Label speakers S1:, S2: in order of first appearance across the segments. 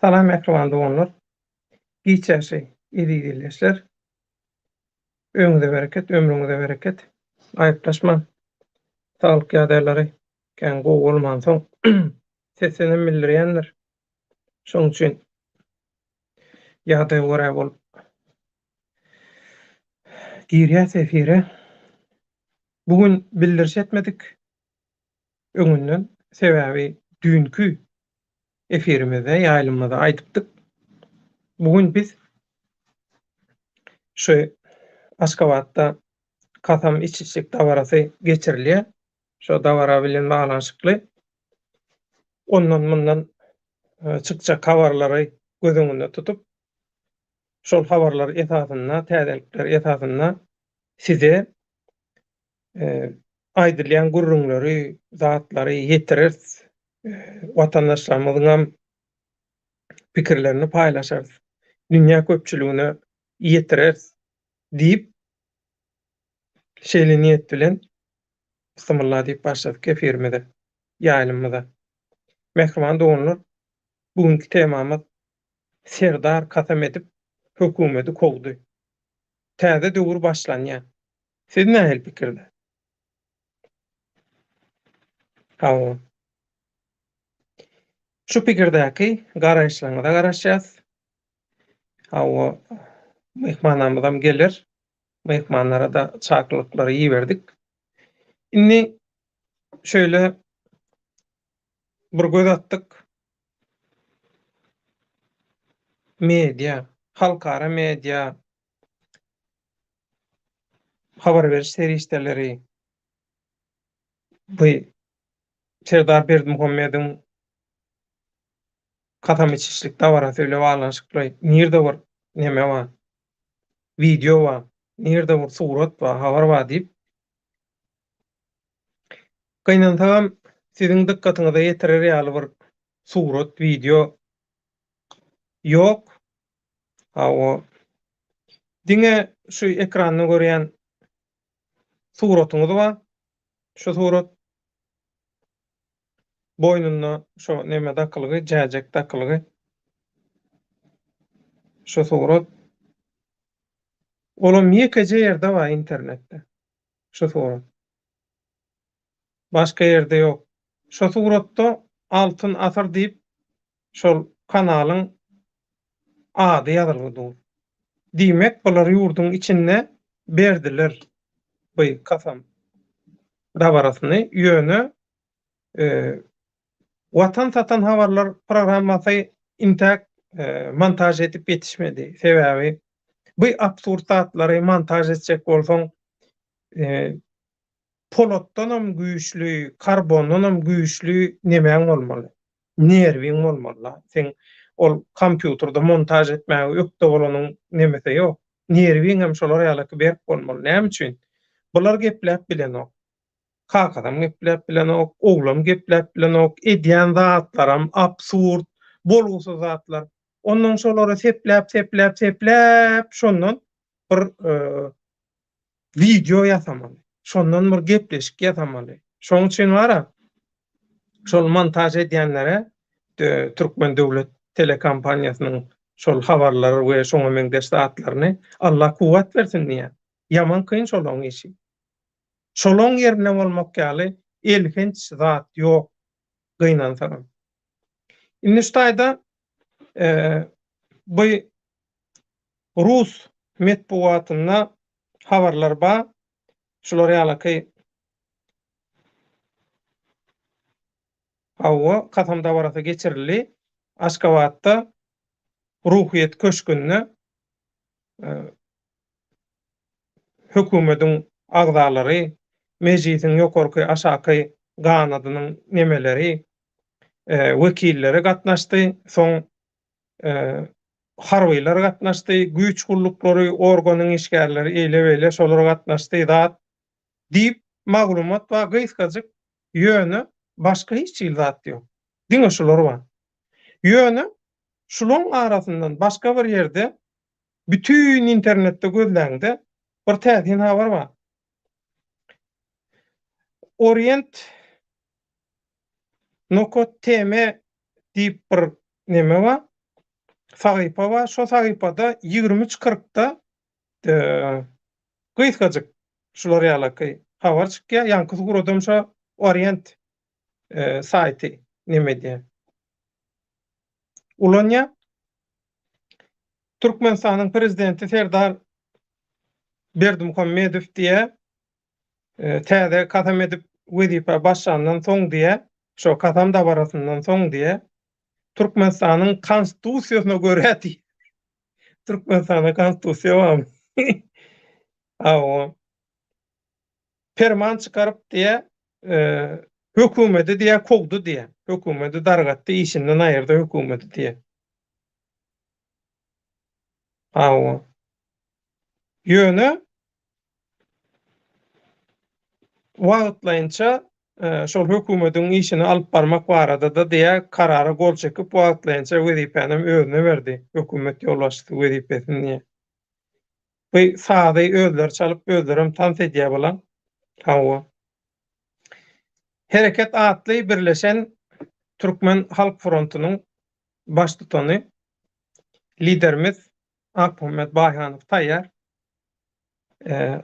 S1: Salam ekranda bolunur. Giçäşi ýedi-ýedileşler. Öňüňde bereket, ömrüňizde bereket. Aýyplaşma, saglyk ýagdaýlary kän gowy bolman soň sesini bildirýändir. Şoň üçin ýagdaý görä bolup girýär efire. Bugün bildirş etmedik. Öňünden sebäbi dünkü efirimizde, ýaýlymyzda aýdypdyk. Bugün biz şu Aşgabatda kasam içişlik dawarasy geçirilýär. Şo dawara bilen baglanşykly. Ondan mundan çykjak habarlary gözüňizde tutup, şol habarlar esasyna, täzelikler esasyna size aýdylýan gurrunlary, zatlary ýetirer, watandaşlarymyzyň pikirlerini paýlaşar, dünýä köpçüligine ýetirer diýip şeýle niýet bilen Bismillah diýip başladyk efirimizde, ýaýlymyzda. Mehriban doganlar, bugünkü temamyz Serdar kasam edip hökümeti kowdy. Täze döwür başlanýar. Siz nähili pikirde? Hawa. Şu pikirdäki garaşlaryňyza garaşýas. Hawa mehmanlarymyzam gelir. Mehmanlara da çaklykları ýiberdik. Indi şöyle bir göz attyk. Media, halkara media, habar beriş serişdeleri, bu Serdar Berdimuhammediň kasam içişlik dawarasy bilen baglanşykly nirde bir neme bar, video bar, nirde bir surat bar, habar bar diýip gynansaňam siziň dikkatyňyza ýetirer ýaly bir surat, video ýok. Hawa diňe şu ekranyny görýän suratyňyz bar. Şu surat boýnuna şo neme daklygy, jäjek daklygy. Şu surat olam ýekeje ýerde bar internetde. Şu surat. Başga ýerde ýok. Şu suratda Altyn Asar diýip şol kanalyň ady ýazyldy. Diýmek bular ýurduň içinde berdiler bu kasam dawarasyny ýöne watan satan habarlar programmasy intak montaj edip yetişmedi. Sebäbi bu absurd zatlary montaj etjek bolsaň polotdanam güýçlü, karbondanam güýçlü nemäň bolmaly? Nerwiň bolmaly. Sen ol kompýuterda montaj etmäge ýokda bolanyň nemese ýok. Nerwiň hem şolar ýalyky berip bolmaly. Näme üçin? Bular gepläp bilenok. Kakadam gepläp bilenok, oglam gepläp bilenok, edýän zatlaram absurd, bolgusy zatlar. Ondan şolary sepläp, şondan bir video ýasamaly. Şondan bir gepleşik ýasamaly. Şoň üçin wara şol montaj edýänlere Türkmen döwlet telekompaniýasynyň şol habarlary we şoňa meňdeş zatlaryny Allah kuwat bersin diýär. Yaman kyn şolaň işi. Şolaň ýerine bolmak ýaly elhinç zat ýok gynansaňam. Indi şu taýda bu Rus medpuwatyna habarlar bar. Şolar ýalyky hawa kasam dawarasy geçirildi. Aşgabatda ruhyet köşkünni hökümetiň agdalary, mejlisiň ýokarky aşaky ganadynyň nemeleri, wekilleri gatnaşdy. Soň harbylar gatnaşdy, güýç gullukları, organyň işgärleri eýle-beýle şolar gatnaşdy zat diýip maglumat we gysgadyk ýöne başga hiç zat ýok. Diňe şolar bar. Ýöne şolaň arasyndan başga bir ýerde bütün internetde gözläňde bir täsin habar bar. Orient.tm diýip bir neme bar. sahypa bar. Şo sahypada 23:40-da gysgadyk şular ýaly habar çykýar. Ýanky Sugurodam şo Orient saýty nime diýer. Ulanya Türkmenistanyň prezidenti Serdar Berdimuhammedow diýe täze katam edip wezipe başlandan soň diýe, şo katam dabarasyndan soň diýe Türkmenistanyň konstitusiýasyna görä diýe. Türkmenistanyň konstitusiýa barmy? Awa ferman çykaryp diýe hökümeti diýe kogdy diýe. Hökümeti dargatdy, işinden aýyrdy hökümeti diýe. Awa ýöne wagtlaýynça şol hökümetiň işini alyp barmak barada da diýe karara gol çekip wagtlaýynça wezipeni özüne berdi. Hökümet ýolbaşçysy wezipesini diýe. Bu sady özler çalyp özlerim tans edýär bolan. Hawa. Hereket atly birleşen Türkmen Halk Frontunyň baş tutany liderimiz Akmuhammed Bayhanow taýýar.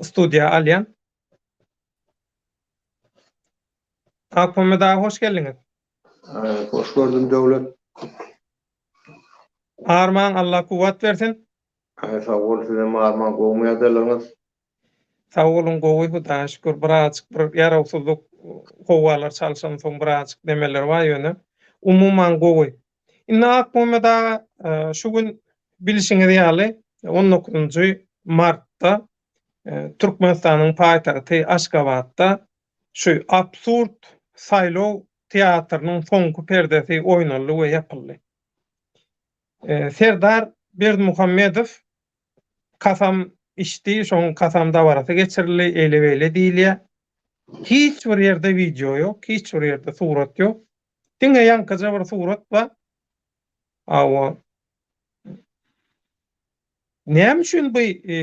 S1: Studiýa alýan. Akmuhammed ağa hoş geldiňiz.
S2: Hoş gördüm devlet.
S1: Arman Allah kuwat bersin.
S2: Sağ ol size arman goýmaya dalaňyz.
S1: Sağ olun gowy Hudaýa şükür birazjyk bir ýaraksızlyk howalar çalşan soň birazjyk demeler bar ýöne. Umumyň gowy. Inne Akmuhammed ağa şu gün bilişiňiz ýaly 19 martda Türkmenistanyň paýtagty Aşgabatda şu absurd saýlaw teatrynyň soňky perdesi oýnanly we ýapyldy. Serdar Berdimuhammedow kasam içdi, şoň kasam dabarasy geçirildi, ele-bele diýilýär. Hiç bir ýerde video ýok, hiç bir ýerde surat ýok. Diňe ýankyja bir surat bar. Awa näme üçin bu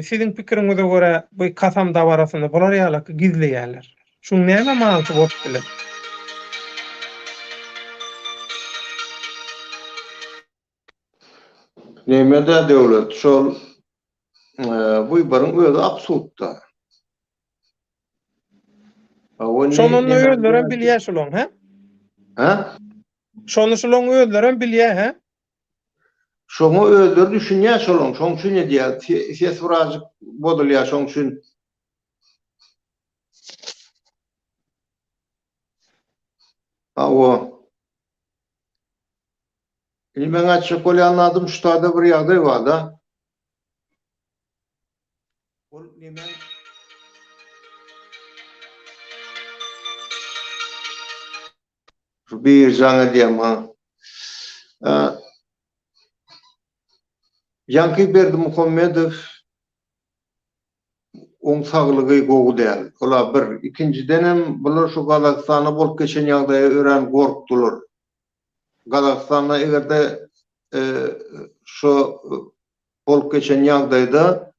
S1: siziň pikiriňize görä bu kasam dabarasyny bular ýaly gizleýärler? Şuň näme manysy bolup bilen?
S2: Nemede devlet şol bu ibarın özü absurdda.
S1: Şonuň özleriň bilýär şolaň, he?
S2: Ha?
S1: Şonu şolaň özleriň bilýär, he?
S2: Şoňa özleri düşünýär şolaň, şoň üçin diýär, ses birazjyk bodulýar şoň üçin. Awa ben açık anladım şu taýda bir ýagdaý bar da. Ol neme bir jana diýem ha. Ýanky Berdimuhammedow oň saglygy gowy däl. Ola bir ikincidenem bular şu Gazakstana bolup geçen ýagdaýa ören gorkdular. Gazakstana egerde şu bolup geçen ýagdaýda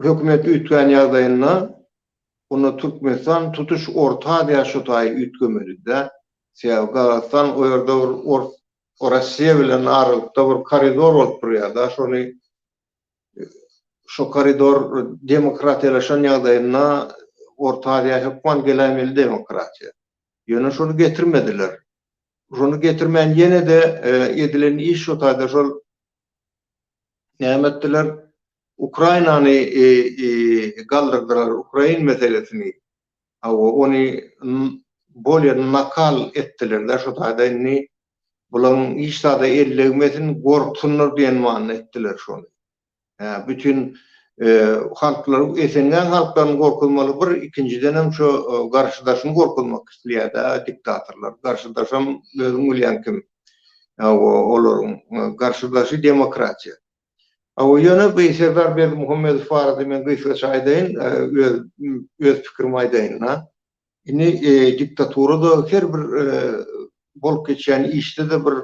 S2: hökümet ütgän ýagdaýyna onu Türkmenistan tutuş orta ýaşataý ütgemeli-de. Gazakistan o ýerde Rossiýa bilen aralykda bir koridor bolup durýar-da. Şu koridor demokratiýalaşan ýagdaýyna ortaýa hökman gelemeli demokratiýa. Ýöne şonu getirmediler. Şonu getirmän ýene de edilen iş şu taýda şol näme etdiler? Ukrainany galdyrdylar, Ukrain meselesini. Ony bolýa nakal etdiler. Şu taýda inni bulan işlada ellegmesin gorksunlar diýen many etdiler şonu. Bütün halklar, esengen halkdan gorkulmaly bir, ikincidenem şu garşydaşyny gorkulmak isleýär diktatorlar. Garşydaşam özüň bilýän kim? Olaryň garşydaşy demokratiýa. Ýöne bu Serdar Berdimuhammedow barada men gysgaça aýdaýyn, öz pikirimi aýdaýyn. Indi diktaturada her bir bolup geçen işte de bir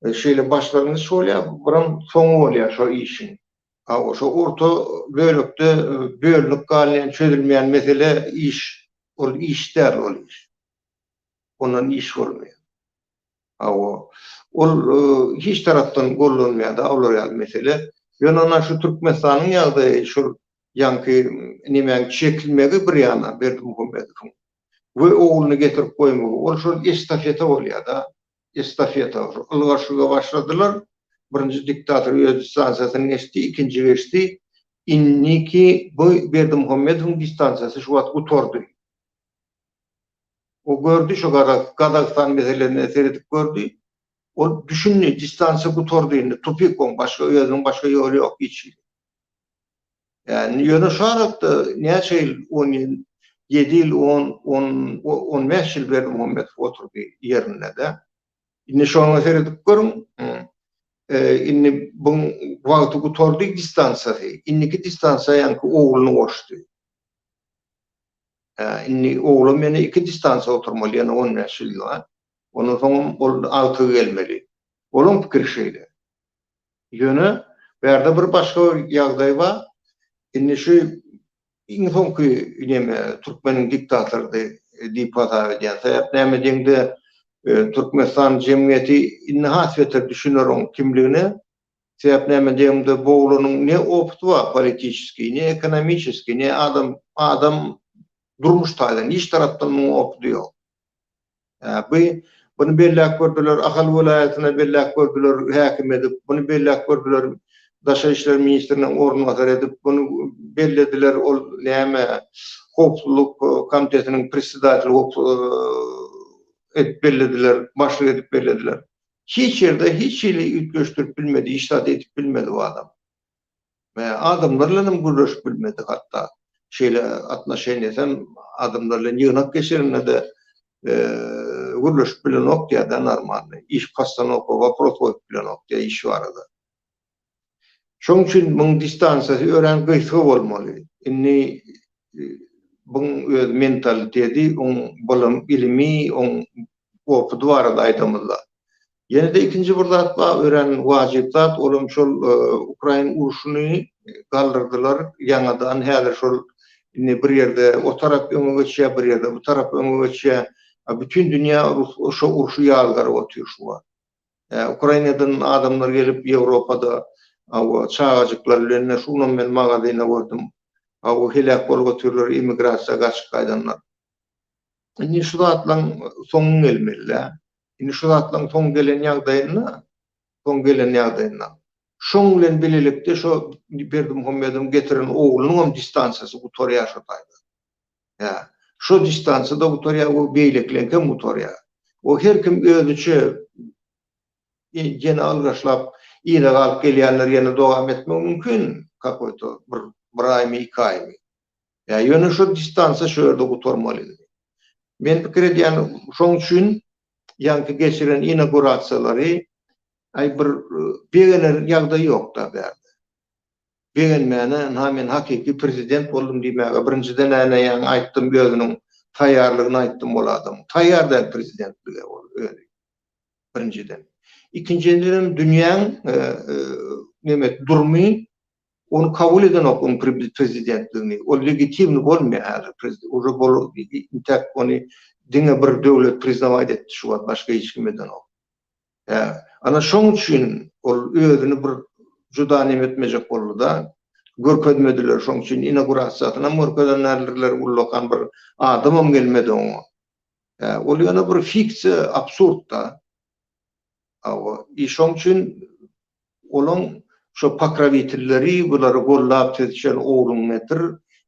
S2: şeýle başlarynda şolýar, biram soňu bolýar şo işin. Şo orta bölükde bölünip galýan çözülmeýän mesele iş, ol işler ol iş. Ondan iş bolmaýar. Hiç taraftan gollanmaya da olur mesele. Yönana şu Türkmenistan'ın ýagdaýy şu yankı nimen çekilmegi bir yana Berdimuhammedow. Ve oğlunu getirip koymagy. Ol şol estafeta bolýar da. Estafeta. Olgar şuga başladylar. Birinci diktator öz distansiýasyny geçti, ikinci geçti. Inniki bu Berdimuhammedow distansiýasy şu wagt utordy. O gördü şu Kazakstan meselelerini seyredip gördü. O düşündü distansiýa utordy. Topik on başga özüň başga ýoly ýok hiç. Yani ýöne şaratda näçe 7 ýyl 15 ýyl Berdimuhammedow oturdy ýerine de. Indi şoňa seyredip görüň. Inni bu wagty utordy distansiýasy. Inniki distansiýa ýanky oğluny goşdy. Inni oğlum meni iki distansiýa oturmaly, ýani 15 ýyl. Onu soň ol alty gelmeli. Olum pikir şeýle. Ýöne berde bir başga ýagdaý bar. Inni şu iň soňky näme Türkmeniň diktatordy diýip atar edýän. Näme diýende Türkmenistan jemgyýeti inhat beter düşünýär kimligini. Sebäp näme diýende bu oglunyň ne opdy bar politiski, ne ekonomiski, ne adam durmuş taýdan hiç tarapdan opdy ýok. Bunu belläp gördüler, Ahal welaýatyna belläp gördüler, häkim edip, bunu belläp gördüler, Daşa işler ministriniň ornundaşary edip, bunu bellediler, ol näme howpsuzlyk komitetiniň predседатель edip bellediler, başlyk edip bellediler. Hiç ýerde hiç ýyly ütgeşdirip bilmedi, iştat edip bilmedi bu adam. Ve adamlarla görüşüp bilmedi hatta. Şeýle atnaşeýnysem adamlarla ýygnak geçirine de görüşüp bilenok diýär da normal. İş postanovka, вопрос goýup bilenok diýär iş barada. Şoň üçin bu distansiýasy ören gyýsy bolmaly. Inni bu öz mentaliteti, bolum ilmi, okudy barada aýdamyzlar. Ýene de ikinji bir zat bar, ören wajyp zat, olum şol Ukraina uruşuny galdyrdylar ýangadan. Häzir şol inni bir ýerde o tarap öňe geçýär, bir ýerde bu tarap öňe geçýär. Bütün dünýä şu uruşy ýalygaryp otyr şu var. Ukrainadan adamlar gelip Ýewropada çağajyklar bilen şundan men magazyna gördüm. Helak bolup oturlar, immigrasiýa gaçyp gaýdanlar. Indi şu zatlaň soňun gelmeli. Indi şu zatlaň soň gelen ýagdaýyna. Şoň bilen bilelikde şu Berdimuhammedow getiren oğlunyň distansiýasy utorýar şu taýda. Şu distansiýada utorýar, o beýleklenke utorýar. O her kim özüçe ýene algaşlap ýene galyp gelýänler ýene dowam etmek mümkin. Kakoýto bir aýmy, 2 aýmy. Ýöne şu distansiýa şu ýerde utormaly. Men pikir edýän şoň üçin ýanky geçiren inaugurasiýalary bir begener ýagdaý ýok da berde. Begenmäne men hakiki prezident boldum diýmäge birinciden äne ýa aýtdym özüniň taýýarlygyny aýtdym boladym. Taýýarda prezidentligi öýdi. Birinciden. İkinciden dünýäň durmy onu kabul eden okun prezidentligini, o legitimni bolmaýar häzir prezident. Oje bolup intak onu diňe bir döwlet priznawaýt etdi şu wagt başga hiç kim eden ok. Ana şoň üçin ol özüni bir juda nemetmejek boldy da görkezmediler. Şoň üçin inaugurasiýasyna görkezenlerler ullakan bir adamam gelmedi oňa. Ol ýana bir fiksiýa, absurd da. Şoň üçin olaň şu pakravitelleri bulary gollap tetişen oğlum metir,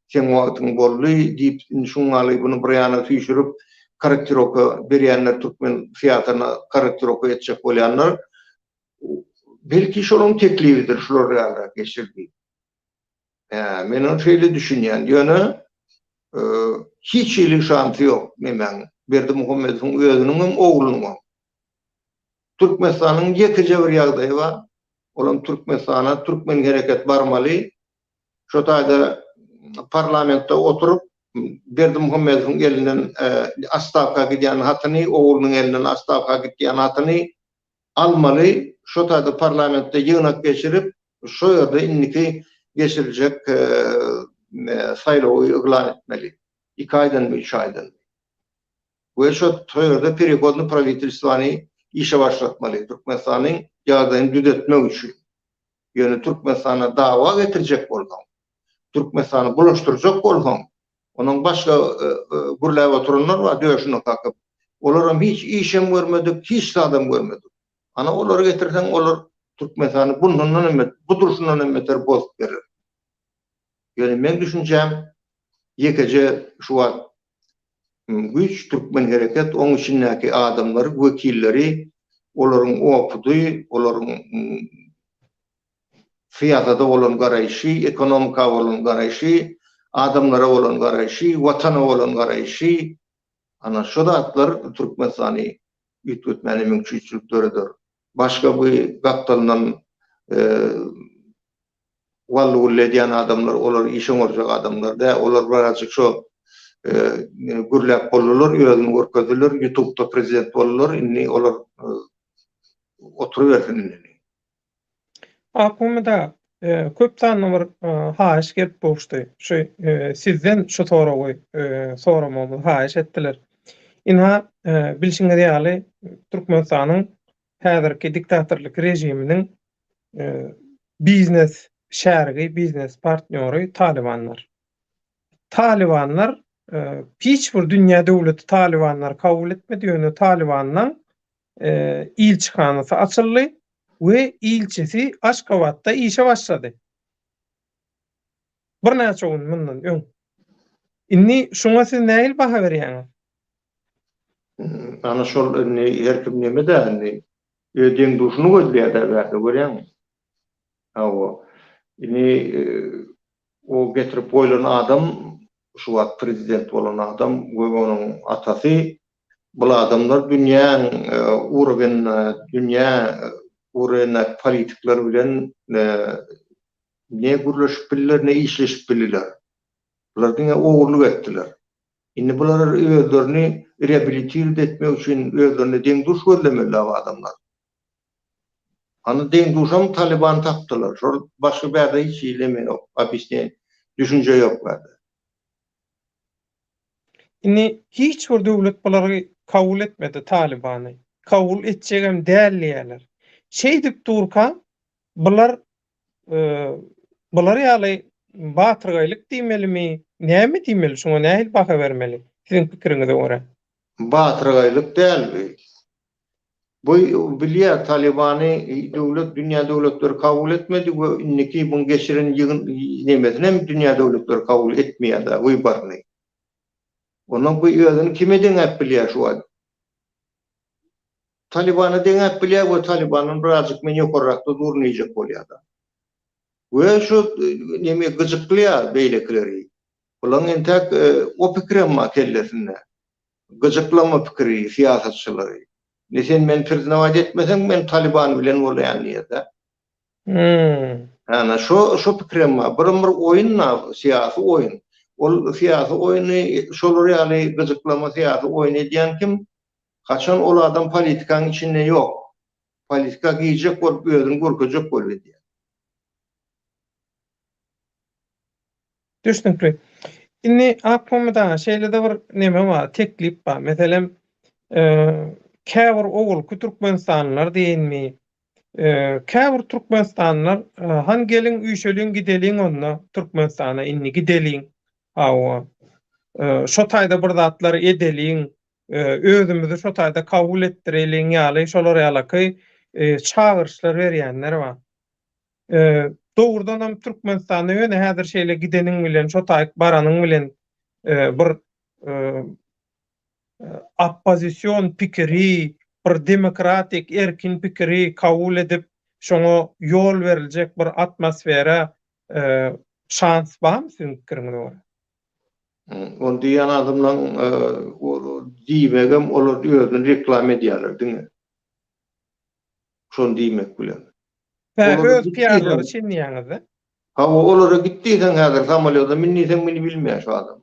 S2: sen wagtyň boldy diýip şuňaly bunu bir ýana tüýşürip karakter oku berýänler Türkmen teatrına karakter oku etjek bolýanlar belki şonuň teklibidir şular ýaly geçirdi. Men onu şeýle düşünýän ýöne hiç ýyly şansy ýok memen Berdimuhammedow özüniň oğlunyň. Türkmenistanyň ýekije bir ýagdaýy bar. Olam Türkmenistana, Türkmen hereket barmaly. Şu taýda parlamentde oturup Berdimuhammedow elinden astavka gidýän hatyny, oğlunyň elinden astavka gidýän hatyny almaly. Şu taýda parlamentde ýygnak geçirip, şu ýerde inniki geçiriljek saýlawy eglan etmeli. 2 aýdan 3 aýdan. Bu şu ýerde переходный правительствоны işe başlatmaly. Türkmenistanyň ýagdaýyny düzeltmek üçin. Ýöne Türkmenistana dawa getirecek bolsaň, Türkmenistany bulaşdyrjak bolsaň, onuň başga gurläp oturanlar bar, döşüne kakyp. Olaram hiç işem görmedik, hiç adam görmedik. Ana olary getirsen, olar Türkmenistany bundan emet, bu duruşundan emeter bozup berer. Ýöne men düşünjem, ýekece şu wagt güç Türkmen hereket, oň içindäki adamlary, wekilleri, olaryň okudy, olaryň fiýatada bolan garaýşy, ekonomika bolan garaýşy, adamlara bolan garaýşy, watana bolan garaýşy, ana şu zatlar Türkmenistany ýetmeli mümkinçilikleridir. Başga bu gapdalynan wallu ulledýän adamlar, olar işe orjak adamlar da, olar birazjyk şu gürläp bolurlar, özüni görkezdiler, YouTube'da prezident bolurlar, inni olar oturuversin.
S1: Aklımda köp tanymyr haýyş gelip bolşdy. Şu sizden şu soragy soramamy haýyş etdiler. Inha bilşiňiz ýaly Türkmenistanyň häzirki diktatorlyk rejiminiň biznes şärigi, biznes partneri Talibanlar. Talibanlar hiç bir dünýä döwleti Talibanlar kabul etmediğini Talibanlaň ilçihanasy açyldy we ilçisi Aşgabatda işe başlady. Bir näçe gün mundan öň. Inni şoňa siz näil baha berýäňiz?
S2: Ana şol her kim neme de ödeň duşuny gözleýär bäde görýärmi? O o getirip boylan adam, şu wagt prezident bolan adam we onuň atasy, bu adamlar dünýäň dünýä politikler bilen ne gurlaşyp bilirler, ne işleşip bilirler. Bular diňe ogurluk etdiler. Indi bular özlerini rehabilitiýet etmek üçin özlerine deň duş gözlemeli adamlar. Ana deň duşam Taliban tapdylar. Şol başga bäde hiç ilemi ýok, apisne düşünje ýok bäde.
S1: Indi hiç bir döwlet bulary kabul etmedi Talibany. Kabul etjegem dälleýärler. Şey dip durka, bular ýaly batyrgylyk diýmelimi, näme diýmeli, şoňa nähil baha bermeli? Siziň pikiriňize görä.
S2: Batyrgylyk dälbi. Bu bilýär Talibany döwlet, dünýä döwletleri kabul etmedi we inniki bunu geçiren ýygyň nemesine hem dünýä döwletleri kabul etmeýär da wybarny. Onuň bu ýöňini kime deňäp bilýär şu wagt? Talibany deňäp bilýär we Talibanyň birazjyk men ýokarrakda durnaýjak bolýar da. We şu neme gyjyklyýar beýlekleri. Bulan entek o pikirem kellesinde. Gyjyklama pikiri siýasatçylary. Nesen men firzinavat etmesem men Taliban bilen bolýan ýerde. Ana şu pikirem bir oýunna, siýasy oýun. Ol siýasy oýuny şolary ýaly gyjyklama siýasy oýun edýän kim? Kaçan ol adam politikanın içinde ýok. Politika giýjek bolup özüni görkezek bolup edýär.
S1: Düşnükli. Inni aklımda şeýlede bir neme bar, teklip bar. Meselem käbir ogul Türkmenistanlylar diýenmi? Käbir Türkmenistanlylar han gelin üýşeliň gideliň onda Türkmenistana inni gideliň. Şo taýda bir zatlary edeliň, özümüzi şo taýda kabul etdireliň ýaly şolary ýaly çağırşlar berýänler bar. Doğrudan hem Türkmenistan'a yöne häzir şeýle gidenin bilen, şo taýyk baranyň bilen bir oppozisiýon pikiri, bir demokratik erkin pikiri kabul edip şoňa ýol beriljek bir atmosfera şans barmy siziň pikiriňize görä?
S2: On diýen adamlaň diýmegem olar özüni reklam edýärler diňe. Şonu diýmek bilen.
S1: Öz piýarlary çinýäňiz.
S2: Ha olara gitdiýsen häzir samolyotda minniýsen meni bilmeýär şu adam.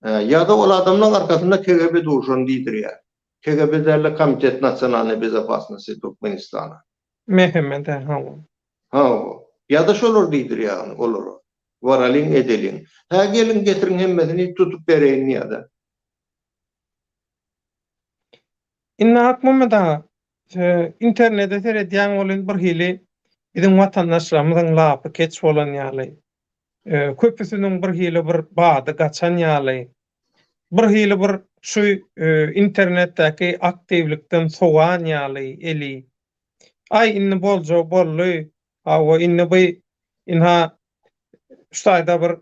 S2: Ýa-da ol adamlaň arkasynda KGB durşan diýdirýär. KGB derle Komitet Nasionalnej Bezopasnosti Türkmenistana.
S1: Mehmet
S2: Ha, ýa-da şolar diýdirýär olara. Varalin edelin. Ha gelin getirin hemmesini tutup bereyin ýa-da.
S1: Inna akmamada internete seredýän bolan bir hili bizim watandaşlarymyzyň lapy keç bolan ýaly. Köpüsiniň bir hili bir bady gaçan ýaly. Bir hili bir şu internetdäki aktivlikden soğan ýaly eli. Ay inni boljo bolly. Awa inni bu inha şaýda bir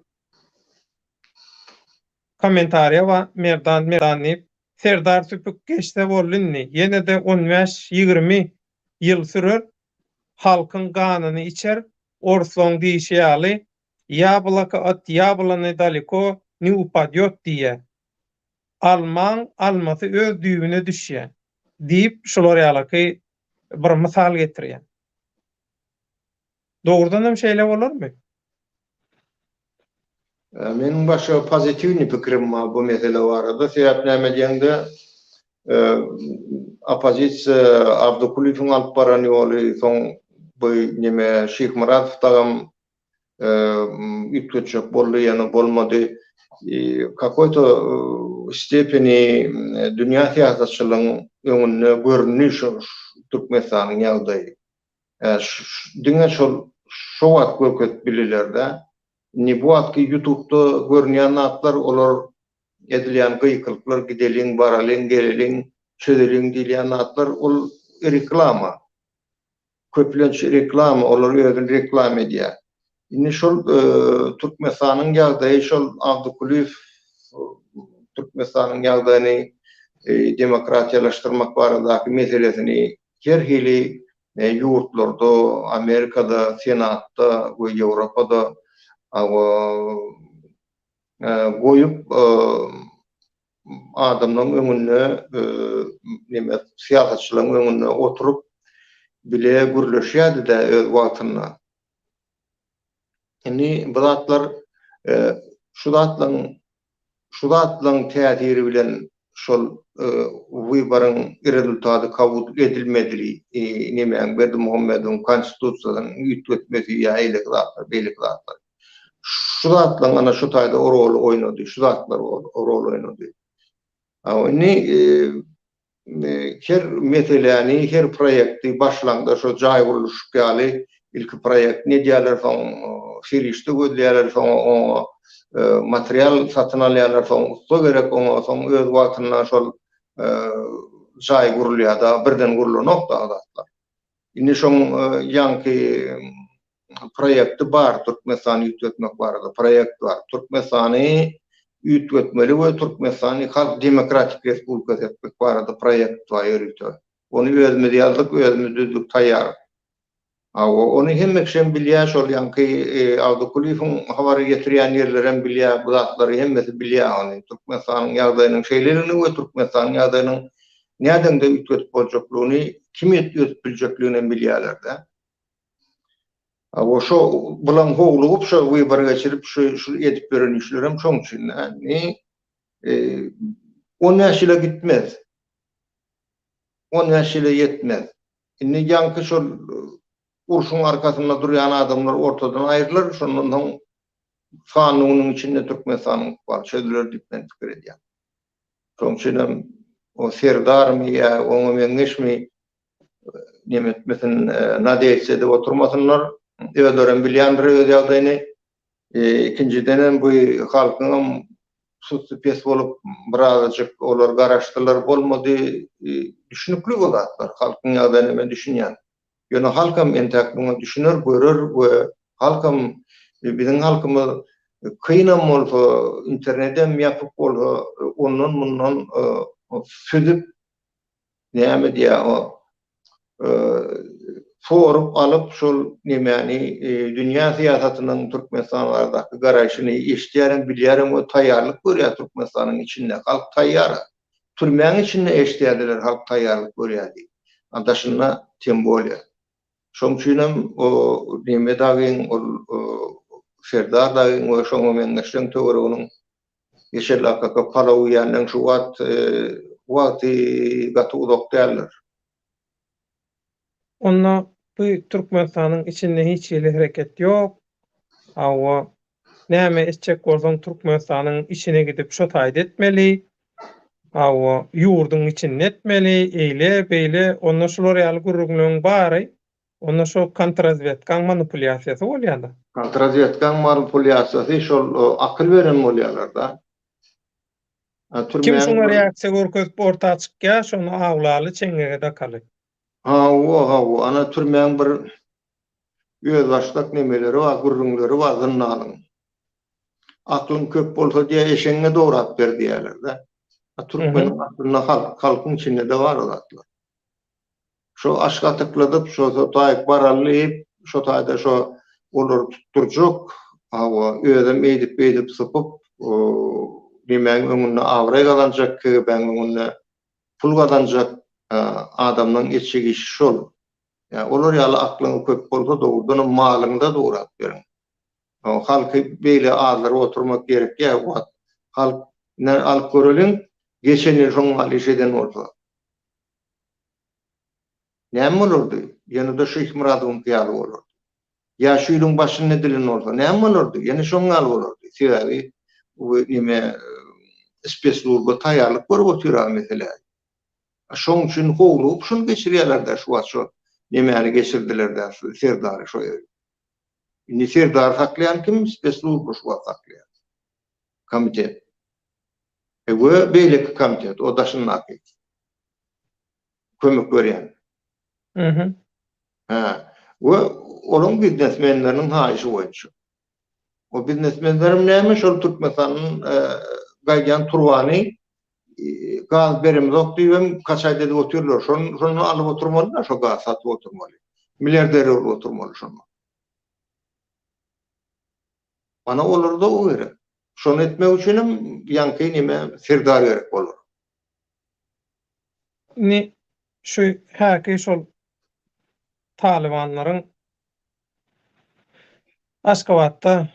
S1: komentariýa wa merdan diýip Serdar Süpük geçse bolunni. Yine de 15-20 yıl sürür. Halkın kanını içer. Orson diýişýäli. Yablaka at yablany daliko ni upadyot diye. Alman alması öz düýbüne düşýär. Diýip şolar ýalyky bir misal getirýär. Dogrudan hem şeýle bolarmy?
S2: Meniň başga pozitivni pikirim var bu mesele barada. Sebäp näme diýende opozisiýa Abdukulifowyň alyp baran ýoly soň bu neme Şeyh Muratov dagam ütköçük boldy ýa-ni bolmady. Какой-то степени dünya siýasatçylygynyň öňünde görünýär Türkmenistanyň ýagdaýy. Diňe şol wagt göket bilirler-de. Ne bu atky YouTube'da görünýän atlar olar edilýän gıýkylyklar, gideliň, baralyn, geleliň, çödeliň diýilýän atlar ol reklama. Köplenç reklama, olar özüni reklam edýär. Indi şol Türkmenistanyň ýagdaýy şol Abdukulif Türkmenistanyň ýagdaýyny demokratiýalaşdyrmak baradaky meselesini her hili ýurtlarda, Amerikada, Senatda we Ýewropada goýup adamlaryň öňünde neme siýasatçylaryň öňünde oturup bile gürleşýärdi-de öz wagtynda. Indi bu zatlar şu zatlaryň täsiri bilen şol wybaryň rezultaty kabul edilmedili. Näme Berdimuhammedowyň konstitusiýasynyň ütgetmesi ýa-ni beýlik zatlar. Şu zatlaryň ana şu taýda rol oýnady, şu zatlar rol oýnady. Indi her meseleni, her proýekti başlangda şu jaý guruluş gali ilki proýekt ne diýerler soň firişde gözleýärler soň material satyn alýarlar soň usta gerek soň öz wagtynda şol jaý gurulýar-da birden gurulanok da zatlar. Indi şoň ýanky proýekti bar, Türkmenistany ütgetmek barada proýekt bar. Türkmenistany ütgetmeli we Türkmenistany Halk Demokratik Respublikasy etmek barada proýekt bar ýürütýär. Onu özümüz ýazdyk, özümüz düzdük taýýar. Onu hemmekşen bilýär şol ýanky Abdukulifowyň habary getirýän ýerlerem bilýär, bu zatlary hemmesi bilýär ony. Türkmenistanyň ýagdaýynyň şeýlerini we Türkmenistanyň ýagdaýynyň nädende ütgetip boljaklygyny, kim ütgetip biljekligini bilýärler-de. Şo bilen howlup şo wybar geçirip şu edip beren işlerem çoň üçin. 10 ýaşyla gitmez. 10 ýaşyla yetmez. Indi ýanky şol urşun arkasında durýan adamlar ortadan aýrylar, şondan kanunyň içinde Türkmenistanyň bar çözüler dipden pikir edýär. Şoň üçin o Serdarmy ýa oňa meňeşmi nemetmesin nadeýse de oturmasynlar. Ödörem bilýändir öz ýagdaýyny. Ikinciden bu halkyň susy pes bolup birazjyk olar garaşdylar bolmady, düşünükli bolatlar. Halkyň ýagdaýyny men düşünýän. Ýöne halkam entäkliňi düşünür, görür we halkam biziň halkymyz kynam bolsa internetten ýapyp bolsa ondan mundan südüp näme diýär sorup alıp şol nemeni dünya siyasatynyň Türkmenistanlardaky garaşyny eşitýärim, bilýärim we taýýarlyk görýär Türkmenistanyň içinde. Halk taýýar. Türmeň içinde eşitýärler, halk taýýarlyk görýär. Andaşyna tem bolýar. Şoň üçin o neme dagyň Serdar dagyň we şoň meňeşden töwere onuň ýeşillaka palaw ýanyň şu wagty gatuwdak däldir.
S1: Onda bu Türkmenistanyň içinde hiç ýeli hereket ýok. Näme etjek bolsaň Türkmenistanyň içine gidip şo taýda etmeli. Awa ýurdun içinde etmeli, eýle beýle onda şolar ýaly gürrüňlüğüň bary, onda şo kontrrazvedka manipulýasiýasy bolýardy.
S2: Kontrrazvedkan manipulýasiýasy şol akyl beren bolýarlar da.
S1: Kim
S2: Türmeň
S1: şoňa
S2: bir
S1: reaksiýa görkezip orta çykýar, şonu awlaly çeňege dakaly.
S2: ana türmeň bir öz başlak nemeleri var, gurrunları var, zınnanın. Aklın köp bolsa diye eşeğine doğrat ver diýerler de. Türkmenin aklına halkın içinde de var olatlar. Şu aşka tıkladıp, şu tayık barallayıp, şu tayda şu olur tutturcuk, ödem eydip sıpıp, nimeň öňünde awray galanjak, ben öňünde pul galanjak adamdan içigi şol. Yani olur ýaly aklyň köp bolsa doğrudan malyňda doğrat berin. Halky beýle ağlar oturmak gerek ýa, halk ne alyp göreliň, geçen ýyl şoň alişeden bolsa. Näme bolurdy? Ýa-da Şeýh Muradowyň ýaly bolurdy. Ýa şu ýylyň başyny dilen bolsa, näme bolurdy? Ýani şoň gal bolurdy. Sebäbi bu nime spesluga taýýarlyk görüp oturan mesele. Şoň üçin howlup şunu geçirýärler-de şu nimäni geçirdiler de serdary şo. Indi serdar saklayan kim? Spesluga şu saklayan. Komitet. Bu beýleki komitet, o daşynaky. Kömek berýän. Ve onun biznesmenlerinin haýyşy boýunça. O biznesmenlerim näme şol Türkmenistanyň gaýdan Turwany gaz berimi zok diýem kaç aýda oturýarlar. Şonu alyp oturmaly, şo gaz satyp oturmaly. Milliarder bolup oturmaly şonu. Ana olar da o gerek. Şonu etmek üçinem ýanky nime serdar gerek bolur.
S1: Ni şu häki şol Talibanlaryň Aşgabatda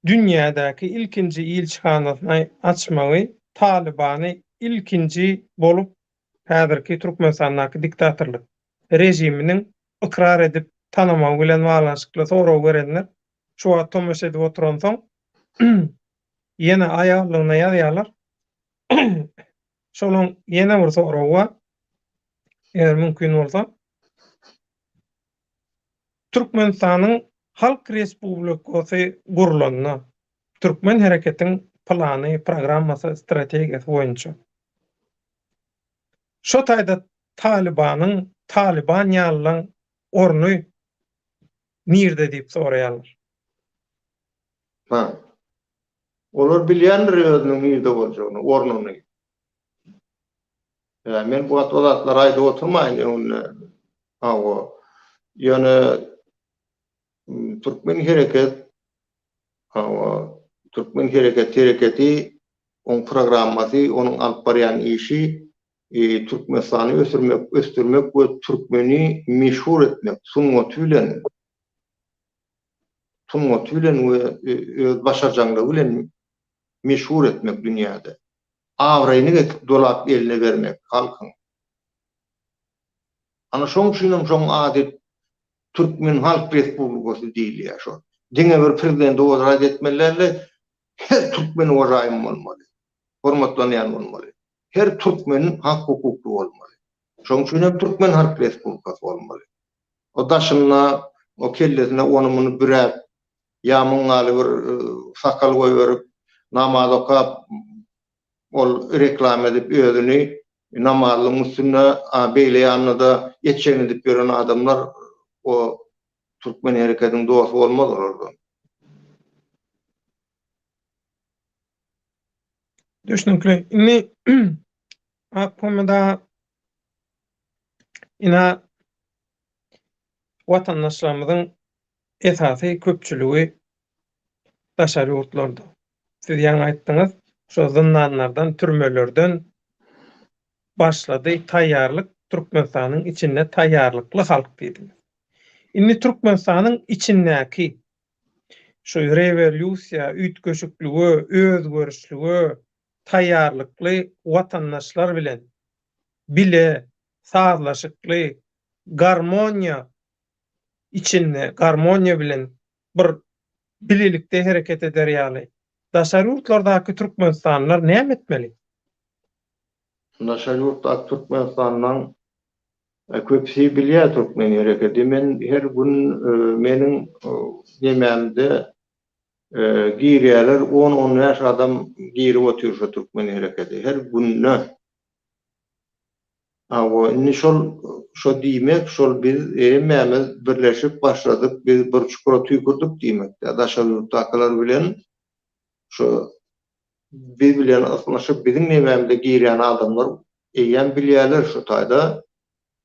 S1: dünýädäki ilkinji ilçihanasyny açmagy Talibany ilkinji bolup häzirki Türkmenistandaky diktatorlyk rejiminiň ikrar edip tanamagy bilen baglanşykly sorag berenler şu wagt tomoş edip oturan soň ýene aýalygyna ýazýarlar. Şolaň ýene bir soragy eger mümkin bolsa Türkmenistanyň Halk Respublikasy gurulanyna Türkmen hereketiň plany, programmasy, strategiýasy boýunça şo taýda Taliban ýalyň orny nirde diýip soraýarlar.
S2: Olar bilýändir özüniň nirde boljagyny, ornuny. Men bu wagtlar aýda oturmaýyn, ýöne Türkmen hereketi on programmasy, onuň alyp barýan işi Türkmenistany ösdürmek we Türkmeni meşhur etmek, sunmat bilen we öz başarjaglygy bilen meşhur etmek dünýäde. Awraýny getip dolap eline bermek halkyň. Ana şoň üçin şoň adet Türkmen Halk Respublikasy diýilýär şo. Diňe bir prezident owrat etmelerle her Türkmen waraýym bolmaly. Hormatlanýan bolmaly. Her Türkmenin hak hukukly bolmaly. Şoň üçin Türkmen Halk Respublikasy bolmaly. O daşyna, o kellesine onu muny birä ýamyňaly bir sakal goýup namaz okap ol reklam edip özüni namazly musulmana beýle ýanynda ýetşen edip beren adamlar o Türkmen hereketiň dosy bolmaz orada.
S1: Düşünkli. Inni aklymda ina watandaşlarymyzyň esasy köpçüligi daşary ýurtlarda. Siz ýa aýtdyňyz, şo zyndanlardan, türmelerden başlady taýýarlyk Türkmenistanyň içinde taýýarlykly halk diýdiler. Inni Türkmenistanyň içindäki şu revolýusiýa, üýtgeşikligi, özgörüşligi, taýýarlykly watandaşlar bilen bile, sazlaşykly, garmoniýa içinde, garmoniýa bilen bir bililikde hereket eder ýaly. Daşary ýurtlardaky Türkmenistanlylar näme etmeli?
S2: Naşa yurtda Türkmenistan'dan köpsi bilýär türkmen hereketi. Men her gün meniň ýememde girýärler 10-15 adam girip otur şu türkmen hereketi. Her günne. Awa inni şol diýmek, şol biz emmemiz birleşip başladyk, biz bir çukura tüýkürdik diýmekde. Daşa yurtdakylar bilen şu biz bilen aslaşyp biziň emmemizde girýän adamlar eýen bilýärler şu taýda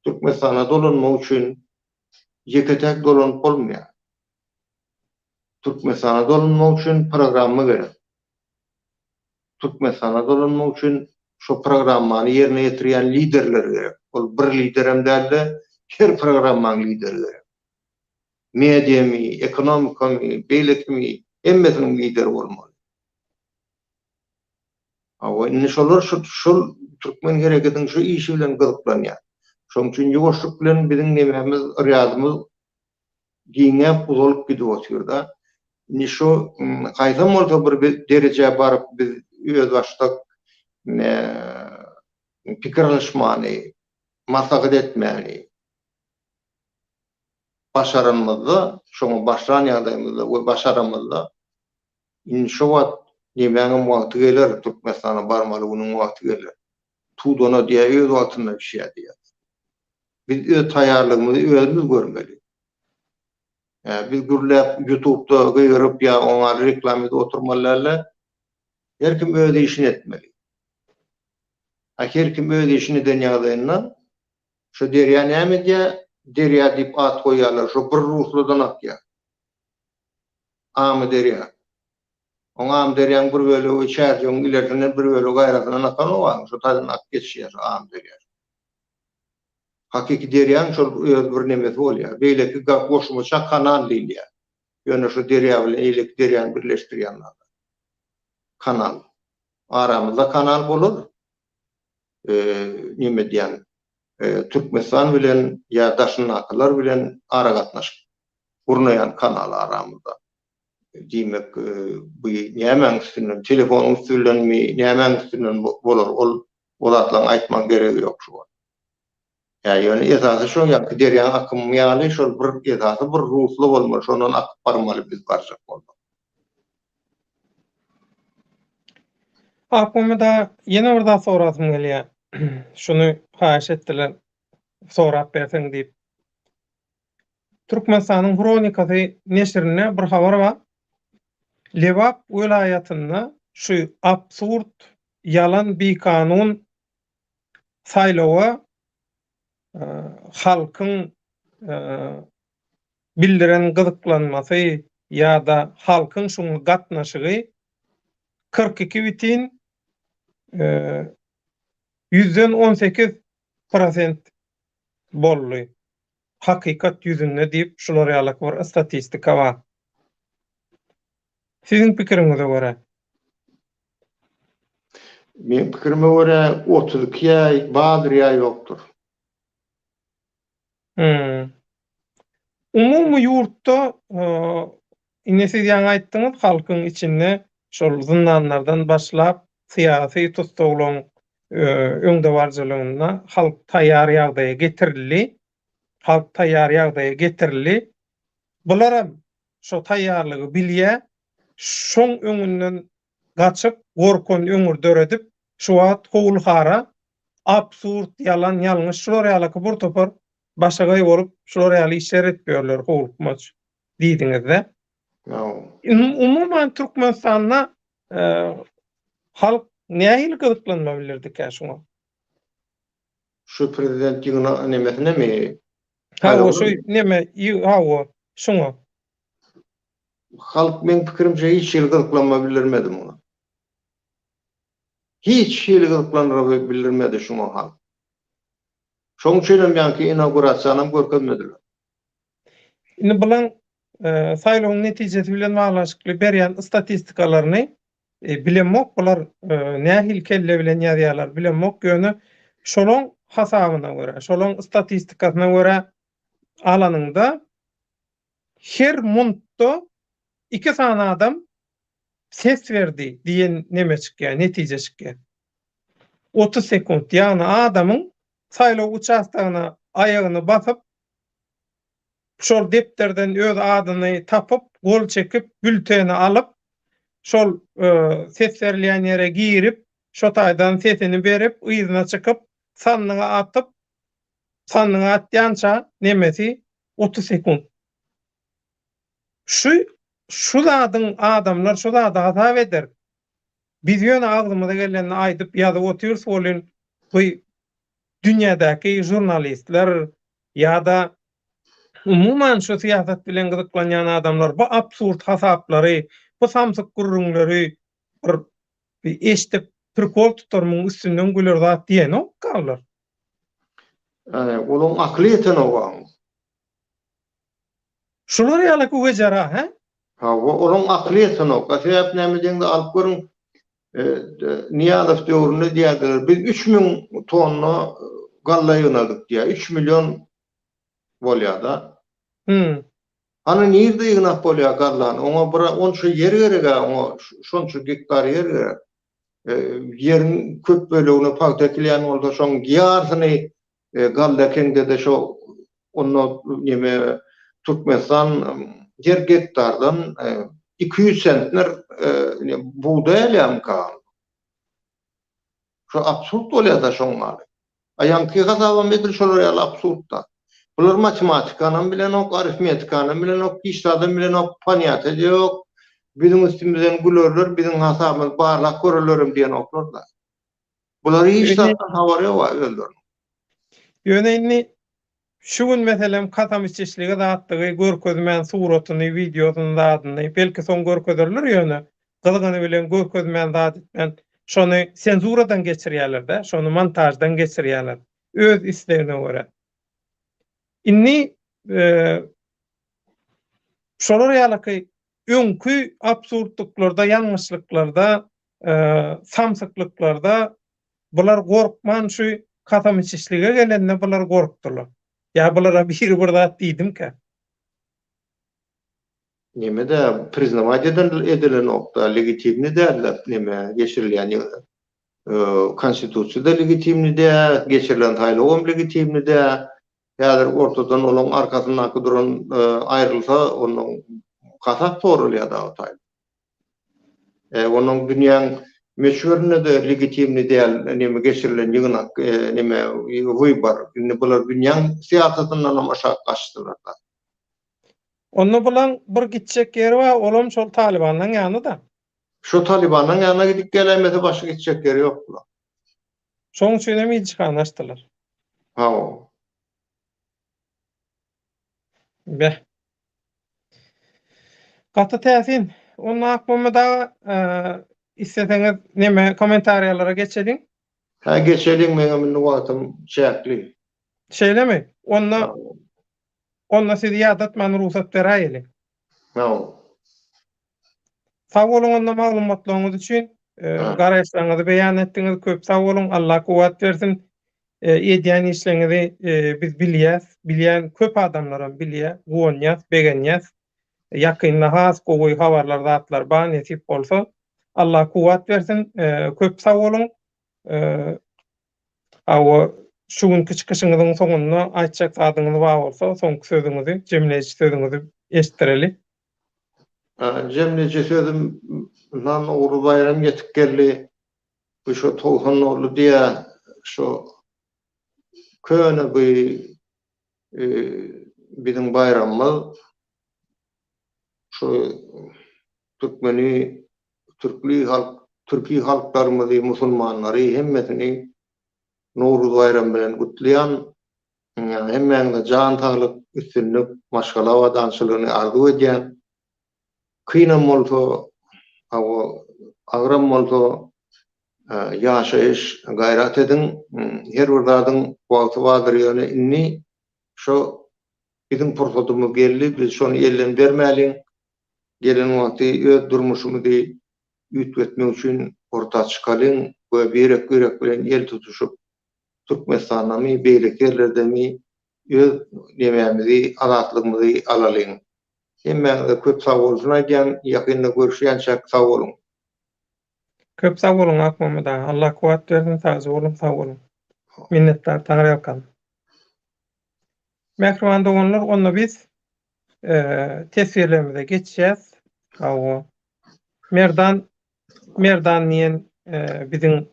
S2: Türkmenistana dolanmak üçin ýeketek dolanyp bolmaýar. Türkmenistana dolanmak üçin programma gerek. Türkmenistana dolanmak üçin şu programmany ýerine ýetirýän liderler gerek. Ol bir liderem däldi, her programmaň lideri gerek. Mediami, ekonomikami, beýlekmi, emmesiniň lideri bolmaly. Awa inni şol türkmen hereketiň şu işi bilen gyzyklanýar. Şoň üçin ýuwaşlyk bilen biziň nememiz, rýadymyz giňep uzolup gidip oturda. Inni şu gaýsam bolsa bir derejä baryp biz öz başlyk pikirleşmany, maslahat etmäni başaranmazda, şoňa başlayan ýagdaýymyzda we başaranmazda inni şu wagt nemäňe wagty geler, Türkmenistana barmaly onuň wagty geler. Tuğdana diýe öz wagtynda bir şey diýer. Biz öz taýýarlygymyzy özümiz görmeli. Biz gürläp YouTube'da gyýryp ýa oňa reklam edip oturmalarla her kim öz işini etmeli. Her kim öz işini eden ýagdaýynda şu derýa näme diýe, derýa diýip at goýarlar, şu bir rusludan akýar. Amy derýa. Oňam derýäň bir bölegi çärjüň ilerine bir bölegi gaýratyna akan oňa, şu taýdan ak geçýär am derýä. Hakiki derýäň şol öz bir nemesi bolýar. Beýleki goşmuşa kanal diýilýär. Ýöne şu derýä bilen eýlek derýäň birleşdirýänler. Kanal. Aramyzda kanal bolur. Nime diýen? Türkmenistan bilen ýa daşynakylar bilen ara gatnaşyp urnaýan kanal aramyzda. Diýmek bu nämäň üstünden, telefon üstündenmi, nämäň üstünden bolar, ol atlan aýtmak geregi ýok şu. Ýöne esasy şu ýa-da derýäň akymyaly şol bir esasy bir ruhly bolmaly, şondan akyp barmaly biz garşak bolmaly.
S1: Apymda ýene bir daha sorasym gelýär. Şunu haýyş etdiler, sorap berseň diýip. Türkmenistanyň Kronikasy neşrine bir habar bar. Lewap welaýatynda şu absurd, yalan bir kanun saýlawa halkyň bildiren gyzyklanmasy ýa-da halkyň şuňa gatnaşygy 42 bitin 18% bolly. Hakykat ýüzünde diýip şular ýalyk bir statistika bar. Siziň pikiriňize görä?
S2: Men pikirime görä 32 ýa bazyr ýa ýokdur.
S1: Umumy ýurtda inesi diýen aýtdyňyz, halkyň içinde şol zyndanlardan başlap syýasy tutulgyň öňde barjylygyna halk taýýar ýagdaýa getirildi. Bulara şo taýýarlygy bilýär, şoň öňünden gaçyp gorkun öňür döredip şu wagt howulhara absurd, yalan, ýalňyş şular ýalyk bir topar başagay bolup şular ýaly işler etýärler howulmaç diýdiňizde. Umuman Türkmenistanda halk nähili gyzyklanma bilirdik şoňa?
S2: Şu prezidentligiň nemesine mi?
S1: Şu neme? Şoňa.
S2: Halk men pikirimçe hiç gyzyklanma bilirmedim ona. Hiç gyzyklanma bilirmedi şoňa halk. Şoň üçin ýa-ki inaugurasiýanam görkezmediler.
S1: Indi bilen saýlawyň netijesi bilen baglaşykly berýän statistikalarny bilenmok, bular nähil kelle bilen ýazýarlar bilenmok ýöne şolaň hasabyna görä, şolaň statistikasyna görä alanynda her mundda 2 sana adam ses verdi diýen neme çykýar, netije çykýar. 30 sekund, ýagny adamyň saýlaw uçastagyna aýagyny basyp şol depterden öz adyny tapyp, gol çekip, bülteni alyp, şol ses berilýän ýere girip, şo taýdan sesini berip, yzyna çykyp, sannyga atyp, sannyga atýança nemesi 30 sekund. Şu zadyň adamlar şu zady hasap eder. Biz ýöne agzymyza gelende aýdyp ýazyp oturýarys bolan bu dünýädäki jurnalistler ýa-da umuman şu siýasat bilen gyzyklanýan adamlar bu absurd hasaplary, bu samsyk gurrunlary bir eşitip prikol tutarmyň üstünden güler zat diýen ok gallar.
S2: Olaň akly ýeten ogan.
S1: Şular ýaly güjara, he?
S2: Olaň akly ýeten ok. Sebäp näme diýende alyp görüň. Niýazow döwründe diýerler, biz 3000 tonna galla ýönedik diýär. 3 milyon bolýar da. Ana nirde ýygnak bolýar gallan? Oňa bir onça yer gerek, oňa şonça gektar yer gerek. Yerin köp bölegini paktekleýän bolsa şoň ýarsyny galla kengde de şo onu neme Türkmenistan yer gektardan 200 sentner buğday elýän kan. Şo absurd bolýar da şoňa. Aýanky hasabam edil şolar ýaly absurd da. Bular matematikanyň bilen ok, aritmetikanyň bilen ok, işlerdin bilen ok, paniýaty ýok. Bizim üstümizden gülerler, bizim hasabymyz barlak görelerim diýen oklar da. Bular işlerden habary ýok öldürün.
S1: Ýöneýni şu gün meselem kasam içişligi zatdygy görkezmän suratyny, videosyny zadyny, belki soň görkezerler ýöne. Gyzygyny bilen görkezmän zat etmän şonu senzuradan geçirýärler-de, şonu montajdan geçirýärler. Öz islegine görä. Inni şolar ýaly öňkü absurdlyklarda, ýalňyşlyklarda, samsykliklarda bular gorkman şu kasam içişlige gelende bular gorkdylar. Ya bulara bir zat diýdim-ki.
S2: Neme de priznawać edilen nokta legitimni däller, neme geçirilýän konstitusiýada legitimni de, geçirilen taýlawam legitimni de. Ýa-da ortadan olaň arkasyndaky duran aýrylsa, onuň kasap sorulýar da taý. Onuň dünýäň meşhurne de legitimni däl, neme geçirilen ýygnak, neme wybar, bular dünýäň siýasatyndan hem aşağı gaçdylar da.
S1: Onu bilen bir gitjek ýeri bar, olam şol Talibanyň ýanyda.
S2: Şu Talibanyň ýanyna gidip gelemese başga gitjek ýeri ýok bular.
S1: Şoň üçin hem ilçihan açdylar. Beh. Gaty täsin. Onu akmamda isteseňiz neme kommentariýalara geçelim.
S2: Geçelim, meňe wagtym çäkli.
S1: Şeýlemi? Onna siz ýadatman ruhsat beräýeli. Sag bolun onda maglumatlaryňyz üçin, garaşlaryňyzy beýan etdiňiz, köp sag bolun. Allah kuwat bersin. Edýän işleňizi biz bilýäs, bilýän köp adamlaram bilýär, goňýas, begenýäs. Ýakynda has gowy habarlar zatlar bar, nesip bolsa Allah kuwat bersin. Köp sag bolun. Şu günkü çykyşyňyzyň soňunda aýtjak sadyňyz bar bolsa, soňky sözüňizi, jemleýici sözüňizi eşitdireli.
S2: Jemleýici sözüm nan uğru bayram ýetip geldi. Bu şo Tolhanoğlu diýe şo köne bizim bayramymyz şo Türkmeni, Türki halklarymyzy, musulmanlary hemmesini Nowruz bayram bilen gutlayan, hemmeňde jan taýlyk, üstünlük, maşgala we dançylygyny arzu edýän, kynam bolsa, agram bolsa ýaşaýyş gaýrat edin, her bir zadyň wagty bardyr ýöne inni şo bizim pursatymyz geldi, biz şonu elden bermäliň, gelen wagty öz durmuşymyzy ütgetmek üçin orta çykalyň we berek bilen el tutuşup Türkmenistanyň beýlik ýerlerdemi öz nemämizi, azatlygymyzy alalyň. Hemme köp sag bolsun aýdýan, ýakynda görüşýänçä sag bolun.
S1: Köp sag bolun Akmamda. Allah kuwat bersin, tazy bolun, sag bolun. Minnetdar, taňra ýakan. Mähriman doganlar, onda biz tesirlerimize geçeceğiz. Hawa. Merdan diýen biziň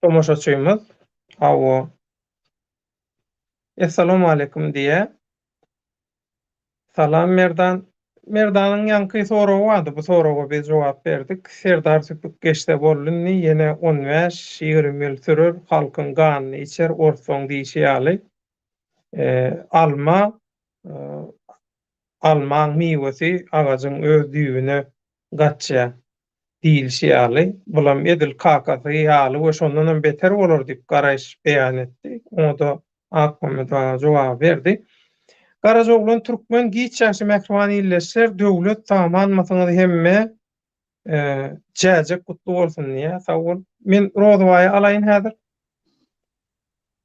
S1: tomoşaçymyz. Hawa. Assalamu alaikum diye. Salam Merdan. Merdanyň ýanky soragy bardy. Bu soraga biz jogap berdik. Serdar Süpük geçde bolunny ýene 15-20 ýyl sürür. Halkyň ganyny içer, orsoň diýişi ýaly. Alma, almaň miwesi agajyň öz düýbüne gatça diýilşi ýaly. Bulam edil kakasy ýaly we şondanam beter bolar diýip garaýş beýan etdi. Onu da Akmamda jogap berdi. Garajoglan türkmen giç ýaşy mähriman illeşler döwlet tamanmasyňyz hemme jäjek gutly bolsun diýe. Sag bol. Men Rozbaýy alaýyn häzir.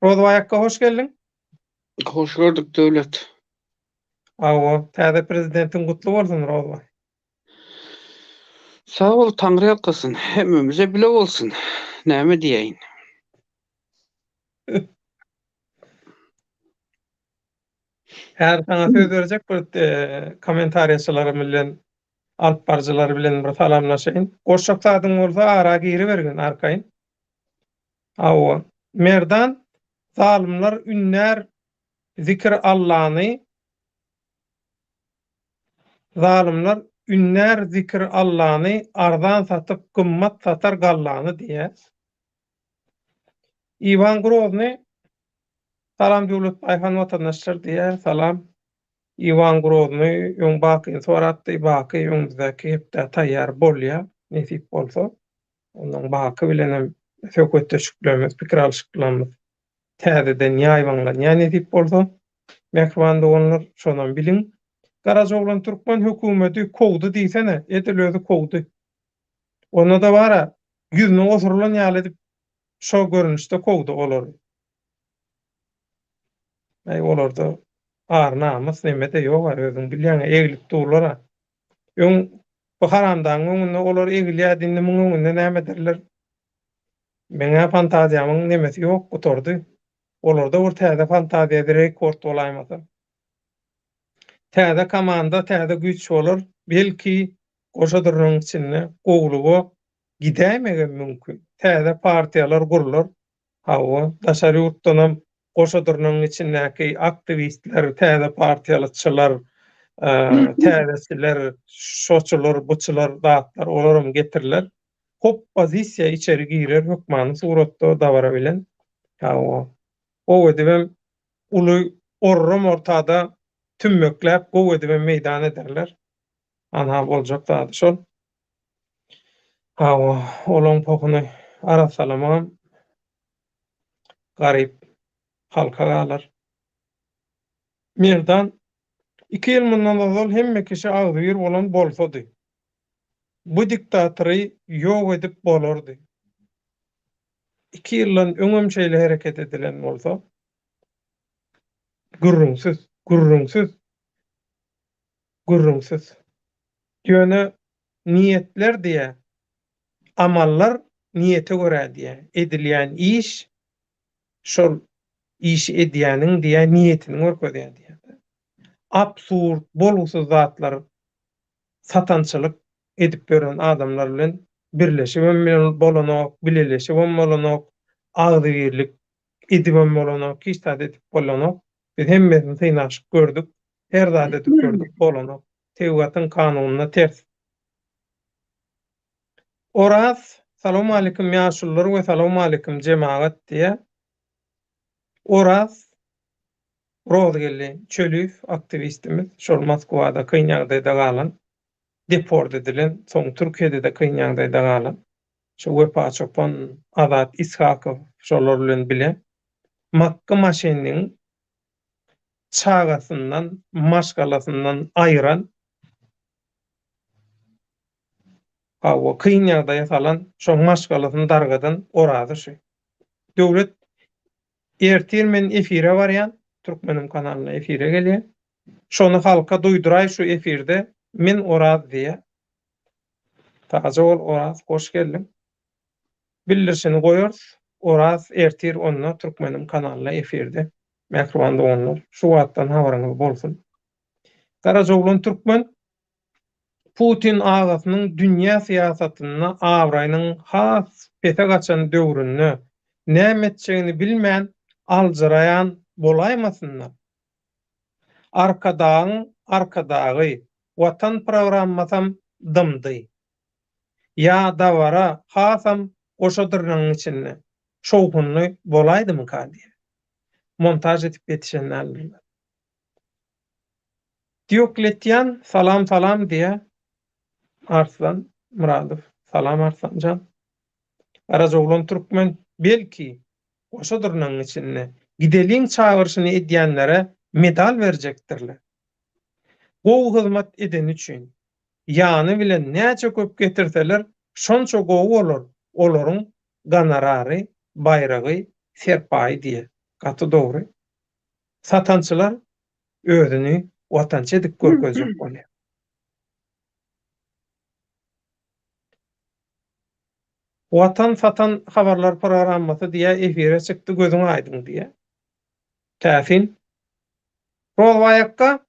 S1: Rozbaýyka hoş geldin.
S3: Hoş gördük devlet.
S1: Awa, täze prezidentiň gutly bolsun Rozbaýy.
S3: Sağ ol, Tanrı ýatkasyn. Hemmemize bile olsun. Näme diýeýin?
S1: Her sana söz verecek bir komentariyçilerim bilen, alp barjylary bilen bir salamlaşaýyn. Goşak sadyň bolsa ara giri bergin arkaýyn. Awa, Merdan zalimler ünler zikir Allah'ını zalimler ünler zikir Allah'ını ardan satıp kımmat satar gallağını diye. Ivan Grozny salam döwlet aýhan vatandaşlar diye salam. Ivan Grozny ýoň baky soratdy, baky ýoňdaki hepde taýýar bolýar, nesip bolsa. Onuň baky bilenem söhbetde şüklemez, pikir alşyklanmaz. Täzeden ýaýwanlan, ýani nesip bolsa, mähriman doganlar şondan biliň. Garajoglan türkmen hökümeti kowdy diýsene, edil özü kowdy. Ona da bara ýüzüne osurulan ýaly edip şo görünüşde kowdy olar. Olarda ar namus nemede ýok, özüň bilýän eglik duglara. Ýöň bu haramdan öňünde olar egilýär dinle öňünde näme derler? Meňe fantaziýamyň nemesi ýok gutordy. Olarda bir täze fantaziýa rekord bolaýmasa. Täze komanda, täze güç bolar. Belki goşadyrnyň içinde gowlugy gidämegen mümkin. Täze partiýalar gurular. Hawa, daşary ýurtdanam goşadyrnyň içindäki aktivistler, täze partiýalyçylar, täzeçiler, şoçular, buçular, zatlar olaram getirler. Hop pozisiýa içeri girer, hökmany suratda dabara bilen. Hawa. O edibem uly orram ortada tümmökläp gow edibem meýdan ederler. Ana boljak zady şol. Hawa, olaň pokuny ara salamam garyp halka galar. Merdan 2 ýyl mundan azal hemme kişi agdyr bolan bolsady. Bu diktatory ýok edip bolardy. 2 ýyldan öňümçeýle hereket edilen bolsa, gurrungsuz. Ýöne niyetler diýe, amallar niyete görä diýe. Edilýän iş, şol iş edýäniň diýe niyetini görkezýär diýe. Absurd, bolgunsuz zatlar satançylyk edip beren adamlar bilen birleşip bolanok, bileleşip bolanok, agdyrlyk edip bolanok, kiştat edip bolanok. Biz hemmesini synaşyp gördük. Her zat edip gördük bolanok. Tewgatyň kanunyna ters. Oraz salamu alaikum ýaşullar we salamu alaikum jemaat diye. Oraz Rozgelli Çölüf aktivistimiz şol Moskwada kyn ýagdaýda galan, deport edilen, soň Türkiýede de kyn ýagdaýda galan. Şu Wepa Çopan, Azat Ishakow şolar bilen bile Makka maşeniniň çagasyndan, maşgalasyndan aýyran Hawa kyn ýagdaýa salan şo maşgalasyny dargadan orazy şu. Döwlet ertirmen efire barýan, Türkmenim kanalyna efire gelýär. Şonu halka duýduray şu efirde men oraz diye. Taja ol Oraz, hoş geldin. Bildirişini goýarys. Oraz ertir onunla Türkmenim kanalyna efirde. Mikrofon doňlar. Şu wagtdan habaryňyz bolsun. Garajoglan Türkmen Putin agasynyň dünýä siýasatyna awraýynyň has pete gaçan döwründe näme etjegini bilmän alжyraýan bolaýmasynlar. Arkadagy watan programmasam dymdy. Ya davara hasam oşadyrnyň içinde şowhunly bolaýdymy kady? Montaj edip betişenler. Diokletian salam diye Arslan Muradov. Salam Arslancan. Garajoglan Türkmen belki oşadyrnyň içinde gideliň çağırşyny edýänlere medal berjekdirler. Bu hyzmat eden üçin ýany bilen näçe köp getirseler şonça gowy bolar. Olaryň gonorary, bayragy, serpaý diye. Gaty dogry. Satançylar özüni watançy edip görkezjek bolýar. Watan satan habarlar programmasy diye efire çykdy gözüň aýdyň diye. Täsin. Rolwaýakka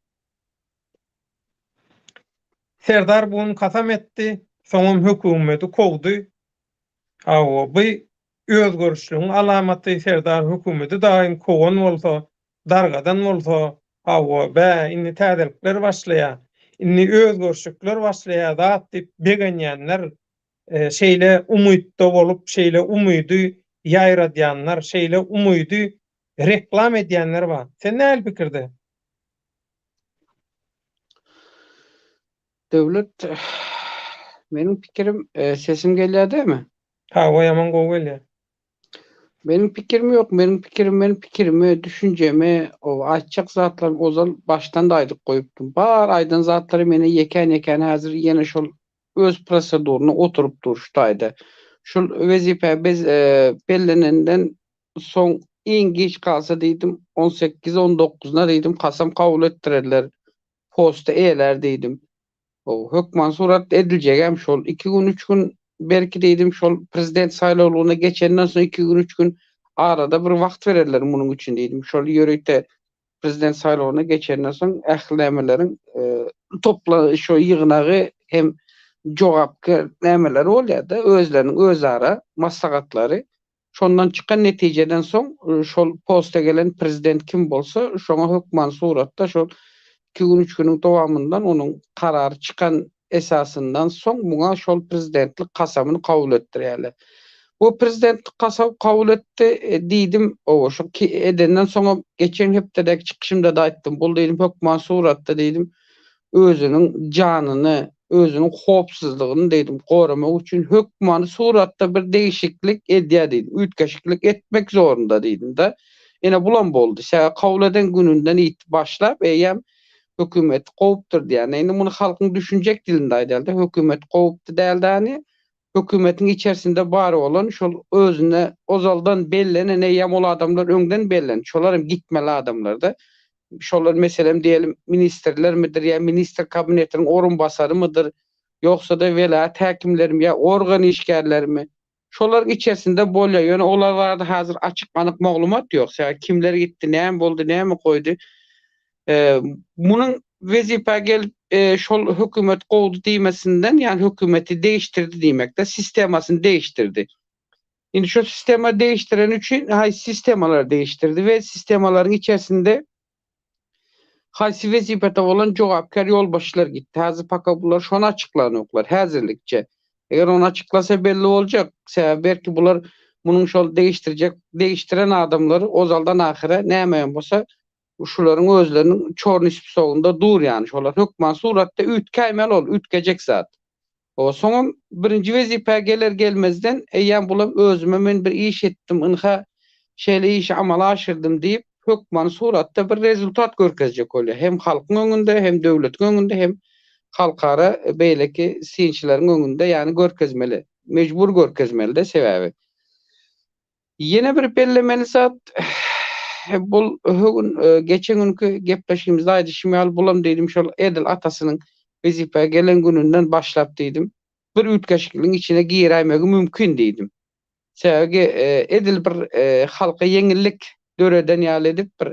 S1: Serdar bugün kasam etdi, soňam hökümeti kowdy. Bu özgörüşlüğün alamaty Serdar hökümeti daim kowan bolsa, dargadan bolsa, inni täzelikler başlaýar, inni özgörüşlükler başlaýar zat diýip begenýänler şeýle umytda bolup, şeýle umydy ýaýradýanlar, şeýle umydy reklam edýänler bar. Sen näme pikirde?
S3: Devlet, benim pikirim, sesim gelýär mi?
S1: O yaman gowy gelýär.
S3: Benim pikirim yok. Benim pikirimi, düşüncemi, o açık zatlar ozal baştan da aydık koyuptum. Bar aydın zatları meni yeken hazır yine şol öz proseduruna oturup duruştaydı. Şol vezife biz bellenenden son en geç kalsa dedim 18-19'na dedim kasam kabul ettirediler. Posta eğler dedim. O hökman surat edilecek şol 2 gün 3 gün belki dedim şol prezident saýlawlaryna geçenden sonra 2 gün 3 gün arada bir wagt bererler bunun için dedim. Şol ýörekde prezident saýlawaryna geçenden soň ählemelerin topla şo ýygynagy hem jogapky nämeler bolýardy, özleriniň özara maslahatlary. Şondan çykan netijeden soň şol posta gelen prezident kim bolsa şoňa hökman suratda şol 2 gün 3 günüň dowamyndan onuň karary çykan esasından soň muňa şol prezidentlik kasamyny kabul etdirýärler. Bu prezidentlik kasam kabul etdi diýdim, o şo ki edenden soň geçen hepdeki çykyşymda da aýtdym. Bu diýdim hökman suratda diýdim özüniň janyny, özüniň howpsuzlygyny diýdim goramak üçin hökman suratda bir değişiklik edýär diýdim. Ütkeşiklik etmek zorunda diýdim da. Ene bulan boldy. Şä kabul eden gününden başlap eýem hökümet gowupdyr diýär. Indi muny halkyň düşünjek dilinde aýdyldy. Hökümet gowupdy däldi. Hökümetin içerisinde bari olan şol özüne ozaldan bellenen eýem ol adamlar öňden bellen. Şolarym gitmeli adamlar da. Şolar meselem diýelim ministrler midir ýa minister kabinetiniň orunbasary mıdır ýoksa da welat häkimlermi ýa organ işgärlermi? Şolar içerisinde bolýar. Ýöne olar barada hazır açyk anyk maglumat ýok. Kimler gitdi, näme boldy, näme goýdy? Bunun vezipe gel şol hökümet gowdy diýmesinden ýani hökümeti değiştirdi diýmekde, sistemasyny değiştirdi. Indi şu sistema değiştiren üçin sistemalar değiştirdi ve sistemalaryň içerisinde haýsy wezipede bolan jogapkar ýolbaşçylar gitdi. Häzir paka bular şonu açyklanoklar häzirlikçe. Eger onu açıklasa belli olacak. Belki bular bunun şol değiştiren adamları ozaldan ahire näme bolsa şolaryň özleriniň çor nisbisogunda dur ýani. Şolar hökman suratda ütkäýmel ol, ütkejek zat. O soňam birinji wezipe geler gelmezden eýem bulam özüme men bir iş etdim, ynha şeýle iş amala aşyrdım diýip hökman suratda bir rezultat görkezjek bolýar. Hem halkyň öňünde, hem döwletiň öňünde, hem halkara beýleki synçylariň öňünde ýani görkezmeli. Mejbur görkezmeli-de sebäbi. Ýene bir bellemeli zat bul geçen günkü gepleşigimizde aýdy şimal bulam dedim şol Edil atasynyň wezipe gelen gününden başlap dedim. bir ütkeşikliğin içine giýermegi mümkin diýdim. Sebägi edil bir halka yeňillik döreden ýaly edip bir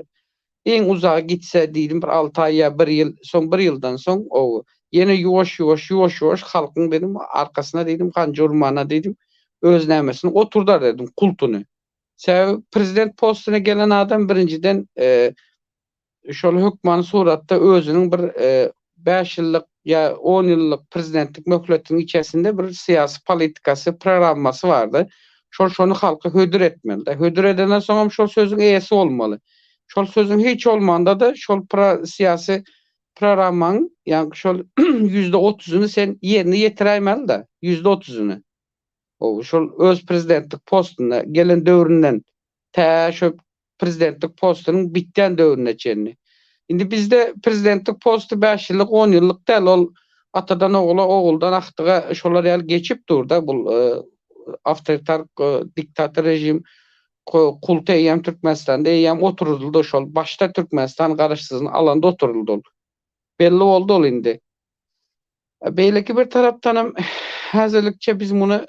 S3: en uzağa gitse diýdim bir 6 ay ýa 1 ýyl, soň 1 ýyldan soň o ýene ýuwaş halkyň dedim arkasyna diýdim kanja urmana diýdim öz nämesini oturdar dedim kultuny. Sebäbi prezident postuna gelen adam birinciden şol hökmany suratda özüniň bir 5 ýyllyk ýa 10 ýyllyk prezidentlik möhletiniň içerisinde bir syýasy politikasy, programmasy bardy. Şonu halka hödür etmeli. Hödür edenden soňam şol sözüň eýesi bolmaly. Şol sözüň hiç olmanda da şol syýasy programmaň ýa şol %30'uny sen ýerine ýetirämeli da %30'uny. O şol öz prezidentlik postuna gelen döwründen şol prezidentlik postunyň bitýän döwrüne çenni. Indi bizde prezidentlik postu 5 ýyllyk 10 ýyllyk däl ol atadan ogula oguldan aktyga şolar ýaly geçip durda bul awtoritar diktator rejim kultu eýem Türkmenistanda eýem oturuldy şol başta Türkmenistan garaşsyzyny alanda oturuldy. Belli oldu ol indi. Beýleki bir tarapdanam häzirlikçe biz muny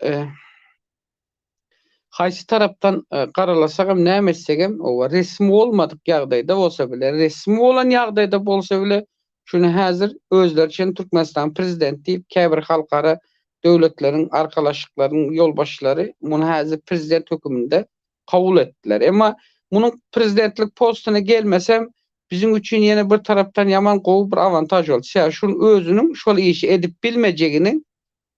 S3: haýsy tarapdan garalasagam näme etsegem o resmi olmadyk ýagdaýda bolsa bile, resmi bolan ýagdaýda bolsa bile şunu häzir özleri üçin Türkmenistan prezidenti diýip käbir halkara döwletleriň arkalaşyklaryň ýolbaşçylary muny häzir prezident höküminde kabul etdiler. Emma munyň prezidentlik postuna gelmesem bizim üçin ýene bir tarapdan ýaman gowy bir avantaj boldy. Şä şunu özüniň şol işi edip bilmejegini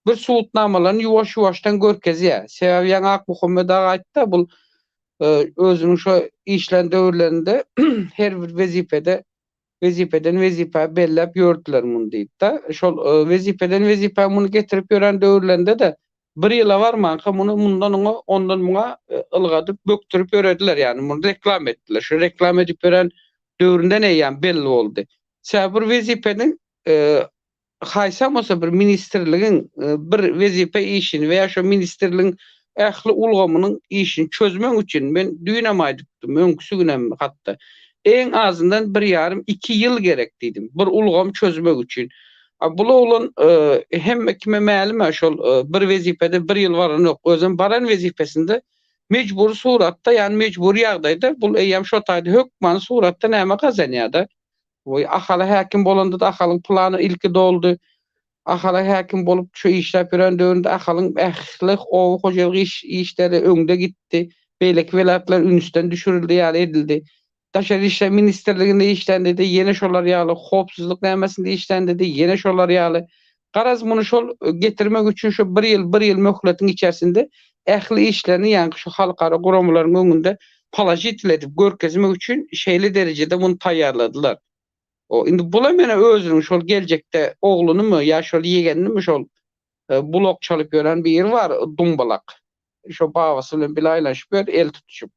S3: bir suwutnamalaryny ýuwaş-ýuwaşdan görkezýär. Sebäbi ýa Akmuhammed aga aýtdy bul özüniň şo işlen döwürlerinde her bir wezipeden wezipe bellep ýördiler muny diýdi. Şol wezipeden wezipe muny getirip ýören döwürlerinde de bir ýyla barmanka muny mundan ondan muňa ylgadyp böktürip ýörediler ýani muny reklam etdiler. Şu reklam edip ýören döwründen eýen belli boldy. Sebäbi bir wezipeniň haýsam bolsa bir ministrligiň bir wezipe işini veya şu ministrligiň ähli ulgamynyň işini çözmek üçin men düýnemaýdypdym öňküsü günem hatda. En azından 1,5-2 ýyl gerek diýdim. Bir ulgam çözmek üçin. Bula olan hem kime mälim şol bir wezipede 1 ýyl baran ýok. Özüm baran wezipesinde mecbur suratda ýani mecbur ýagdaýda bul eýem şo taýda hökman suratda näme gazanýar-da. Oy ahala häkim bolanda da ahalyň plany ilki doldy. Ahala häkim bolup şu işläp ýören döwründe ahalyň ählik owy hojalyk işleri öňde gitdi. Beýleki welatlar ünüsten düşürildi ýa edildi. Daşary işler ministrliginde işlendi, ýene şolar ýaly howpsuzlyk nämesinde işlendi, ýene şolar ýaly. Garaz muny şol getirmek üçin şu 1 ýyl möhletiň içerisinde ähli işlerini ýa şu halkara guramlaryň öňünde palajit edip görkezmek üçin şeýle derejede muny taýýarladylar. O indi bula mene özüniň şol geljekde oglunymy ýa şol ýegenimi şol blok çalyp ýören bir ýer bar Dumbalak. Şo babasy bilen bilaýlaşyp ýör el tutuşup.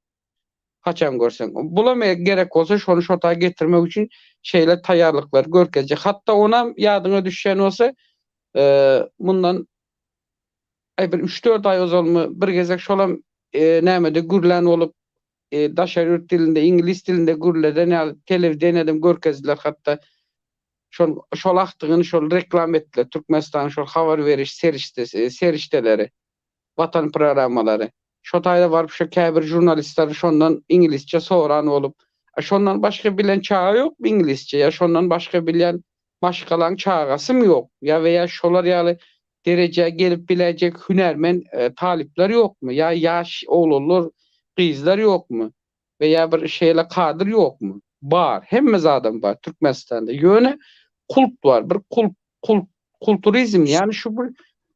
S3: Haçan görsen. Bula me gerek bolsa şonu şota getirmek üçin şeýle taýýarlyklar görkezjek. Hatda ona ýadyňa düşen bolsa mundan bir 3-4 ay ozalmy bir gezek şolam nämede gürlen bolup daşary ýurt dilinde, ingliz dilinde gürleden telewizionyada görkezdiler hatda şol aktygyny şol reklam etdiler. Türkmenistan şol habar beriş serişdeleri, watan programmalary. Şo taýda barıp şo käbir jurnalistler şondan inglizçe soran bolup, şondan başga bilen çağa ýok inglizçe ýa şondan başga bilen başgalaň çağasym ýok ýa weýa şolar ýaly derejä gelip bilecek hünermen talipler ýokmy ýa ýaş oglanlar, gyzlar ýokmy veya bir şeýle kadyr ýokmy? Bar, hemme adam bar Türkmenistanda. Ýöne kult bar, bir kulturizm ýani şu bir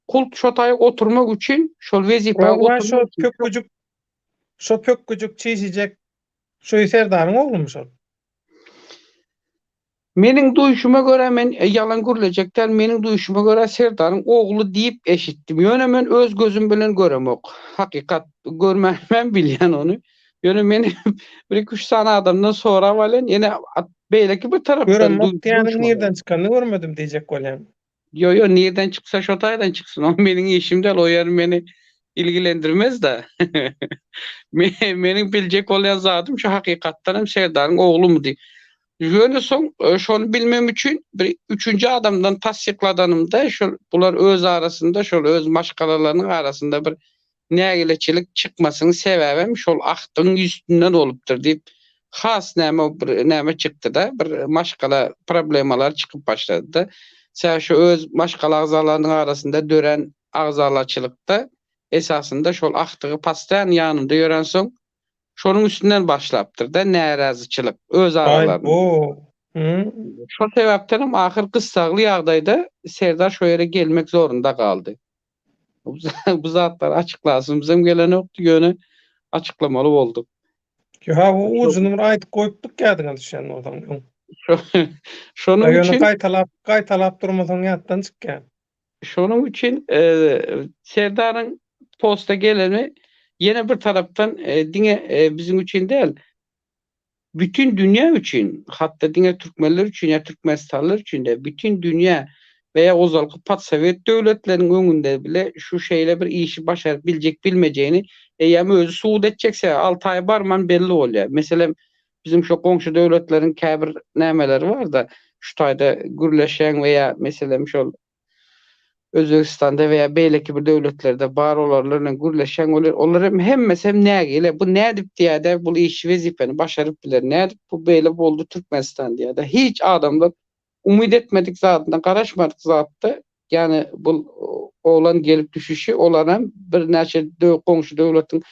S3: kult şo taýa oturmak üçin şol wezipe oturmak
S1: şo pökküjük çiğsijek şu Serdaryň oglumy şol.
S3: Meniň duýuşuma görä men ýalan gürlejekden meniň duýuşuma görä Serdaryň ogly diýip eşitdim. Ýöne men öz gözüm bilen göremok. Hakykat görmän bilýän onu. Ýöne men 1-2 sana adamdan sorap alen ýene beýleki bir tarapdan
S1: ýani nerden çykanyny görmedim diýjek bolýan.
S3: Yo nerden çyksa şo taýdan çyksyn. O meniň işimde o ýer meni ilgilendirmez da. Meniň biljek bolýan zatym şu hakykatdan hem Serdaryň oglumy diýip. Ýöne soň şonu bilmem üçin bir üçünji adamdan tasdikladanymda bular öz arasında şol öz maşgalalarynyň arasında bir nägileçilik çykmasynyň sebäbim şol akdyň üstünden bolupdyr diýip has näme çykdy-da bir maşgala problemalar çykyp başlady-da. Sen şu öz maşgala agzalarynyň arasında dören agzalaçylykda esasında şol akdygy pastan ýanynda ýören soň şonuň üstünden başlapdyr-da närazyçylyk öz
S1: Ay
S3: aralarynda.
S1: bu. Hı?
S3: Şo sebäpden ahir gysagly ýagdaýda Serdar şo ýere gelmek zorunda kaldy. Bu zatlar açıklasın. Bizim gelen yoktu yönü açıklamalı olduk.
S1: Ha bu uzunum aýdyp goýupdyk ýadyňa düşen odan.
S3: Şonun
S1: Ýöne
S3: için
S1: gaýtalap durmasaň ýatdan çykýan.
S3: şonun için Serdar'ın posta geleni yine bir taraftan bizim için değil, bütün dünya için, hatta dine Türkmenler için ya Türkmenistanlar için de bütün dünya veya ozalkı Sovet devletlerinin önünde bile şu şeyle bir işi başarıp bilecek bilmeyeceğini eýäm özü suud etjekse 6 ay barman belli bolýar. Mesela bizim şu komşu devletlerin käbir nämeleri var da şu taýda gürleşen veya mesela şol Özbekistanda veya beýleki bir devletlerde bar olarlarla gürleşen olar hem mesela nägile bu nädip diýär bu iş wezipeni başaryp biler. Nädip bu beýle boldy Türkmenistan diýär. Hiç adamlar umid etmedik zatdan garaşmadyk zatda yani bu oğlan gelip düşüşi olaram bir näçe komşu devletin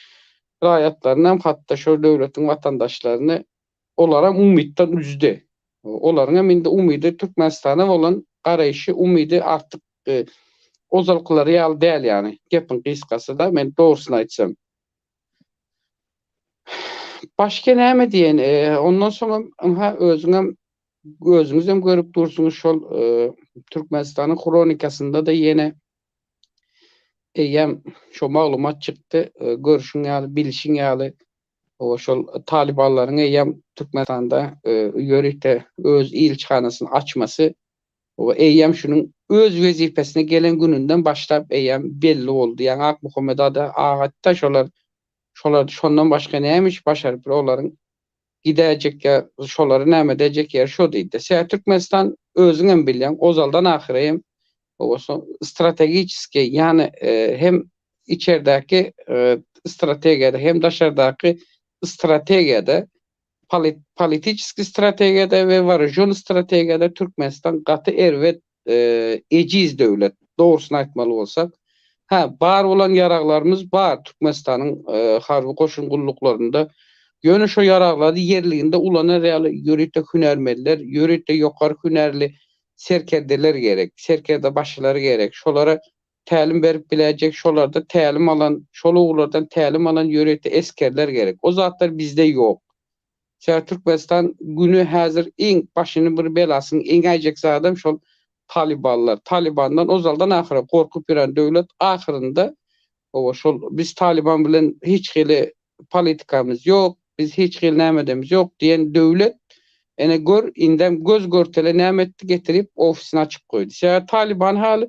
S3: raýatlaryny hatta şo devletin vatandaşlaryny olaram umidden üzdü. Olaryň hem indi umidi Türkmenistana bolan garaýşy umidi artyk ozalkylary ýaly däl yani. Gepin kysgasy da men dogrusyny aýtsam. Başka näme diýen? Ondan soňra özüňiz hem görüp dursunuz şol Türkmenistanyň kronikasynda da ýene eýem şo maglumat çykdy. Görüşiň ýaly, bilişiň ýaly o şol Talibanlaryň eýem Türkmenistanda ýörükde öz ilçhanasyny açmasy o eýem şunun öz wezipesine gelen gününden başlap eýem belli boldy. Ýani Akmuhammed Agatda şondan başga nämiş başaryp olaryň gidäjek ya şolary näme edejek ýer şo diýdi. Sen Türkmenistan özüňem bilýän ozaldan ahirem o strategiski yani hem içeridäki strategiyada hem daşardaky strategiyada politiski strategiyada ve varjon strategiyada Türkmenistan gaty erwet ejiz döwlet. Dogrusyny aýtmaly bolsak, bar bolan ýaraglarymyz bar Türkmenistanyň harby koşun gulluklarynda. Ýöne şo ýaraglary ýerliginde ulana real ýöretde hünermenler, ýöretde ýokary hünerli serkerdeler gerek, serkerde başlary gerek. Şolara tälim berip biläjek, şolarda tälim alan, şol uglardan tälim alan ýöretde eskerler gerek. O zatlar bizde ýok. Türkmenistan günü häzir iň başyny bir belasyny eňäjek zadam şol Talibanlar. Talibandan ozaldan ahira korkup bilen döwlet ahirinde şol biz Taliban bilen hiç hili politikamız ýok, biz hiç hili nämedemiz ýok diýen döwlet ene gör indem göz görtele nämetdi getirip ofisini açyp goýdy. Taliban hali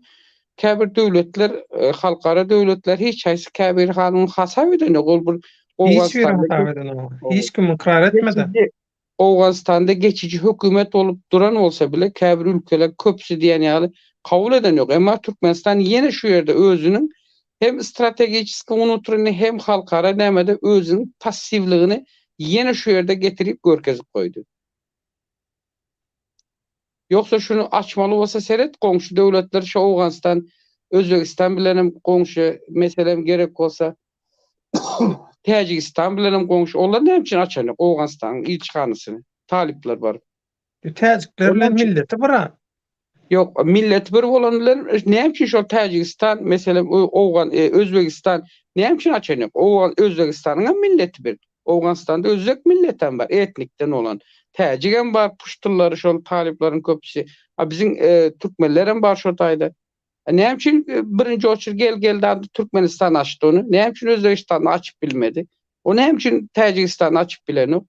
S3: käbir döwletler, halkara döwletler hiç haýsy käbir hanyň hasap edene
S1: hiç kim ikrar etmedi.
S3: Awganistanda geçici hökümet bolup duran bolsa bile käbir ülkeler köpsü diýen ýaly kabul eden ýok. Emma Türkmenistan ýene şu ýerde özüniň hem stratejiski unuturyny hem halkara nämede özüniň passivligini ýene şu ýerde getirip görkezip goýdy. Yoksa şunu açmalı bolsa seret komşu döwletler şu Awganistan, Özbekistan bilenem komşu meselem gerek bolsa Täjikistan bilenem komşu onlar näme üçin açany Awganistanyň ilçhanasyny talipler bar.
S1: Täjikler bilen milleti bira.
S3: Yok millet bir bolanlar näme üçin şu Täjikistan meselem Özbekistan näme üçin açany? Özbekistanyň milleti bir. Awganistanda özbek milletem bar, etnikden olan. Täjigem bar, puştullary şol taliplerin köpüsi. Bizim Türkmenlerem bar şo taýda. Näme üçin birinji oçur geldi Türkmenistan açdy onu? Näme üçin Özbekistany açyp bilmedi? O näme üçin Täjikistany açyp bileni?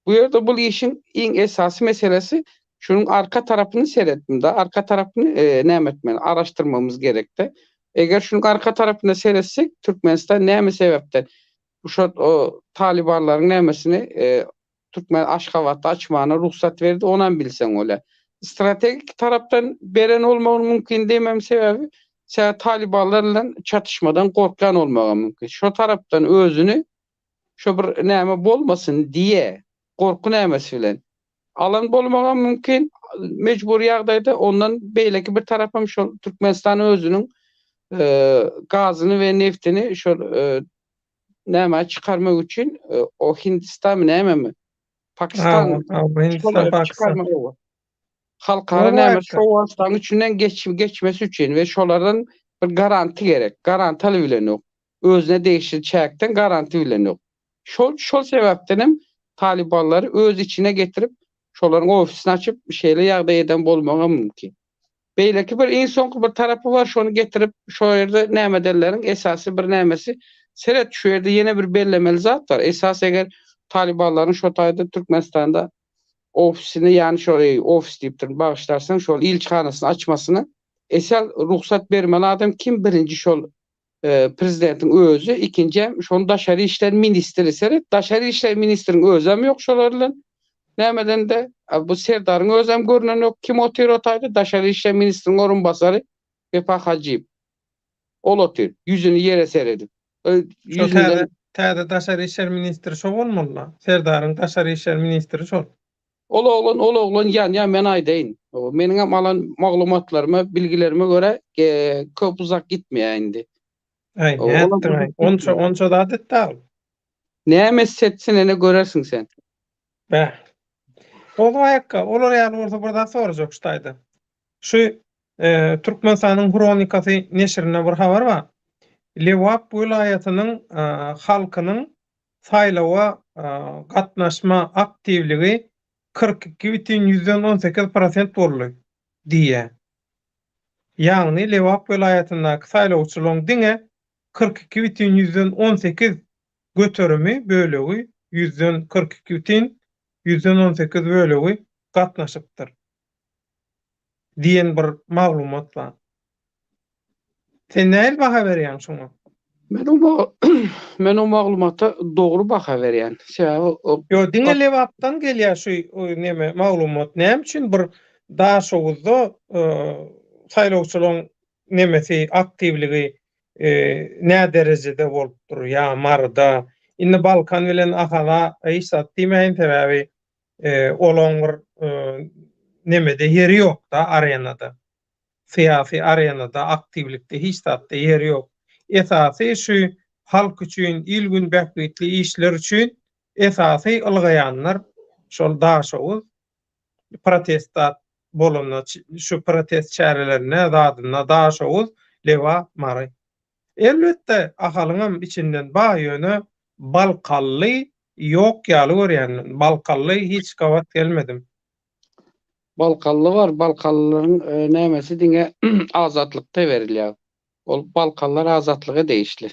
S3: Bu ýerde bu işin iň esasy meselesi şunun arka tarapyny seretdim da, arka tarapyny näme etmeli? Araşdyrmamız gerekdi. Eger şunun arka tarapyna seretsek Türkmenistan näme sebäpden şu Talibanlaryň nämesini Türkmen Aşgabat'ta açmağına ruhsat verdi, onan bilsen öyle. Stratejik taraftan beren olmağı mümkün demem sebebi Talibanlarla çatışmadan korkan olmağı mümkün. Şu taraftan özünü şu bir näme bolmasın diye korku nämesi bilen alan bolmagy mümkin. Mecburi ýagdaýda ondan beýleki bir tarapam şol Türkmenistan özünün gazyny we neftini şol näme çykarmak üçin o Hindistan näme Pakistan
S1: Hindistan, Pakistan.
S3: çıkarmak o. Halkara
S1: O
S3: näme
S1: başka.
S3: şu vastan içinden geçmesi üçün ve şolardan bir garanti gerek. Garanti bilen yok. Özüne değişir çäkden garanti bilen yok. Şol sebäpden hem Talibanları öz içine getirip şolaryň ofisini açıp bir şeyle ýagdaý eden bolmagy mümkin. Beýleki bir inson bir tarapy var, şonu getirip şo ýerde näme derleriň esasy bir nämesi seret şu ýerde ýene bir bellemeli zat var. Esas eger Talibanlaryň şo taýda Türkmenistanda ofisini yani şöyle ofis deyip bağışlarsan şol ilçhanasını açmasını esel ruhsat bermeli adam kim? Birinci şol prezidentin özü, ikinci şol daşary işler ministri seret. Daşary işler ministrinin özem yok şolarla. Nämeden de bu Serdar'ın özem görünen yok. Kim otur otaydı? Daşary işler ministrinin orunbasary Vefa Hacıyev. Ol otur. Yüzünü yere seredip. Yüzünden
S1: Täze daşary işler ministri şo bolmaly. Serdaryň daşary işler ministri şol.
S3: Oğlan yan men aýdaýyn. Meniň hem alan maglumatlaryma, bilgilerime göre köp uzak gitmeýär indi.
S1: Onça da dettal.
S3: Näme setsin ene görersiň sen.
S1: Ol aýakka, olar ýaly bolsa burada sorajak ştaýdy. Şu Türkmenistanyň kronikasy neşrine bir habar bar. Lewap vilayatynyň halkynyň saýlawa gatnaşma aktivligi 42,18% boldy diýe. Ýagny Lewap vilayatyndaky saýlawçylaryň diňe 42,18 göterimi bölegi 42,18 bölegi gatnaşypdyr diýen bir maglumat bar. Sen näme baha berýän şoňa?
S3: Men o maglumata dogry baha berýän.
S1: Yo, diňe Lewapdan gelýär şu näme maglumat. Näme üçin bir daşowuzda saýlawçylaryň nemesi aktivligi nä derejede bolup dur? Ya marda indi Balkan bilen ahala aýsat diýmeýän sebäbi olaň bir nemede ýeri ýok da arenada. Siyasi arenada aktivlikde hiç zatda ýeri ýok. Esasy şu halk üçin ilgün bähbetli işler üçin esasy ylgaýanlar şol daşowuz protestat bolany şu protest çärelerine zadyna daşowuz lewa mary. Elbetde ahalyňam içinden ba ýöne Balkally ýok ýaly görýän. Balkally hiç gawat gelmedim.
S3: Balkallı var. Balkallıların nämesi diňe azatlykda berilýär. Ol Balkallar azatlygy değişli.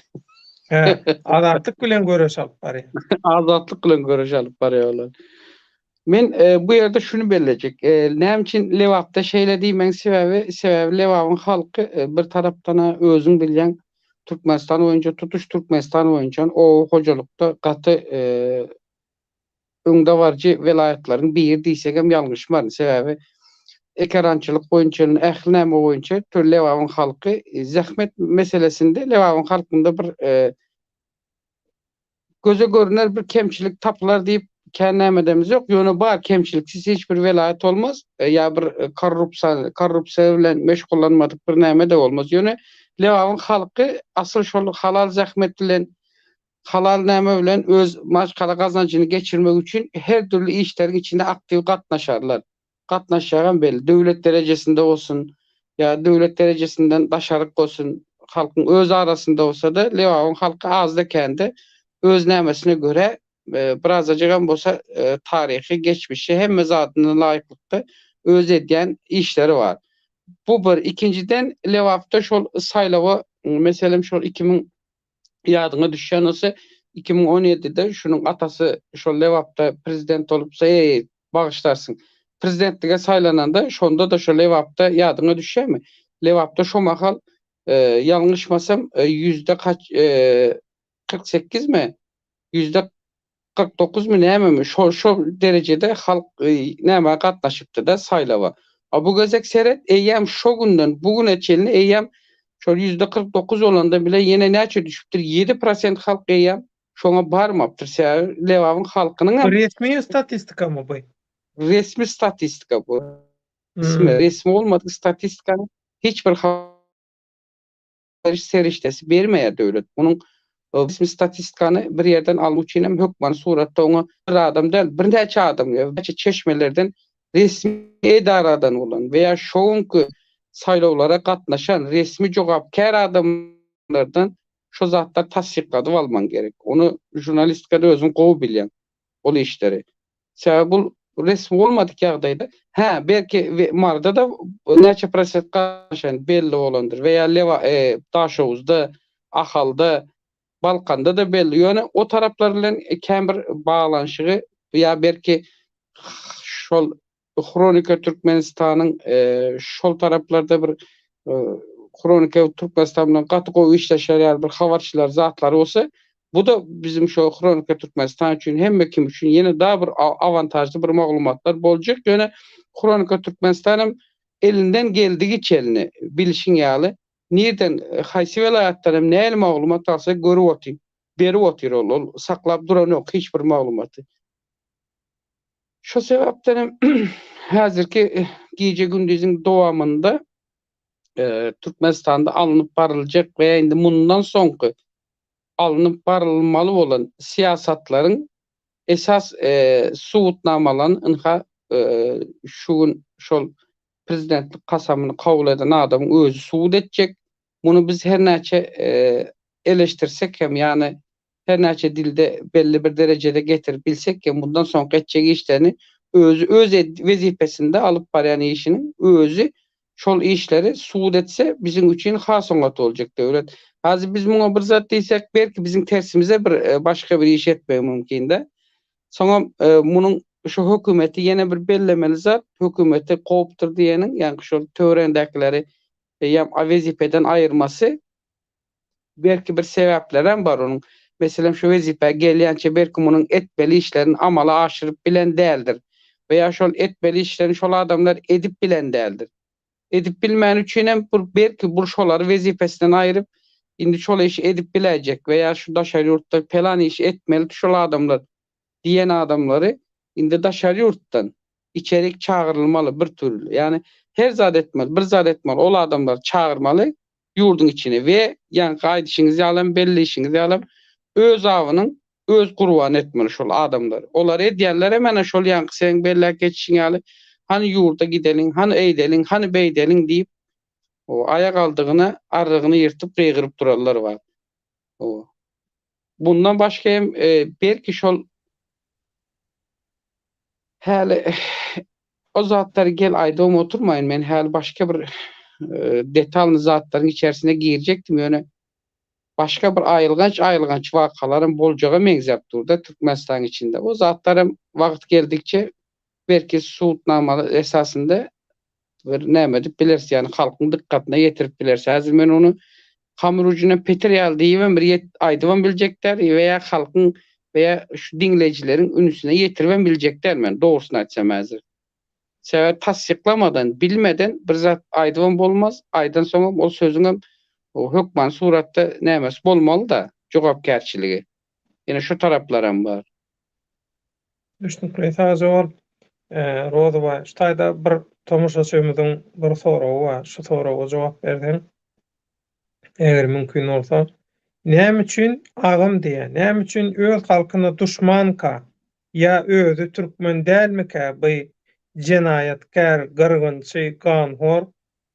S1: Azatlyk bilen göreş alyp barýar.
S3: Azatlyk bilen göreş alyp barýarlar. Men bu ýerde şunu belläjek. Näme üçin Lewapda şeýle diýmeň sebebi Lewabyň halky bir tarapdan özüň bilýän Türkmenistan boýunça tutuş Türkmenistan boýunça o hojalykda gaty öňde barjy velayatlaryň biri diýsek hem ýalňyşmar. Sebebi ekrançylyk boýunça, ähli näme boýunça Lewabyň halky zähmet meselesinde Lewabyň halkynda bir göze görüner bir kemçilik tapılar diýip nämedemiz ýok. Ýöne bar kemçiliksiz hiçbir velayat olmaz. Ya bir korrupsiýa bilen meşgullanmadyk bir näme de olmaz. Ýöne Lewabyň halky asıl şol halal zähmet bilen halal näme bilen öz maşgala gazançyny geçirmek üçin her türlü işleriň içinde aktiv gatnaşarlar. Gatnaşýan belli. Döwlet derejesinde bolsun, ya döwlet derecesinden daşaryk bolsun, halkyň öz arasında bolsa da Lewabyň halky azda kendi öz nämesine göre biraz ajagan bolsa tarihi geçmişi hem zadyna laýyklykda öz edýän işleri var. Bu bir. İkinciden Lewapda şol saýlawa meselem şol 2000 ýadyňa düşýän olsa 2017'de şunun atasy şol Lewapda prezident olupsa bağışlarsın. Prezidentlige saýlananda şonda da şol Lewapda ýadyňa düşýärmi? Lewapda şo mahal ýalňyşmasam %48 mi? 49 mi näme mi şo derecede halk näme gatnaşypdy da saýlawa. A bu gözek seret eýýäm şo günden bugüne çelini eýýäm şol %49 olanda bile ýene näçe düşüpdir? 7% halk eýýäm şoňa barmapdyr. Lewabyň halkynyň hem
S1: Resmi statistika mı bu?
S3: resmi statistika bu.
S1: Hmm.
S3: Resmi olmadık statistikany hiç bir serişdesi bermeýär döwlet. Bunun resmi statistikany bir yerden almak için hem hökman suratda onu bir adam däl, bir näçe adam, näçe çeşmelerden resmi edaradan olan veya şoňky saýlawlara gatnaşan resmi jogapkär adamlardan şo zatlar tasdikladyp alman gerek. Onu jurnalistikada özüň gowy bilýän ol işleri. Sebäbi bu resmi bolmadyk ýagdaýda belki marda da näçe prosent gatnaşan belli bolandyr veya Daşowuzda, Ahalda, Balkanda da belli. Yani o taraplar bilen käm bir bağlanşygy veya belki şol Kronika Türkmenistanyň şol taraplarda bir Kronika Türkmenistan bilen gaty gowy işleşýär bir habarçylar zatlary bolsa, bu da bizim şo Kronika Türkmenistan üçin hemme kim üçin ýene daha bir avantajly bir maglumatlar boljak. Ýöne Kronika Türkmenistanyň elinden geldigi çelini bilişiň ýaly nerden haýsy welaýatdan hem näme maglumat alsa görüp otyr. Berip otyr ol saklap duran ýok hiç bir maglumaty. Şo sebäpden hem häzirki gije gündüziň dowamında Türkmenistanda alınıp barylacak veya indi mundan soňky alınıp barylmaly bolan siýasatlaryň esas subutnamalaryny ynha şol prezidentlik kasamyny kabul eden adam özü subut etjek. Bunu biz her näçe eleştirsek hem ýani her näçe dilde belli bir derecede getirip bilsek hem bundan soňky etjek işlerini öz wezipesinde alyp barýan işinin özü şol işleri subut etse bizim üçin has oňat boljak döwlet. Hazır biz muňa bir zat diýsek belki bizim tersimize bir başga bir iş etmegi mümkin de. Soňra munyň şu hökümeti ýene bir bellemeli zat hökümeti gowupdyr diýeniň ýani şol töwerendekileri ýam wezipeden aýyrmasy belki bir sebäpler hem bar onuň. Meselem şu wezipe gelýänçe belki munyň etmeli işlerini amala aşyryp bilen däldir. Veya şol etmeli işlerini şol adamlar edip bilen däldir. Edip bilmän üçin hem belki bu şolary wezipesinden aýryp indi şol işi edip biläjek veya şu daşary ýurtda pelan iş etmeli şol adamlar diýen adamlary indi daşary ýurtdan içerik çağırılmaly bir türlü. Yani her zat etmeli, bir zat etmeli ol adamlar çağırmaly ýurduň içine we ýani gaýdyşyňyz ýalem belli işiňiz ýalem öz awynyň öz gurban etmeli şol adamlar. Olar edýänler hem şol ýanky sen belläp geçişiň ýaly hani ýurda gideliň, hani eýdeliň, hani beýdeliň diýip o ayak aldygyna arrygyny ýyrtyp gıýgyryp durarlar bar. O. Bundan başga hem belki şol häli o zatlary gel aýdym oturmaýyn men häli başga bir detalny zatlaryň içerisine girjekdim ýöne başga bir aýylganç wakalarym boljaga meňzep durda Türkmenistan içinde. O zatlarym wagt geldikçe belki subutnamalar esasında bir näme dip bilersiz ýani halkyň dikkatyna ýetirip bilersiz. Häzir men onu hamur ucuna petir ýaly bir aýdybam biljekler veya halkyň veya şu dinlejileriň ünsüne ýetirip biljekler men dogrusyny aýtsam häzir. Sebäbi tasdiklamadan, bilmeden bir zat aýdybam bolmaz. Aýdan soň ol sözüňem o hökman suratda nämes bolmaly da jogapkärçiligi. Ýene şu taraplar hem bar.
S1: Düşnükle taze ol. Roda var. Ştaýda bir tomoşaçymyzyň bir soragy var. Şu soraga jogap berdim. Eger mümkin bolsa, näme üçin agam diýen, näme üçin öz halkyna duşmanka ýa özü türkmen dälmika bu jenayatkär, gyrgynçy, ganhor,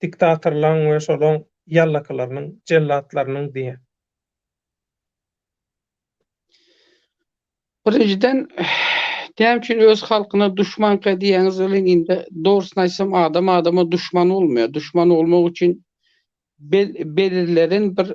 S1: diktatorlaryň we şolaň ýallakalarynyň, jellatlarynyň diýen.
S3: Birinjiden näme üçin öz halkyna duşmanka diýeniz bilen indi dogrusyny aýtsam adam adama duşman bolmaýar. Duşman bolmak üçin belirlerin bir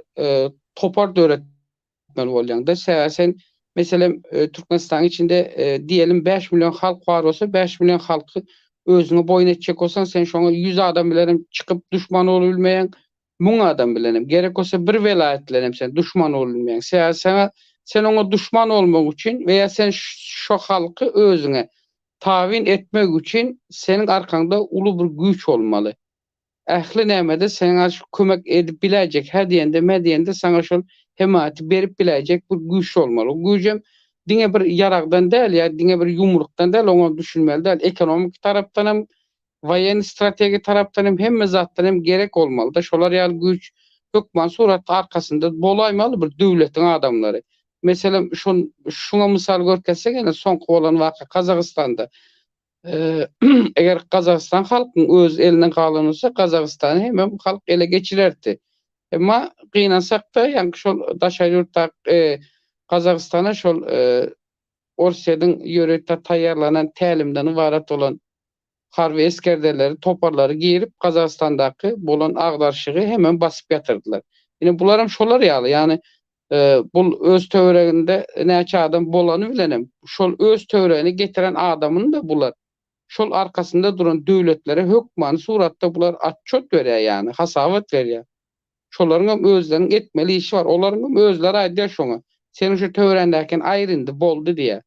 S3: topar döwretmeli bolýanda sen meselem Türkmenistan içinde diyelim 5 milyon halk var olsa 5 milyon halkı özüne boyun etjek olsan sen şoňa 100 adam bilenim çıkıp düşman bolabilmeýän 1000 adam bilenim gerek olsa bir velayet bilenim sen düşman bolabilmeýän. Sana sen ona düşman olmak için veya sen şu halkı özüne tavin etmek için senin arkanda ulu bir güç olmalı. Ähli nämede sana kömek edip bilecek, hediyende mediyende sana şol hemati berip bilecek bir güç olmalı. O gücem diňe bir yaragdan däl ya, diňe bir yumrukdan däl, oňa düşünmeli däl. Ekonomik tarapdan hem, waýan strategi tarapdan hem, hemme zatdan hem gerek olmaly da şolar ýaly güç hökman suratda arkasında bolaýmaly bir döwletiň adamlary. Meselem şuna misal görkezsek ene soňky bolan waka Kazakstanda. Eger Kazakistan halkyň öz elinden galanyrsa Kazakistany hemem halk ele geçirerdi. Emma gynansak da ýani şol daşa ýurtda Kazakistana şol Orsiýadyň ýörekde taýýarlanan tälimden ibaret olan harby eskerdeleri, toparlary giyirip Kazakistandaky bolan agdarşygy hemen basyp ýatyrdylar. Ýene bular hem şolar ýaly, ýani bul öz töwereginde näçe adam bolany bilenem. Şol öz töweregini getiren adamyny da bular şol arkasında duran döwletlere hökman suratda bular atçot berýär, ýani hasabat berýär. Şolaryň hem özleriniň etmeli işi var. Olaryň hem özleri aýdýar şoňa. Senin şu töwerendäken aýryndy, boldy diýe.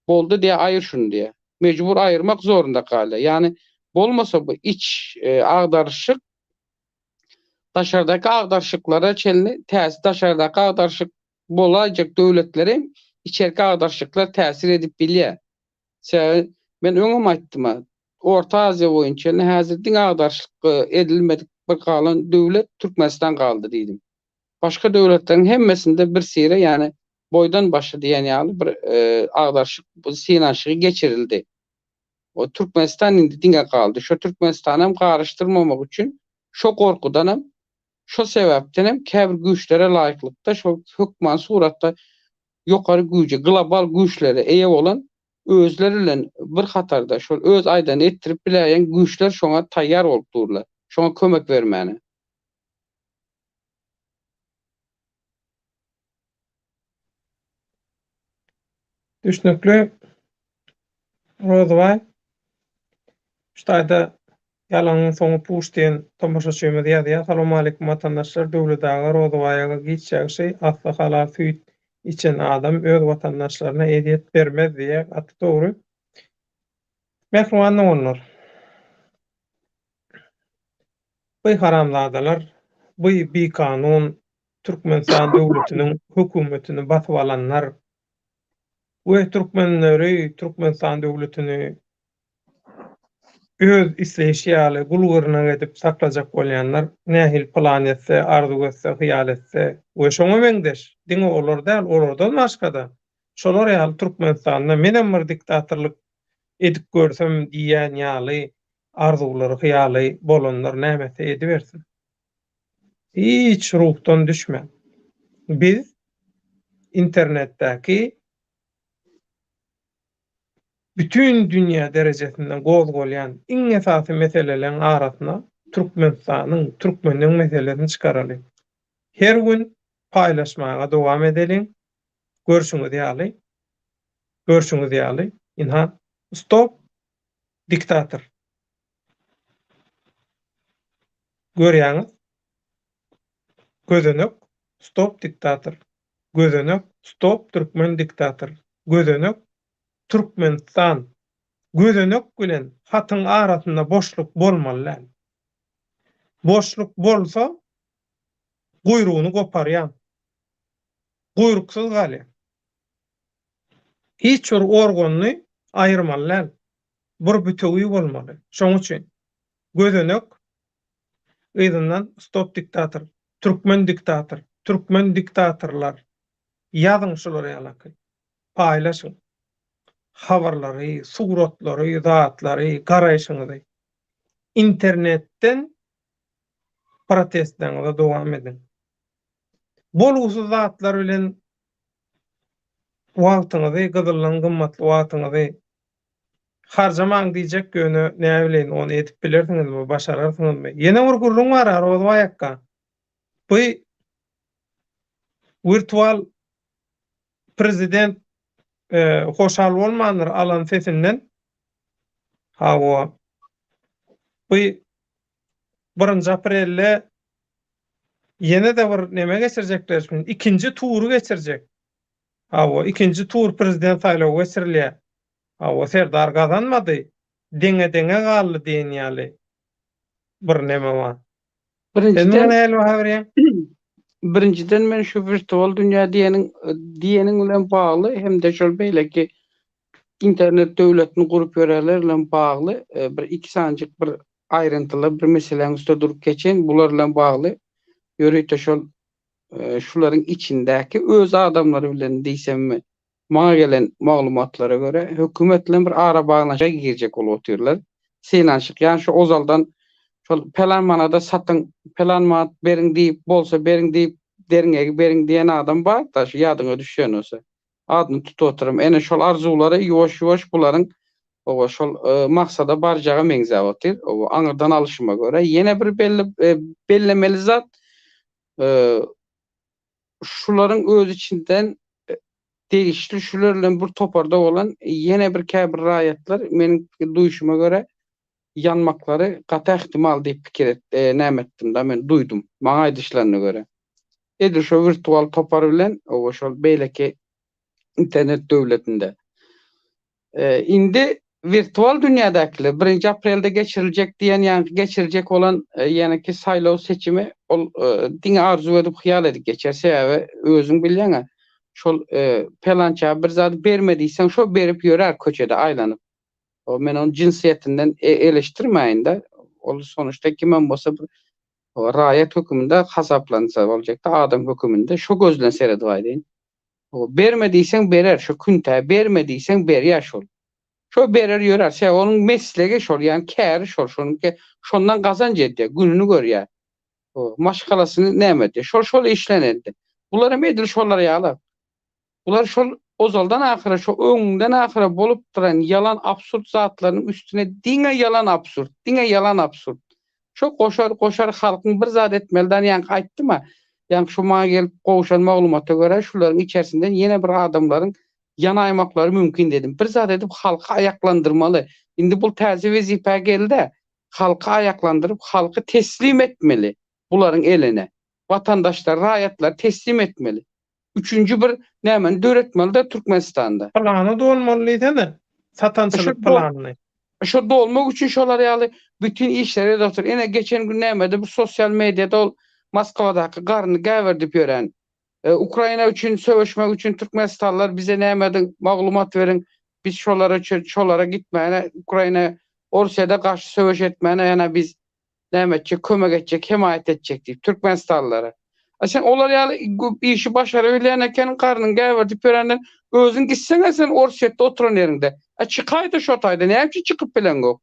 S3: Boldy diýe aýyr şunu diýe. Mecbur aýyrmak zorunda kalýar. Ýani bolmasa bu iç agdarşyk daşardaky agdarşyklara çelni täsir, daşardaky agdarşyk bolajak döwletlere içerki agdarşyklar täsir edip bilýär. Men öňem aýtdym. Orta Aziýa boýunça häzir diň agdarşyk edilmedik bir galan döwlet Türkmenistan galdy diýdim. Başga döwletleriň hemmesinde bir sire, ýani boydan başa diýen ýaly bir agdarşyk bu sinaşygy geçirildi. O Türkmenistan indi diňe galdy. Şo Türkmenistany hem garyşdyrmamak üçin şo gorkudan hem şo sebäpden hem käbir güýçlere laýyklykda şo hökman suratda ýokary güýje, global güýçlere eýe bolan özleri bilen bir hatarda şol öz aýdan ettirip bileýän güýçler şoňa taýýar bolup durlar. Şoňa kömek bermäni.
S1: Düşnükli Rozvay ştaýda ýalanyň soňy puşdien tomoşaçymyz ýa-da salam aleikum watandaşlar, döwletdagy Rozwaýaga gitjek şey asla hala süýt içen adam öz watandaşlaryna ediyet bermez diýe aty dogry. Mähruman bolýar. Bu haramzadalar, bu bir kanun Türkmenistan döwletiniň hökümetini basyp alanlar, bu Türkmenleri, Türkmenistan döwletini öz isleýişi ýaly gulgyryna edip saklajak bolýanlar nähil plan etse, arzu etse, hyýal etse, we şoňa meňdeş. Diňe olar däl, olardan başga-da. Şolar ýaly Türkmenistanda menem bir diktatorlyk edip görsem diýen ýaly arzulary, hyýaly bolanlar näme edibersin. Hiç ruhdan düşme. Biz internetdäki bütün dünya derecesinden gozgolyan iň esasy meselelerin arasyna Türkmenistanyň, Türkmeniň meselelerini çykaraly. Her gün paýlaşmaga dowam edeliň. Görüşüňiz ýaly. Görüşüňiz ýaly. Inha stop diktator. Görýäňiz? Gözenek stop diktator. Gözenek stop Türkmen diktator. Gözenek Türkmenistan. Gözenek bilen hatyň arasynda boşluk bolmaly. Boşluk bolsa guyruğunu koparyan. Guyruksuz galy. Hiç bir organyny aýyrmaly. Bir bütegi bolmaly. Şoň üçin gözenek ýa-da stop diktator, Türkmen diktator, Türkmen diktatorlar ýazyň şolary ýalaky. Paýlaşyň. Habarlary, suratlary, zatlary, garaýşyňyzy internetden protestleňize dowam edin. Bolgusyz zatlar bilen wagtyňyzy, gyzylan gymmatly wagtyňyzy harjamaň diýjek göni näme bilen onu edip bilersiňizmi, başararsyňyzmy? Ýene bir gurrun bar Rozwaýakka. Bu virtual prezident hoşal bolmandyr alan sesinden. Hawa. Bu 1 aprelde ýene de bir neme geçirjekler, ikinji turu geçirjek. O ikinci tur prezident saylawy geçirilýär. O Serdar gazanmady. Deňe galdy diýen ýaly bir neme bar. Sen muňa
S3: Birinciden
S1: näme haberýär?
S3: birinciden men şu virtual dünýä diýeniň bilen bagly hem de şol beýleki internet döwletini gurup ýöreler bilen bagly bir iki sanjyk bir aýryntyly bir meseleň üstüne durup geçen bular bilen bagly ýöreýte şol şularyň içindäki öz adamlary bilen diýsemmi maňa gelen maglumatlara göre hökümet bilen bir ara baglanşa girecek bolup oturýarlar. Senanşyk ýani şu ozaldan şol pelan manada satın pelan manat beriň diýip bolsa beriň diýip deriňe beriň diýen adam bar da şu ýadyňa düşýän olsa adyny tutup oturum. Ene şol arzulary ýoş-ýoş bularyň o şol maksada barjaga meňzep otyr. O aňyrdan alışyma göre ýene bir bellemeli zat şularyň öz içinden değişli şularla bir toparda olan yine bir käbir raýatlar meniň duýuşuma göre yanmaklary gata ihtimal diýip pikir nämetdim da men duýdum maňa aýdyşlaryna göre. Edir şu virtual topar bilen o şol beýleki internet döwletinde. Indi virtual dünýädakiler 1 aprelde geçiriljek diýen ýa-ni geçiriljek olan ýa-ni saýlaw seçimi ol diňe arzu edip hyýal edip geçer. Sebäbi özüň bilýäňa şol pelança bir zat bermediysen şo berip ýörer köçede aýlanyp. O men onu cinsiyetinden eleştirmeyin de ol sonuçta kimen bolsa bir raýat hökümünde hasaplansa boljak da adam hökümünde şo gözlen seredip aýdyn. O bermediysen berer şo künte bermediysen ber ýaşol. Şo berer ýörer. Sen onuň meslegi şol ýani kär şol şonunki şondan gazanç edýär gününü görýär. O maşgalasyny näme şol işlenendi. Bular hem edil şollara ýalar. Bular şol ozaldan ahyra şu öňünden ahyra bolup duran yalan absurd zatlaryň üstüne diňe yalan absurd. Şo goşar halkyň bir zat etmelden ýa-ni aýtdyma. Ýa-ni şu maňa gelip gowşan maglumata göre şularyň içerisinden ýene bir adamlaryň yana aymaklary mümkin dedim. Bir zat edip halka ayaklandırmalı. Indi bu täze wezipe geldi. Halka ayaklandırıp halkı teslim etmeli. Buların eline. Vatandaşlar, raýatlar teslim etmeli. Üçüncü bir nämen döretmeli de Türkmenistanda.
S1: Plany da bolmalydy-da. Satançylyk planyny.
S3: Şo dolmak üçin şolar ýaly bütün işleri doktor. Ene geçen gün nämede bu sosial mediada ol Moskwadaky garny gäwerdip ýören. Ukraina üçin söwüşmek üçin Türkmenistanlar bize nämede maglumat berin. Biz şolara gitmäne Ukraina Orsiýada garşy söwüş etmäne ýa-ni biz nämetçi kömek etjek, himayet etjek diýip Türkmenistanlara. Sen olar ýaly işi başaryp bileneken garnyň gäwerdip ýörenden özüň gitseň sen Orsiýada oturan ýerinde. Çıkaýdy şo taýda näçe çykyp bilen gok.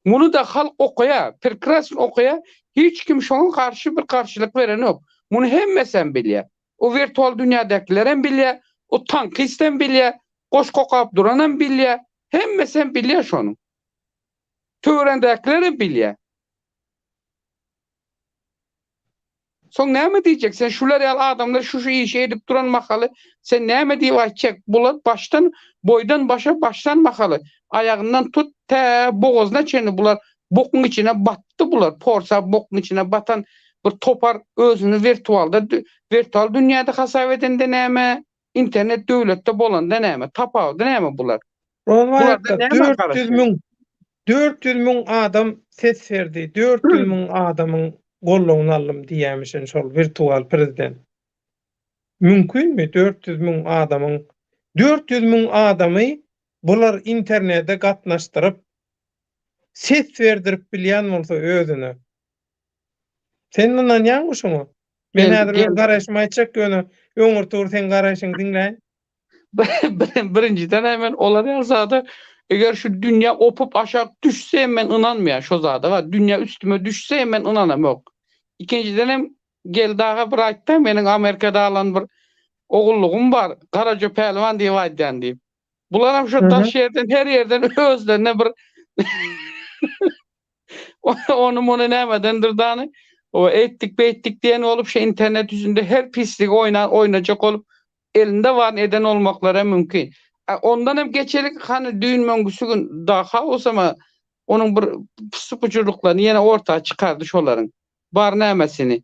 S3: Muny da halk okuya, prekrasn okuya, hiç kim şoňa karşı bir karşılık beren yok. Muny hemmesen bilýär. O virtual dünýädekiler hem bilýär, o tankisten bilýär, goş kokap duran hem bilýär. Hemmesen bilýär şonu. Töwerendekiler hem bilýär. Soň näme diýjek? Sen şular ýaly adamlar şu işi edip duran makaly, sen näme diýip aýtjak? Bular baştan boydan başa baştan makaly. Ayagyndan tut te boğazına çeni bular bokun içine battı bular. Porsa bokun içine batan bir topar özünü virtual dünýäde hasap edende näme? İnternet döwletde bolanda näme? Tapawda näme bular?
S1: Bularda
S3: näme
S1: 400 000 adam ses verdi. 400 000 adamyň gollugyny aldym diýämişin şol virtual prezident. Mümkinmi 400 000 adamyň 400 000 adamy bular internetde gatnaşdyryp ses verdirip bilýän bolsa özüne. Sen ondan ýangyşyňy? Men häzir garaşymy aýtjak ýöne öňürtür sen garaşyň diňläň.
S3: Birinciden hemen olar ýazada eger şu dünýä opup aşağı düşse men inanmaýan şo zada var. Dünýä üstüme düşse men inanam yok. İkinciden hem geldaga bir aýtdy meniň Amerikada alan bir ogullugum var. Karaca Pelwan diýip aýdýan diýip. Bular hem şu taş yerden her yerden özlerine bir onu nämedendir dany o ettik diýen olup şu internet yüzünde her pislik oynayacak olup elinde var eden olmaklara mümkin. Ondan hem geçelik hani düğün möngüsü gün daha olsa onun bir sıpıcılıklarını yine ortaya çıkardı şoların. Bar nämesini.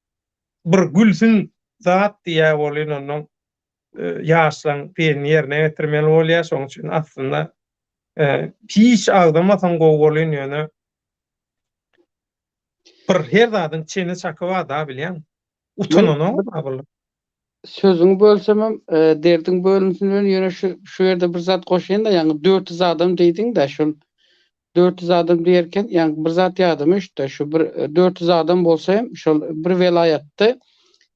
S1: bir gülsün zat diýä bolyn onuň ýaşlaň diýen ýerine getirmeli bolýar. Şoň üçin aslında hiç agdamasan gowy bolyn ýöne bir her zadyň çeni çakyba da bilýän. Utananyň abyl.
S3: Sözüňi bölsemem, derdiň bölünsün ýöne şu ýerde bir zat goşaýyn da, ýani 400 adam diýdiň de, şol 400 adam diýerken, ýani bir zat ýadyma düşdi. Şu bir 400 adam bolsa hem şol bir velayatda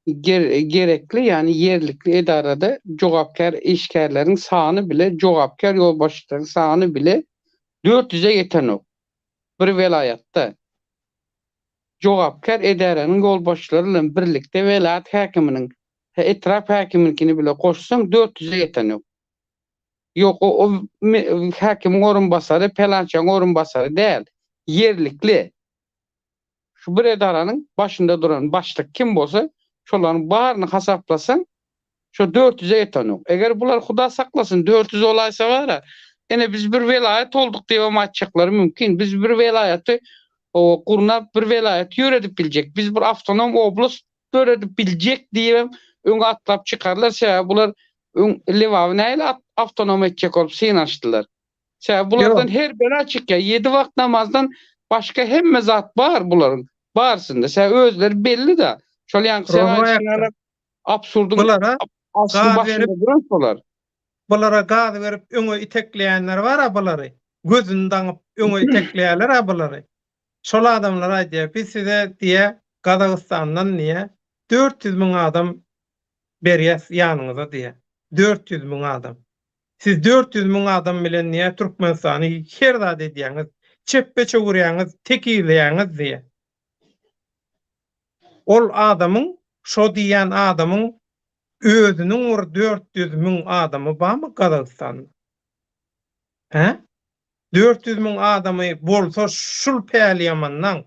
S3: gerekli, ýani yerlikli edarada jogapkar işgärleriň sany bile, jogapkar ýolbaşçylaryň sany bile 400'e ýeten ok. Bir velayatda jogapkar edaranyň ýolbaşçylary bilen birlikde velayat häkiminiň etraf häkimininkini bile koşsaň 400'e ýeten ok. Yok o häkim orunbasary, pelançaň orunbasary däl, yerlikli. Şu bir edaranyň başynda duran başlyk kim bolsa, şolaryň baryny hasaplasaň, şu 400'e ýeten ok. Eger bular Huda saklasyn 400 olaýsa bara, ene biz bir velayat olduk diýip atjaklary mümkin. Biz bir velayaty gurnap bir velayat ýöredip biljek. Biz bir awtonom oblast ýöredip biljek diýip öňe atlap çykarlar. Sebäbi bular Livawy näle awtonom etjek bolup synaşdylar. Sebäbi bulardan her biri açyk ya. 7 wagt namazdan başga hemme zat bar bularyň. Barsynda. Sebäbi özleri belli da. Şol ýa-ni absurdun asly başynda duran bolar.
S1: Bulara gaz berip öňe itekleýänler bar bulary. Gözüni daňyp öňe itekleýärler bulary. Şol adamlar aýdýar, biz size diýe Gadagystandan niýe 400 000 adam berýäs ýanyňyza diýe. 400 000 adam. Siz 400 000 adam bilen niýe Türkmenistany her zat edýäňiz, çeppe çöwürýäňiz, tekilleýäňiz diýe. Ol adamyň, şo diýen adamyň özünün 400 000 adamy barmy Gadagystan'da? He? 400 000 adamy bolsa şul päliýamandan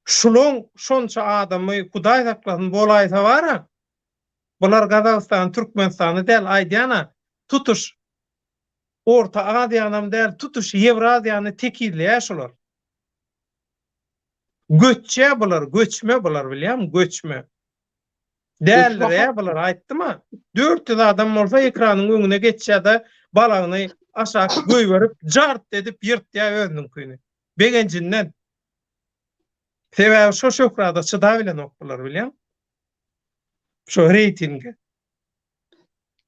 S1: şulun şonça adamy Hudaý saklasyn bolaýsa bara, bular Gadagystan'y, Türkmenistan'y däl aýdýana tutuş Orta Aziýanam däl, tutuş Ewraziýany tekilleýär şolar. Göççe bular, göçme bular bilýärmi? Göçme. Däldir bular aýtdyma. 400 adam bolsa ekranyň öňüne geçýär-de balagyny aşağı göýberip jart edip ýyrtýar özüninkini. Begencinden. Sebäbi şo şöhrada çyda bilen oklar bilýär. Şo reytinge.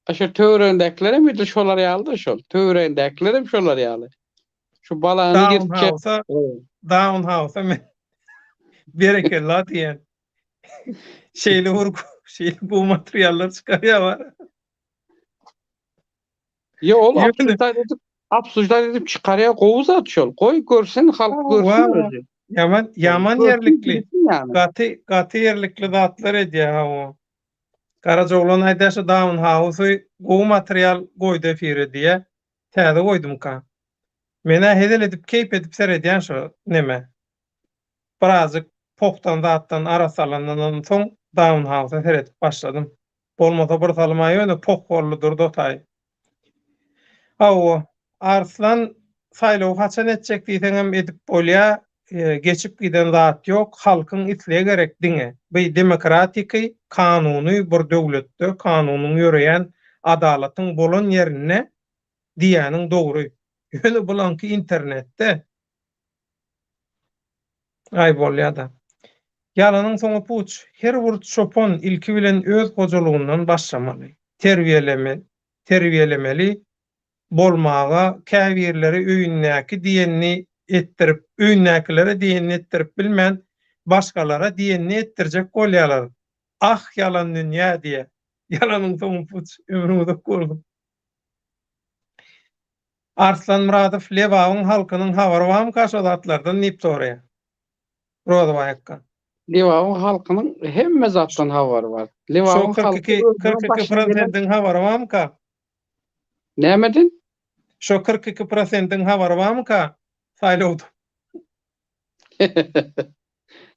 S3: Aşağı töwrendeklere mi de şolar ýaly şol? Töwrendeklere mi şolar ýaly? Şu balagyny ýyrtýar.
S1: Downhouse men berekella diýen. Şeýle urgu, şeýle bu materiallar çykarýar bar.
S3: Yo ol absurdlar edip çykarýar gowy zat şol. Goý görsen halk görsün.
S1: Yaman yerlikli. Gaty yerlikli zatlar edýär o. Karajoglan aýdaşy Downhouse gowy material goýdy fire diýe täze goýdum ka. Mene hedel edip keyp edip seredýän şo neme. Birazcık popdan zatdan ara salandan soň Downhouse'a seredip başladym. Bolmasa bir salmaý öňe pop bolludur dotay. Arslan saýlaw haçan etjek diýsen hem edip bolýar, geçip giden zat ýok, halkyň isleýe gerek diňe. Bu demokratiki, kanuny bir döwletde kanunyň ýöreýän adalatyň bolan ýerine diýäniň dogry. Ýöne bulanky internetde ay bolýar da. Ýalanyň soňy puç, her bir çopon ilki bilen öz gojulugyndan başlamaly. Terbiýelemeli bolmaga käbirleri öýünnäki diýenini ettirip, öýünnäkilere diýenini ettirip bilmän başgalara diýenini ettirjek bolýarlar. Ýalan dünýä diýe. Ýalanyň soňy puç, ömrümde gördüm. Arslan Muradow Lewawyň halkynyň habary barmy kaşatlardan nip soraýar. Rodawaýakka.
S3: Livawyň halkynyň hemme zatdan habary bar. Livawyň halky
S1: 42% habary barmy ka?
S3: Nämedin?
S1: Şo 42% habary barmy ka? Saýlawdy.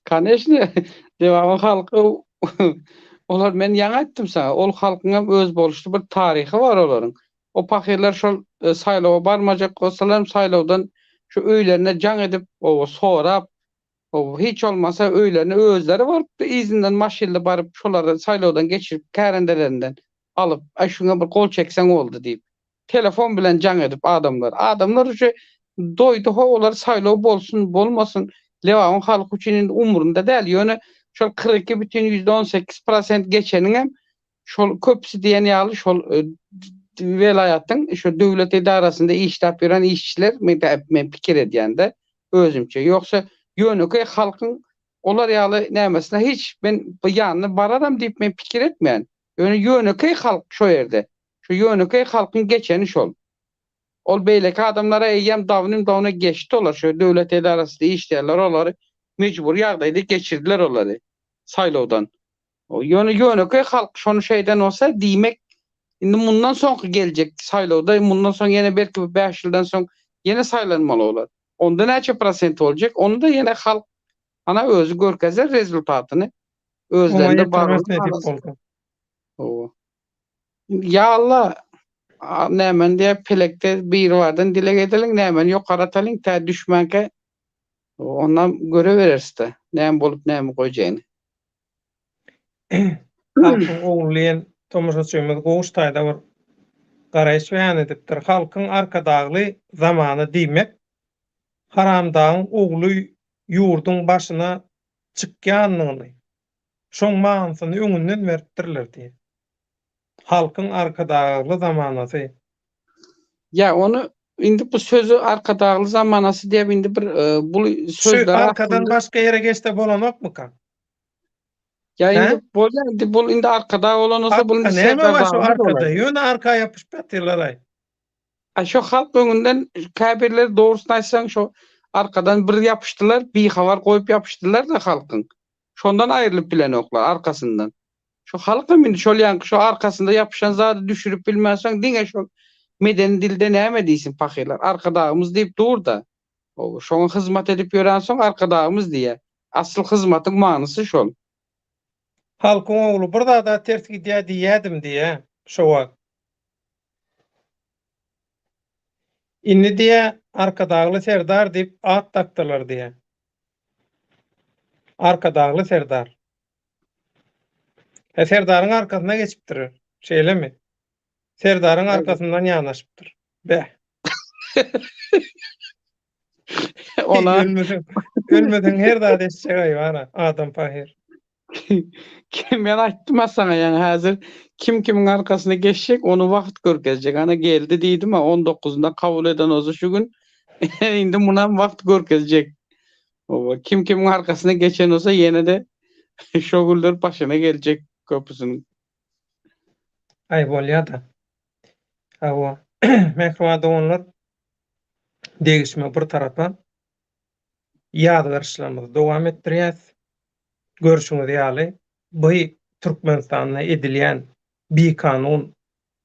S3: Kaneşne, Livawyň halky olar men ýa aýtdym sana, ol halkyň öz boluşly bir taryhy bar olaryň. O pahylar şol saýlawa barmajak bolsalar saýlawdan şu öýlerine jaň edip, sorap, O hiç olmasa öylerini özleri var. İzinden maşinle barıp şoları saylawdan geçirip kärendelerinden alıp ay şuna bir kol çeksen oldu deyip telefon bilen can edip adamlar şu doydu ho olar saylaw bolsun bolmasın Lewan halk üçin umurunda däl ýöne şol 42,18% geçenin hem şol köpsi diýen ýaly şol welaýatyň şu döwlet edarasynda işläp ýören işçiler men pikir edýände özümçe ýoksa ýöneki halkyň olar ýaly nämesine hiç ben bu ýanyny bararam diýip men pikir etmeýän. Ýöneki halk şo ýerde. Şu ýöneki halkyň geçeni şol. Ol beýleki adamlara eýýem dawna geçdi olar şu döwlet edarasynda işleýärler olary mejbur ýagdaýda geçirdiler olary saýlawdan. O ýöneki halk şonu şeýden olsa diýmek indi mundan soňky geljek saýlawda mundan soň ýene belki 5 ýyldan soň ýene saýlanmaly olar. Onda näçe prosent boljak? Onu da ýene halk ana özü görkezer rezultatyny özlerinde barlyk. O. Ya Allah nämen diýip pelekde bir wardan dile gedeliň nämen ýokaratylyň tä düşmänke ondan göre bererste. Näme bolup näme goýjagyny.
S1: Halkyň oňlaýan tomoşaçymyz goştaýda bir garaýş beýan edipdir. Halkyň arkadagly zamany diýmek haramdagyň ogly ýurdun başyna çykýanlygyny şoň manysyny öňünden beripdirler diýip. Halkyň arkadagly zamanasy.
S3: Ya onu indi bu sözü arkadagly zamanasy diýip indi bir bu
S1: Şu
S3: sözler
S1: arkadan başga ýere geçse bolanokmy ka?
S3: ya
S1: He?
S3: indi bol indi arkada olan olsa bunun
S1: Näme var şu
S3: sebäbi
S1: arkada? Ýöne arkaya ýapyşyp ýatyrlar ay.
S3: Şu halk öňünden käbirler dogrusyny aýtsaň şu arkadan bir yapıştılar, bir havar koyup yapıştılar da halkyň. Şondan aýrylyp bilen oklar arkasından. Şu halkym indi şol ýanky şu arkasında yapışan zady düşürüp bilmäseň diňe şu medeni dilde näme diýsin pahylar? Arkadagymyz diýip dur da. O şoňa hyzmat edip ýören soň arkadagymyz diýe. Asl hyzmatyň manysy şol.
S1: Halkyň ogly bir da ters gidýär diýädim diýe. Şowa. Inni diýe arkadagly serdar diýip at takdylar diýe. Arkadagly serdar. Serdaryň arkasyna geçipdir. Şeýlemi? Serdaryň arkasyndan ýanaşypdyr. Bäh.
S3: Ona
S1: Ölmeden her da desçek aýbara adam pahir.
S3: men aýtdym sana ýani häzir kim kimiň arkasyna geçecek onu wagt görkezjek. Ana geldi diýdim ha 19'unda kabul eden olsa şu gün indi munam wagt görkezjek. O kim kimiň arkasyna geçen olsa ýene de şogullar başyna geljek köpüsüniň.
S1: Ay bolýar da. Awa mehruada onlar degişme bir tarafa ýadgar işlerimizi dowam etdirýäs. Görüşüňiz ýaly bu Türkmenistanda edilýän bikanun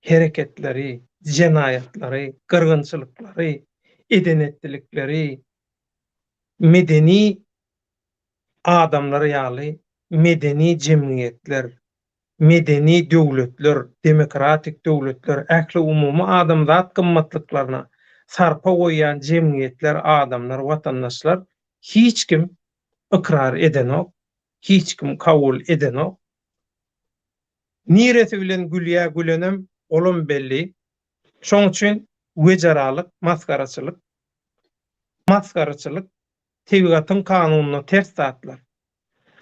S1: hereketleri, jenayatlary, gyrgynçylyklary, edenetlikleri, medeni adamlar ýaly medeni jemgyýetler, medeni döwletler, demokratik döwletler, ähli umumy adamzat gymmatlyklaryna sarpa goýan jemgyýetler, adamlar, watandaşlar hiç kim ikrar edenok, hiç kim kabul edenok. Nireti bilen gülýä gülenem olum belli. Şoň üçin wejaralyk, maskaraçylyk tebigatyň kanunyna ters zatlar.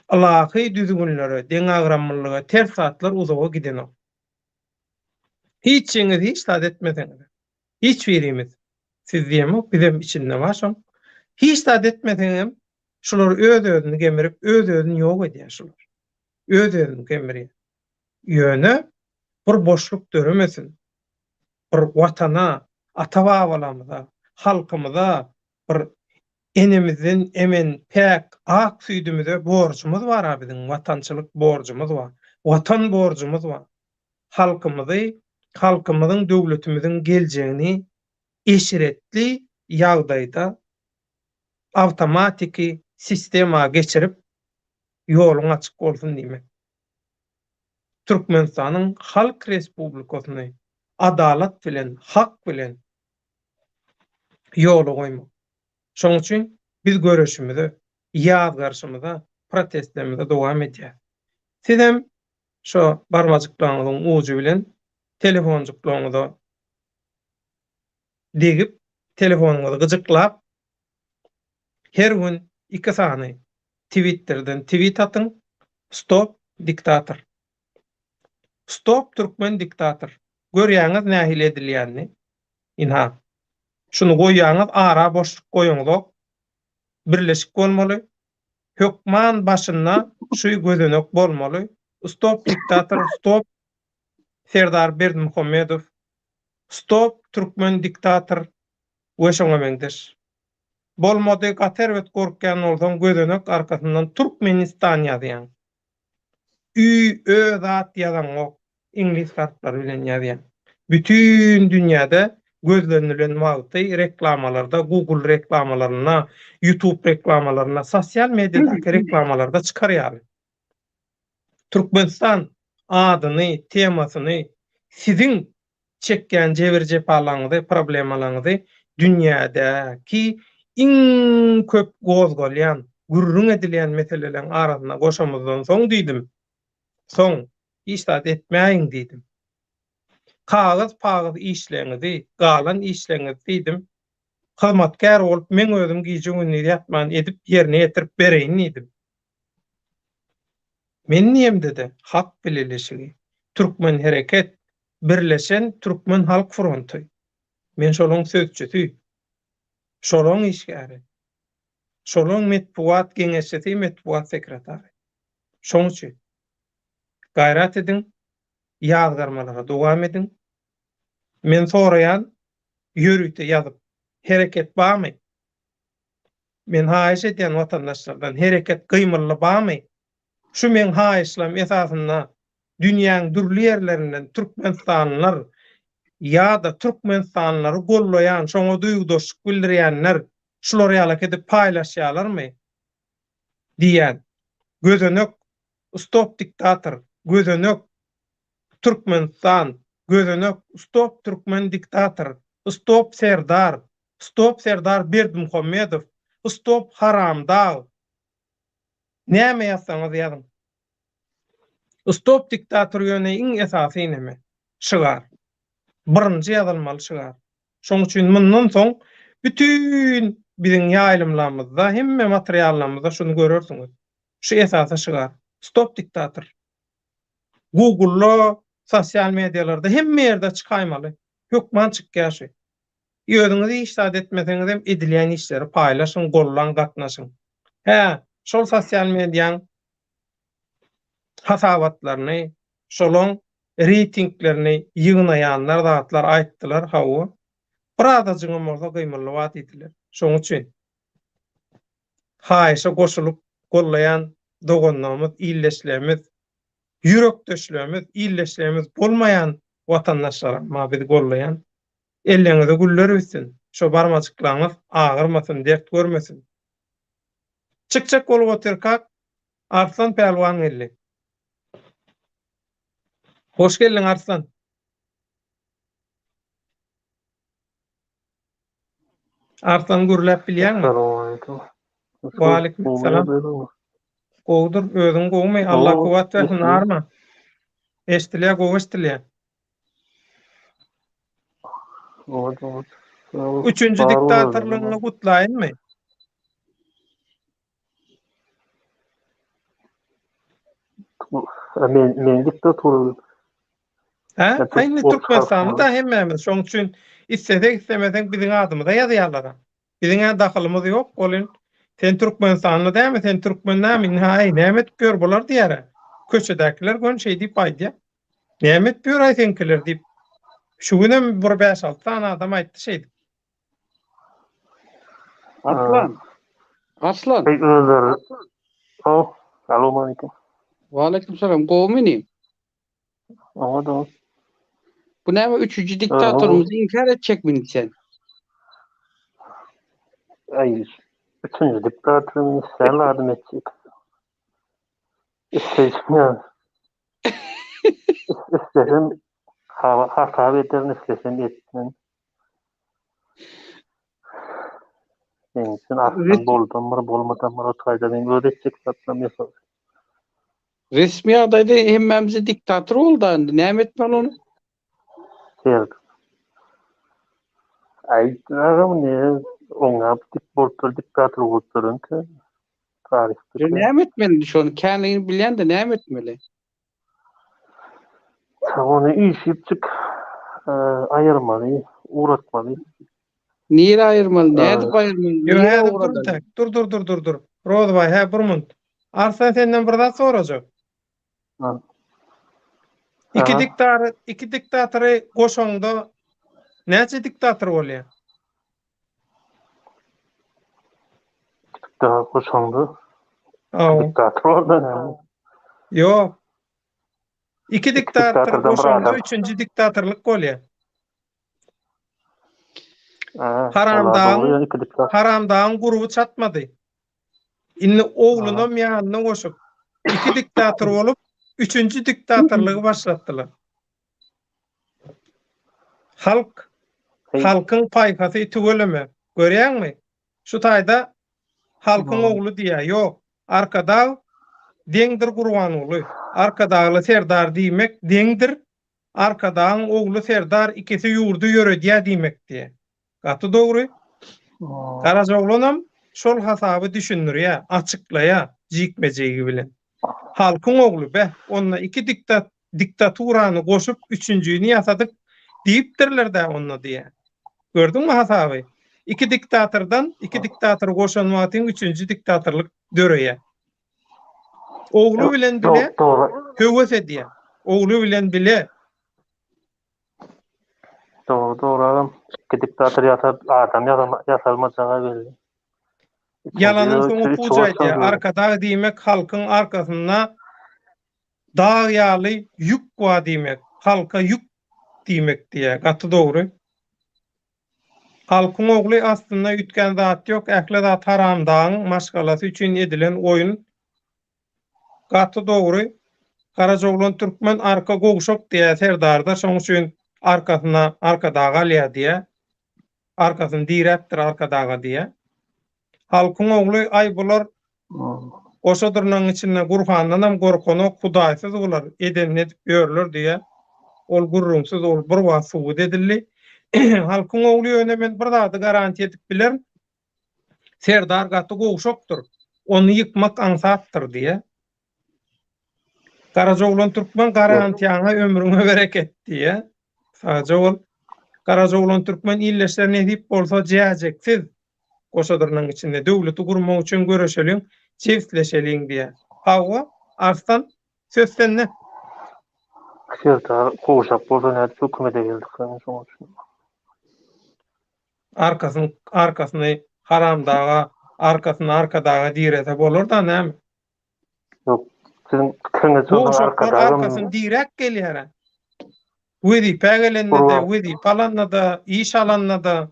S1: Alaky düzgünlere, deňagramlyga ters zatlar uzağa gidenok. Hiç ýeňiz hiç zat etmediňiz. Hiç birimiz. Siz diýemok, bizim içinde başam. Hiç zat etmediňim şular öz-özüni gemirip, öz-özüni ýok edýär şular. Öz-özüni gemirýär. Ýöne bir boşluk döremesin. Bir watana, ata-babalarymyza, halkymyza bir enemizin emen pek ak süýdümize borçumuz bar biziň, watançylyk borçumuz bar. Watan borçumuz bar. Halkymyzy, halkymyzyň, döwletimiziň geljegini eşiretli ýagdaýda awtomatiki sistema geçirip ýoluň açyk bolsun diýmek. Türkmenistanyň Halk Respublikasyny adalat bilen, hak bilen ýoly goýmak. Şoň üçin biz görüşimizi ýazgarşymyza, protestlerimize dowam edýär. Sizem şo barmajyklaryňyzyň uju bilen telefonjuklarynızda degip, telefonuňyzy gyjyklap, her gün 2 sany Twitterden tweet atyň. Stop diktator. Stop Türkmen diktator. Görýäňiz nähili edilýänini? Inha. Şunu goýýaňyz, ara boşluk goýuňyz. Birleşik bolmaly. Hökman başynda şu gözenek bolmaly. Stop diktator, stop Serdar Berdimuhammedow. Stop Türkmen diktator. Weşoňa meňdeş. Bolmady gaterwet gorkýan bolsaň gözenek arkasyndan Türkmenistan ýazýan. Zat ýazan o İngiliz harflary bilen ýazýan. Bütün dünýäde gözlenilen wagty reklamalarda, Google reklamalaryna, YouTube reklamalaryna, sosial mediýadaky reklamalarda çykarýar. Türkmenistan adyny, temasyny, sizin çekýän jebir jepalaňyzy, problemalaňyzy dünýädäki iň köp gozgalýan, gürrüň edilýän meselelerin arasyna goşamyzdan soň diýdim. Soň istat etmäýin diýdim. Kagaz işleňizi, galan işleňizi diýdim. Hyzmatkar bolup men özüm giýjegini ýatman edip ýerine ýetirip bereýin diýdim. Men niýem dedi? Hak bileşigi. Türkmen hereket, Birleşen Türkmen Halk Frontu. Men şolaň sözçüsi. Şolaň işgäri. Şolaň metbuat geňeşçisi, metbuat sekretary. Şoň üçin gayrat edin, ýazgarmalara dowam edin. Men soraýan ýörükde ýazyp hereket barmy? Men haýyş edýän watandaşlardan hereket gymyly barmy? Şu men haýyşlam esasynda dünýäniň dürli ýerlerinden Türkmenistanlylar ýa-da Türkmenistanlary gollaýan, şoňa duýgudaşlyk bildirýänler şular ýaly edip paýlaşýarlarmy? Diýen gözenek stop diktator, gözenek Türkmenistan, gözenek stop Türkmen diktator, stop Serdar Berdimuhammedow, stop Haramdağ. Näme ýazsaňyz ýazyň. Stop diktator ýöne iň esasy näme? Şygar. Birinji ýazylmaly şygar. Şoň üçin mundan soň bütün biziň ýaýlymlarymyzda, hemme materiallarymyzda şunu görürsiňiz. Şu esasy şygar. Stop diktator. Google'la, sosial medialarda hemme ýerde çykaýmaly. Hökman çykýaşy. Ýöňiňizi işdat etmeseňiz hem edilýän işleri paýlaşyň, gollan gatnaşyň. Şol sosial mediýaň hasabatlaryny, şolaň reytinglerini ýygnaýanlar zatlar aýtdylar, hawa. Burada jyňymyzda gymyly wat ediler. Şoň üçin haýyşa goşulyp gollaýan dogonlarymyz, illeşlerimiz, ýürekdeşlerimiz, illeşlerimiz bolmaýan watandaşlara ma bizi gollaýan elleňize güller üstün. Şo barmajyklaryňyz agyrmasyn, dert görmesin. Çık bolup oturkak Arslan Pelwan geldi. Hoş geldin Arslan. Arslan gürläp bilýärmi?
S4: Assalamualaikum.
S1: Wa alaykum salam. Gowdur, özüň gowmy, Allah kuwat bersin, arma. Eşdilýär, gow eşdilýär.
S4: Evet.
S1: Üçüncü diktatorluğunu kutlayın mı?
S4: Men diktatorluk.
S1: Aynı Türkmenistan'ı da hemmemiz. Şoň üçin issedek istemesek biziň adymyza ýazýarlar. Biziň daxylymyz ýok. Olin sen Türkmenistanly däme, sen Türkmen näme, haý näme etýär bolar diýär. Köçedekiler gon şey diýip aýdýar. Näme etýär aýsenkiler diýip. Şu günem bir 5-6 tane adam aýtdy şey.
S3: Aslan.
S4: Assalamualaikum.
S3: Wa alaykum salam. Gowmini.
S4: Evet.
S3: Bu näme üçüncü diktatorumuzy inkar etjek mini sen?
S4: Üçüncü diktatorumuz sen adım etjek. İstesem hata ederim, istesem etmem. Benim için aslında boldan bolmadan o taýda ben ödetjek satmam ýasap.
S3: Resmi adayda hemmemize diktatör oldu andy. Näme etmeli onu?
S4: Serdi. Aýtdylar ne oňa diktatör bolupdurun ki tarihte.
S3: Näme etmeli şonu? Kändigini bilýän de näme etmeli?
S4: Onu işipçik ayırmalı, uğratmalı.
S3: Niye ayırmalı? Näde ayırmalı?
S1: Yo,
S3: Niye
S1: hadi
S3: uğradan?
S1: dur. Rodbay, ha Burmund. Arslan senden bir daha soracak.
S4: Ha.
S1: İki
S4: Aha.
S1: diktatörü goşoňda näçe diktatör bolýar?
S4: Daha koşandı.
S1: Aw.
S4: Diktatör orada.
S1: Yo. İki diktatör
S4: diktatörden bir
S1: goşoňda
S4: adam.
S1: üçüncü diktatörlük bolýar.
S4: Haramdağın
S1: Haramdağın gurubu çatmady. Inni oğluna mýanyna goşup iki diktatör bolup üçüncü diktatörlüği başlatdylar. Halkyň paýpasy tügeleme. Görýärmi? Şu taýda halkyň oğlu diýär. Ýok, arkada deňdir Gurban oğlu. Arkadagy Serdar diýmek deňdir. Arkadaň oğlu Serdar ikisi ýurdu ýöredýär diýmek diýär. Gaty dogry. Garajoglanam şol hasaby düşünürýär, açyklaýar jikmejegi bilen. Halkyň ogly be, onna iki diktaturany goşup üçüncüýünü ýasadyk diýipdirler-de onna diýär. Gördüňmi hasaby? İki diktator goşanmatyň üçüncü diktatorlyk döreýär. Ogly bilen bile höwes edýär. Ogly bilen bile
S4: Doğru adam. Diktatör adam yasalmacağa belli.
S1: Ýalanyň soňy pujaýdy. Arkada diýmek halkyň arkasyna dağ ýaly ýük wa diýmek. Halka ýük diýmek diýär. Gaty dogry. Halkyň ogly aslynda ütgen zat ýok. Ähli zat haramdaň maşgalasy üçin edilen oýun. Gaty dogry. Garajoglan türkmen arka gowşok diýär Serdarda. Şoň üçin arkadaga alýar diýär. Arkasyny diýräpdir arkadaga diýär. Halkyň ogly ay bular oşadyrnyň içinde Gurhandanam gorkony Hudaýsyz bolar. Eden edip ýörler diýär. Ol gurrumsuz ol bir wagt suwud edildi. Halkyň ogly ýöne men bir zady garanti edip bilerim. Serdar gaty gowşokdur. Onu ýykmak ansapdyr diýär. Garajoglan türkmen garantiýaňa ömrüňe bereket diýär. Sadece ol Garajoglan türkmen illeşler ne diýip bolsa jäjeksiz. Goşadyrnyň içinde döwleti gurmak üçin göreşeliň, çeftleşeliň diýär. Hawa Arslan söz sende.
S4: Serdar gowşap bolsa näde hökümete geldik şoň üçin.
S1: Arkasyny haramdaga, arkasyny arkadaga diýrese bolar da näme?
S4: Yok. Sizin kırmızı
S1: Arkasyny diýrek gelýär. Wedi pägelende de, wedi palanna da, iş alanna da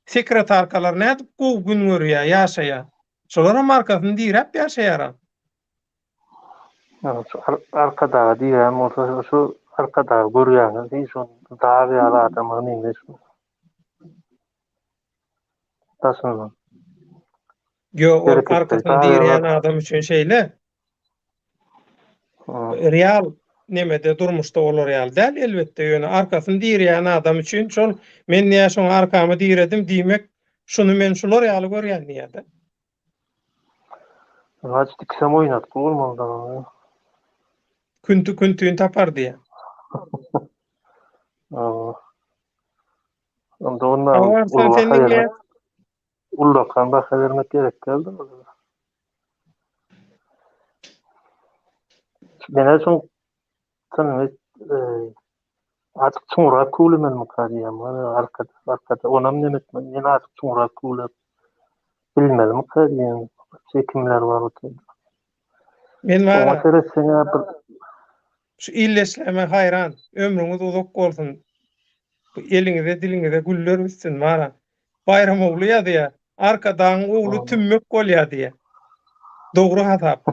S1: sekretarkalar näde gow gün görýär, ýaşaýar. Şolara markasyny diýrep ýaşaýar.
S4: Arkada diýär, olsa şu arkada görýäňiz, şu dawy adamyň näme? Taşynma.
S1: Yo, arkasyny diýýän adam üçin şeýle. Real nemede durmuşda olur real däl elbetde ýöne arkasyny diýýän adam üçin şol men näme şoň arkamy diýredim diýmek şunu men şular ýaly görýän diýär.
S4: Haç diksem oýnat bolmaly.
S1: Küntüň tapar diýär.
S4: Onda ondan ullakan baka vermek gerek geldi. Bana son tanımet artık çoğura kulümen mukadiyem arkada onam demetmen yine artık çoğura kulüp bilmeli mukadiyem çekimler var ortada.
S1: Men var.
S4: Bir
S1: şu illeşleme hayran ömrüňiz uzak bolsun. Bu eliňize diliňize güller bitsin mara. Bayram ogly ýa-da arkadan ogly tümmek bolýar diýe. Dogry hasap.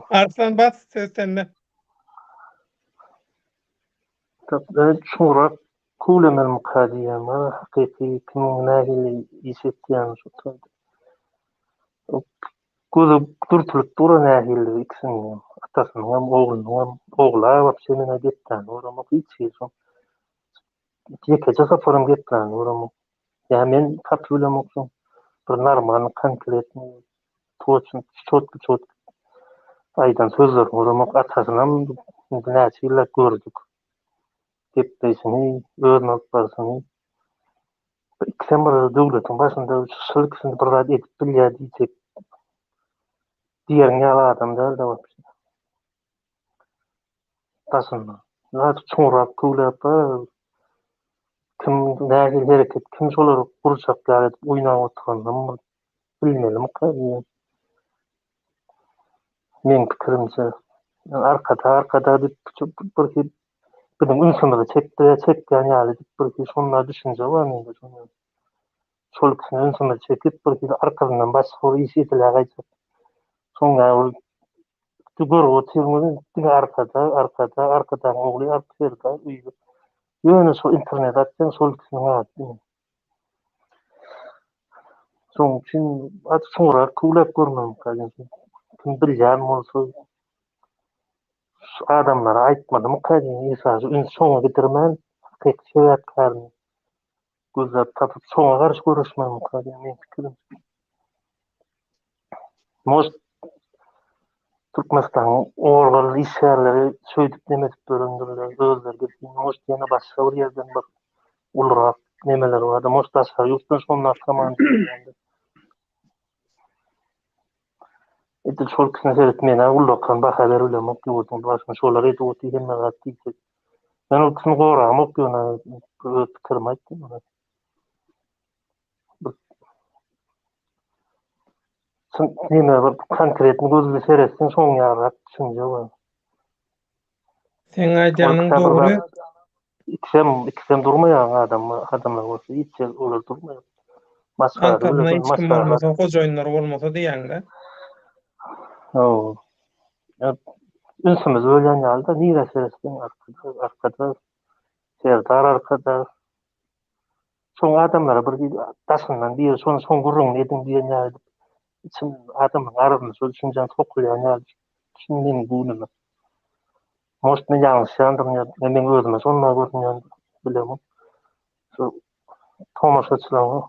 S1: Arslan bas seslenme.
S4: Tabii çoğura kulemel mukadiyem hakiki kimin nähili işetýän şu. Gözi durtulup duran nähili ikisini atasynyň hem oglunyň hem oglar wapşe mene getden oramak hiç şey şo. Ýekeje saparym getden oramak. Ya men tapylamak şo. Bir normal konkretni toçun çot aýdan sözler oramak atasynyň näçe ýyllar gördük. Gepleşini, öğrenip barsyny. İkisem bir döwletiň başynda şylkysyny bir zat edip bilýär diýjek. Diýeriň ýaly adamlar da bar. Başynda. Zat çoňrak köwläp kim nähili hereket, kim şolary gurşak ýaly oýnap oturgandym bilmelim kaydy. Men pikirimçe arkada dip bir bizim ünsümüzi çekýän ýaly bir şonlar düşünje bar mende şonu. Şol kişini ünsümüzi çekip bir arkasından başga bir iş etiler gaýtsak. Soňra ol tugor oturmaly arkadan ogly arkadan uýup. Ýöne şu internet atsan şol kişini atdy. Soň üçin soňra köwläp görmem kaydy. Kim bilýän bolsa adamlara aýtmadym kaydy. Esasy üns soňa getirmän hakykatçylyk karmy. Gözläp tapyp soňa garşy görüşmem kaydy. Men pikirim. Most Türkmenistan orgal işgärleri söýdüp nemetip dörendirler, özlerdi. Most ýene başga bir ýerden bir ulrak nemeler bar. Most başga ýurtdan şonlar tamam diýildi. Etil şol kişini seretip mene ulakdan baha berilem okýurdum. Başga şolar edip otyp hemme gatdyk. Men ol kişini goram okýana pikirim aýtdym. Nime bir konkretni gözle seretsin soň ýarak düşünje bar.
S1: Sen aýdýanyň dogry.
S4: İkisem durmaýan adamlar bolsa hiç olar durmaýar.
S1: Arkasynda hiç kim bolmasa, hojoýunlar bolmasa diýäňde.
S4: Ünsümüz ölýän ýalda nire seretsin arkada serdar arkada. Soň adamlara bir daşyndan bir soň gurrun edin diýen ýaly. İçin adamın aradyny şol düşünjen tokulýan ýaly. Şundan guluny. Most men ýalňyş ýandyrýar. Men özüme şonlar görünýär bilemem. Şu tomaşaçylaryň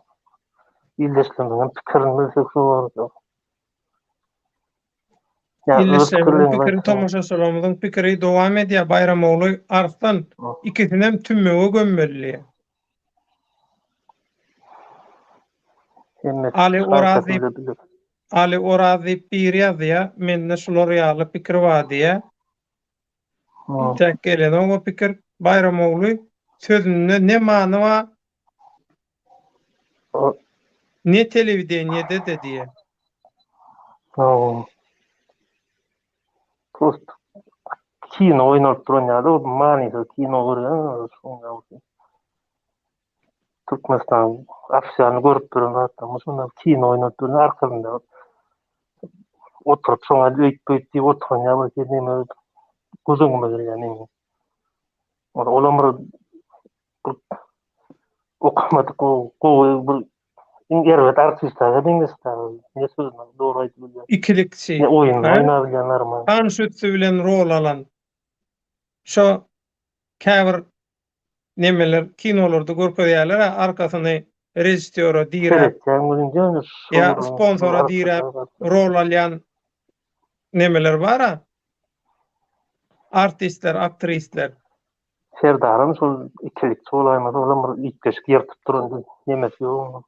S4: ýyldaşlaryň pikirini bilsek şol.
S1: Pikir tomaşaçylarymyzyň pikiri dowam edýär. Bayramogly Arslan ikisinem tümmege gömmelli. Ali Orazi bir ýazýa, mende şolar ýaly pikir bar diýe. Tek gelen o pikir Bayramogly sözünde ne many bar? Ne telewideniyede de diye.
S4: Prost kino oynap duran ýa-da manysa kino görýän şoňa. Türkmenistan afşany görüp duran adam şonda kino oynap duran arkasynda oturup şoňa öýtüp oturan ýa-da neme gözüňe gelýän. Olamyr okumadyk bir İngilizce artistler, İngilizler, ne sözler doğru aýdyp.
S1: İkilikçi.
S4: Oýun oýnabilýänler mi?
S1: Tanşytsy bilen rol alan. Şo käbir nemeler kinolarda görkezýärler, arkasyny rejissöre diýerler. Ya sponsora diýerler, rol alýan nemeler bar. Artistler, aktrisler.
S4: Serdarym şol ikilikçi olaýmady, olamyr ýetgeşik ýertip duran nemesi ýok.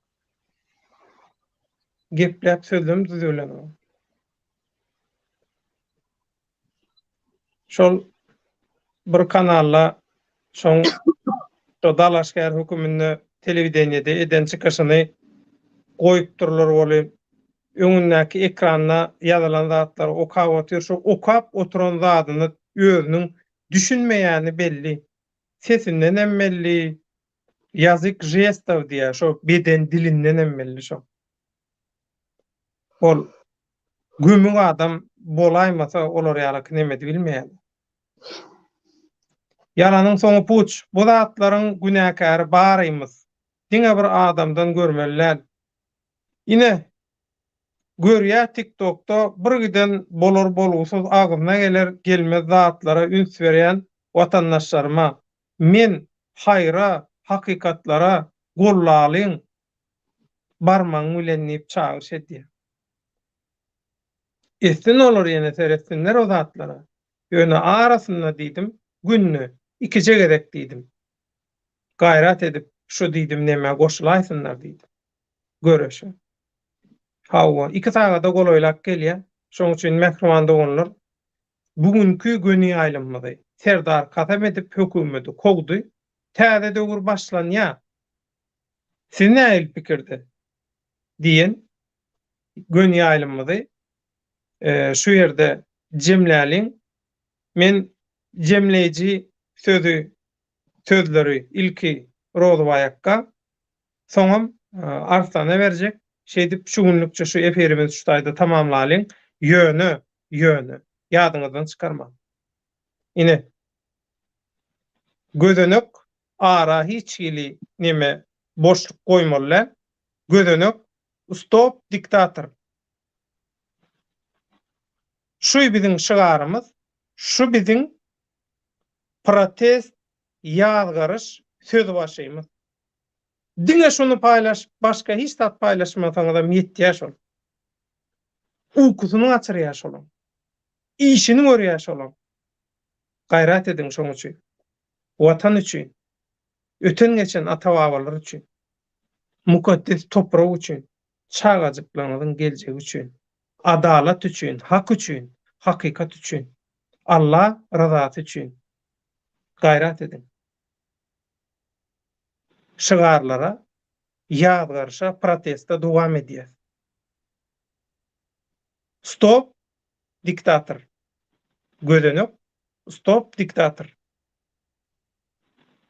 S1: Geplep sözüm düzülen. Şol bir kanalla şoň Dalaşgär hökümini telewideniyede eden çykyşyny goýup durlar boly. Öňündäki ekranda ýazylan zatlar okap otur, şu okap oturan zadyny özüniň düşünmeýäni belli. Sesinden hem belli. Ýazyk jestler diýär, şo beden dilinden hem belli şo. Ol gömüň adam bolaýmasa olar ýaly neme bilmeýär. Ýalanyň soňy puç. Bu zatlaryň günäkäri barymy. Diňe bir adamdan görmeliler. Ine görýär TikTok'ta bir giden bolar bolgusyz agyna geler gelmez zatlara üns berýän watandaşlaryma men haýra, hakykatlara gollalyň barmaň bilen diýip çağırş edýär. Estin olur ýene seretsinler o zatlara. Ýöne arasynda diýdim, günni 2 gerek diýdim. Gaýrat edip şu diýdim näme goşulaýsynlar diýdim. Göreşe. Hawa 2 sagada golaýlap gelýär. Şoň üçin mehrimanda bolunlar. Bugünkü göni aýlymyzy Serdar kasam edip hökümeti kogdy. Täze döwür başlanýar. Siz näil pikirde? Diýen göni aýlymyzy şu ýerde jemläliň. Men jemleýiji sözleri ilki Rozbaýakka, soňam Arslana berjek. Şeýdip şu günlükçe şu eferimiz şu taýda tamamlalyň. Ýöne. Ýadyňyzdan çykarma. Ine gözenök ara hiç gili neme boşluk goýmalylar. Gözenök stop diktator. Şu biziň şygarymyz, şu biziň protest ýazgarys söz başymyz. Diňe şunu paýlaş, başga hiç zat paýlaşmasaňyz ýetýär şol. Uykusyny açyrýar şol. İşini görýär şol. Gaýrat ediň şoň üçin. Watan üçin. Öten geçen ata-babalar üçin. Mukaddes toprak üçin. Çağajyklaryň geljegi üçin. Adalat üçin, hak üçin, hakykat üçin. Allah rızasy üçin. Gaýrat ediň. Şygarlara, ýazgarşa protesta dowam edýär. Stop diktator. Gözenök stop diktator.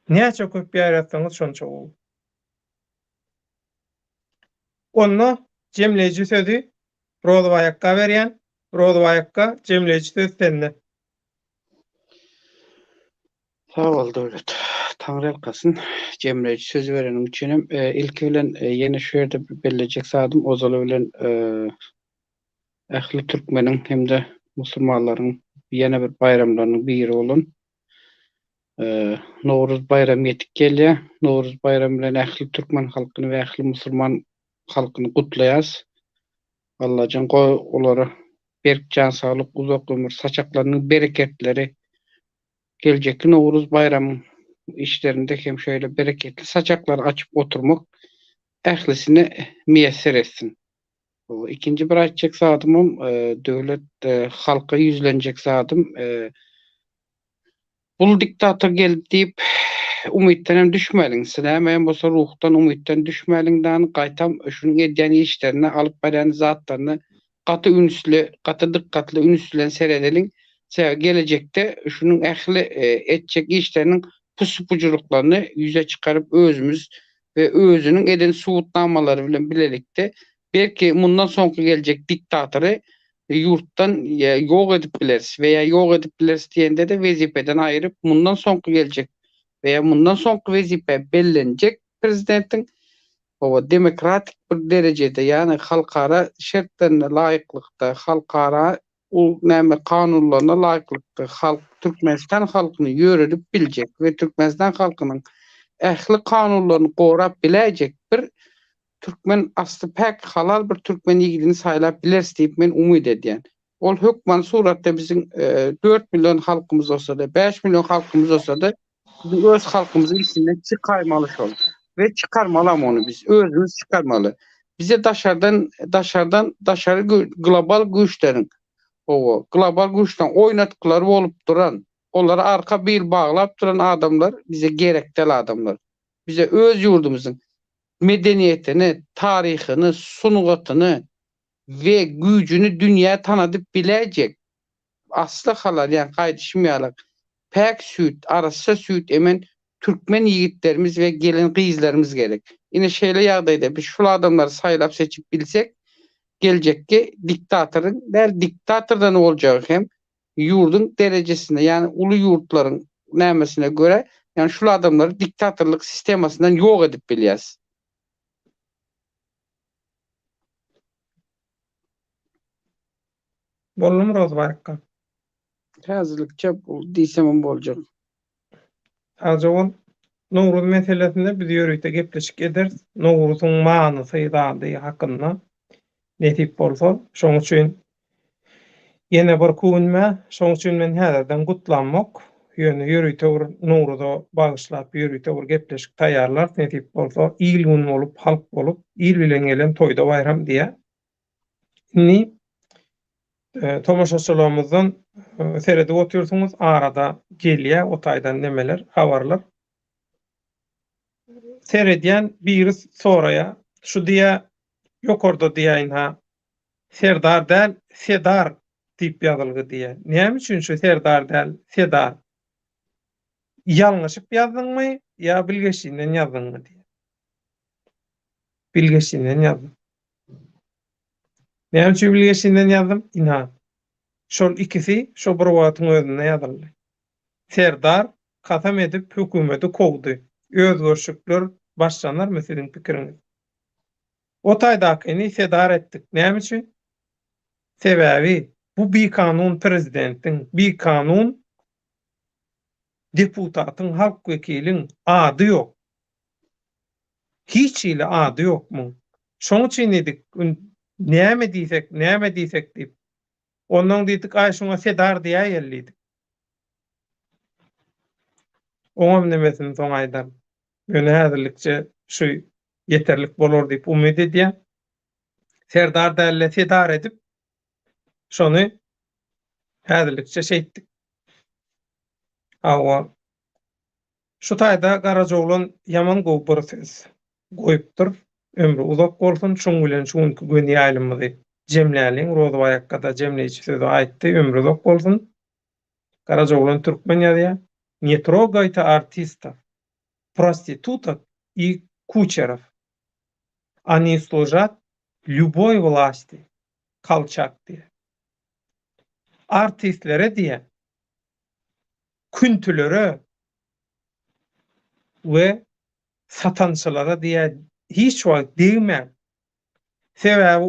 S1: Näçe köp ýaratsaňyz şonça bol. Onu jemleýiji sözi Rozbaýakka berýän. Rozbaýakka jemleýiji söz sende.
S3: Sağ ol Döwlet. Taňry elkasyn. Jemleýiji söz berenim üçinem ilki bilen ýene şu ýerde belläjek sadym ozaly bilen ähli türkmeniň hemde musulmanlaryň ýene bir bayramlarynyň biri bolan Nowruz bayramy ýetip gelýär. Nowruz bayramy bilen ähli türkmen halkyny we ähli musulman halkyny gutlaýas. Allahyň olara berk can saglyk, uzak ömür, saçaklarynyň bereketleri geljeki Nowruz bayramy işlerinde hem şöyle bereketli saçaklar açıp oturmak ählisini müyesser etsin. O ikinci bir aýtjak zadymym döwlet halka ýüzlenjek zadym bul diktator gelip diýip umytdan düşmeliň. Silämeýän bolsa ruhdan umytdan düşmeliňden gaýtam şunuň edýän işlerini alyp barýan zatlaryny gaty ünsli, gaty dikkatli ünslen seredeliň. Gelecekte şunun ähli etjek işlerinin pusupuculuklaryny yüze çıkarıp özümüz ve özünün eden suwutnamaları bilen bilelikde belki bundan soňky geljek diktatory yurtdan ýok edip bileriz veya ýok edip bileriz diýende de wezipeden aýryp bundan soňky geljek veya bundan soňky wezipe bellenjek prezidentiň o demokratik bir derejede ýani halkara şertlerine laýyklykda halkara ul näme kanunlaryna laýyklykda halk Türkmenistan halkyny ýöredip biljek we Türkmenistan halkynyň ähli kanunlaryny gorap biläjek bir Türkmen asly pek halal bir Türkmen ýigidini saýlap bileriz diýip men umyt edýän. Ol hökman suratda biziň 4 milyon halkymyz bolsa da 5 milyon halkymyz bolsa da biz öz halkymyzyň içinden çykarmaly şol we çykarmalam onu biz özümüz çykarmaly. Bize daşary global güýçleriň o global güýçden oýnatkylar bolup duran, onlara arka bir baglap duran adamlar bize gerekli adamlar. Bize öz ýurdumyzyň medeniýetini, taryhyny, sunugatyny we güýjüni dünýä tanadyp biläjek. Asly halal ýani gaýdyşmaýalyk. Pek süýt, arasa süýt emen Türkmen ýigitlerimiz we gelin gyzlarymyz gerek. Ine şeýle ýagdaýda biz şu adamlary saýlap seçip bilsek geljekki diktatorun diktatordan olacağı hem yurdun derejesinde yani ulu yurtların nämesine göre yani şu adamları diktatörlük sistemasından yok edip bilýäs.
S1: Bollum Rozbaýka.
S3: Häzirlikçe bu diýsem boljak.
S1: Ajabol Nowruz meselesinde biz ýörükde gepleşik ederiz. Nowruzyň manysy zady hakynda netip bolsa, şoň üçin ýene bir küwnme, şoň üçin men häzirden gutlanmak, ýöne ýörükde bir Nowruza bagyşlap ýörükde bir gepleşik taýýarlar, netip bolsa il gün bolup, halk bolup, il bilen gelen toýda bayram diýe. Ni tomaşaçylarymyzdan seredip oturýarsyňyz, arada gelýär, o taýdan nemeler, habarlar. Seredýän biri soraýa, şu diýe ýokarda diýäň ha, Serdar däl, Sedar diýip ýazylgy diýe. Näme üçin şu Serdar däl, Sedar? Ýalňyşyp ýazdyňmy ýa bilgeçinden ýazdyňmy diýe. Bilgeçinden ýazdym. Näme üçin bilgeçinden ýazdym? Inha. Şol ikisi şo bir wagtyň özünde ýazyldy. Serdar kasam edip hökümeti kowdy. Özgörşükler başlanlar mı sizin pikiriniz? O taýdakyny sedar etdik. Näme üçin? Sebäbi bu bir kanun prezidentiň, bir kanun deputatyň, halk wekiliň ady ýok. Hiç ile ady ýokmu? Şoň üçin edik, näme diýsek diýip. Ondan diýdik, ay şoňa sedar diýä ýellidik. Oňam nemesini soň aýdar. Ýöne häzirlikçe şu yeterlik bolar diýip umyt edýär. Serdar dälle sedar edip şonu häzirlikçe şeýtdik. Awa şu taýda Garajoglan ýaman gowy bir söz goýupdyr. Ömrü uzak bolsun, şoň bilen şuňky gün ýalymyzy jemläliň, Rozbaýakda jemleýçi sözi aýtdy, ömrü uzak bolsun. Garajoglan türkmen ýazýar. Не трогайте артистов, проституток и кучеров. Они служат любой власти. Kalçak diye. Artistlere diye, küntülere ve satançılara diye hiç vakit değmem. Sebebi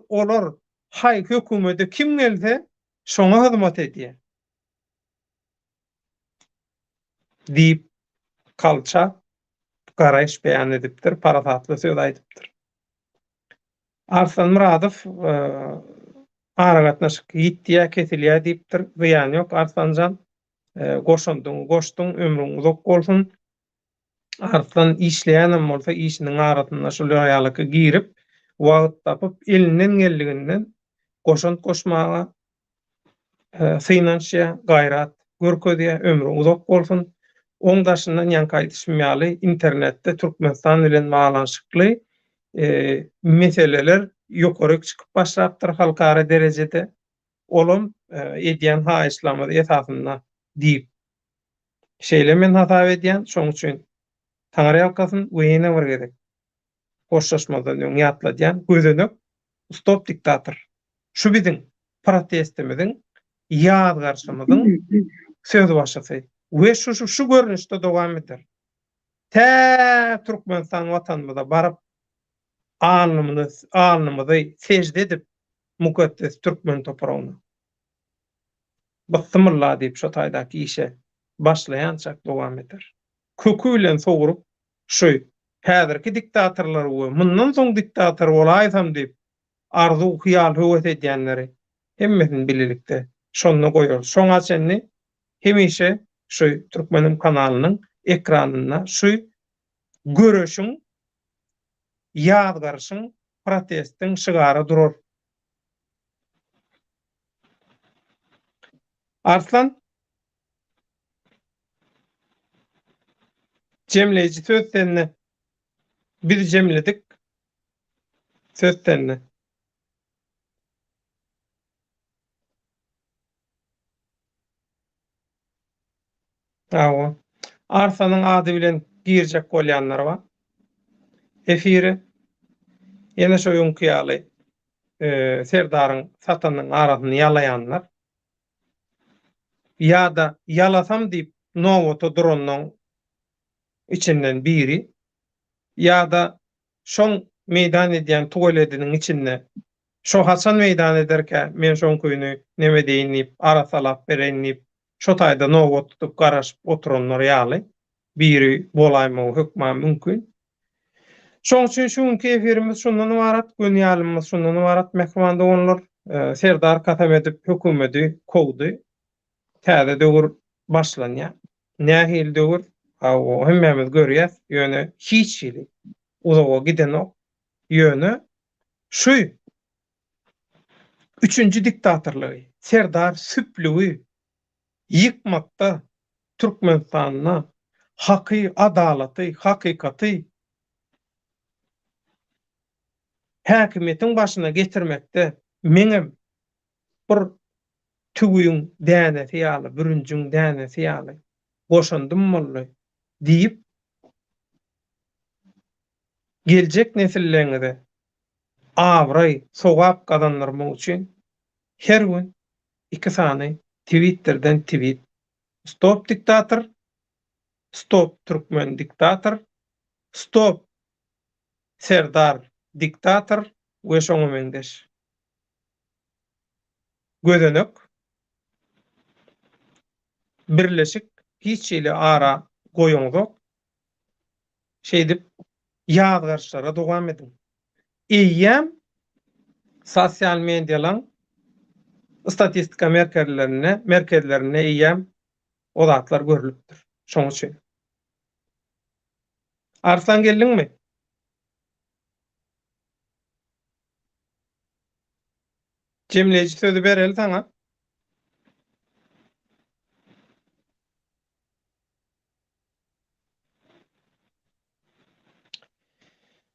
S1: olar hay hükümete kim gelse şona hizmet ediyor. Deyip kalça garaş beyan edipdir, paratatlı söz aydıptır. Arslan Muradow aragatnaşyk gitdiýä kesilýär diýipdir. Ziýan ýok. Arslanjan goşdun, ömrüň uzak bolsun. Arslan işleýänem bolsa işiniň aratyna şol ýalyky girip, wagt tapyp elinden geldiginden goşant goşmaga synanşya, gaýrat görkezýär, ömrü uzak bolsun. Oňdaşyndan ýanky aýdyşmaly internetde Türkmenistan bilen baglanşykly meseleler ýokaryk çykyp başlapdyr halkara derejede. Olum edýän haýyşlamy esasynda diýip şeýlemen hata edýän, şoň üçin Taňary ýalkasyn öýene bir gerek. Hoşlaşmadan ýöň ýatladýan gözönök stop diktator. Şu biziň protestimiziň, ýazgarşymyzyň söz başlasy. We şu görnüşde dowam eder. Türkmenistan watanymyza barıp alnymyzy secde edip mukaddes türkmen topragyna bastymylla diýip şu taýdaky işe başlaýançak dowam eder. Kökü bilen sogurup şu häzirki diktatorlar we mundan soň diktator bolaýsam diýip arzu hyýal höwet edýänleri hemmesini bililikde şonu goýar. Şoňa senni hemişe şu Türkmenim kanalynyň ekranyna şu görüşüň, ýazgarşyň, protestiň şygary durar. Arslan jemleýici söz senne. Biz jemledik. Söz senne. Awa. Arsanyň ady bilen girjek bolýanlar bar. Efiri ýene şo ýonkyýaly Serdaryň satanyň arasyny ýalaýanlar ýa-da ýalasam diýip Nowoto Duronnoň içinden biri ýa-da şoň meýdan edýän tuwaletiniň içinde şo Hasan meýdan ederke men şoň köýüni neme deýin diýip ara salap bereýin diýip şo taýda nowoto tutup garaşyp oturanlar ýaly biri bolaýmagy hökmä mümkin. Şoň üçin şuňky efirimiz şundan ibarat, gün ýalymyz şundan ibarat. Mehmanda bolýar, Serdar katam edip hökümeti kowdy. Täze döwür başlanýar. Nähil döwür, o hemmemiz görýäs, ýöne hiç ýyly uzağa giden ok ýöne şu 3-nji diktatorlygy, Serdar Süplügi ýykmakda Türkmenistanyna haky, adalaty, hakykaty häkimetiň başyna getirmekde meňem bir tügüýüň dänesi ýaly, bürünjüň dänesi ýaly boşandym boldy diýip geljek nesillerine awray sogap kazandyrmak üçin her gün 2 sany Twitterden tweet Stop diktator, Stop Türkmen diktator, Stop Serdar diktator we şoňa meňdeş. Gödenek birleşik hiç ýyly ara goýuňok şeýdip ýazgarçlara dowam edin. Eýýäm sosial mediýalaň statistika merkezlerine eýýäm o zatlar görülüpdir. Şoň üçin. Arslan geldiňmi? Cemleýici sözü bereli taňa.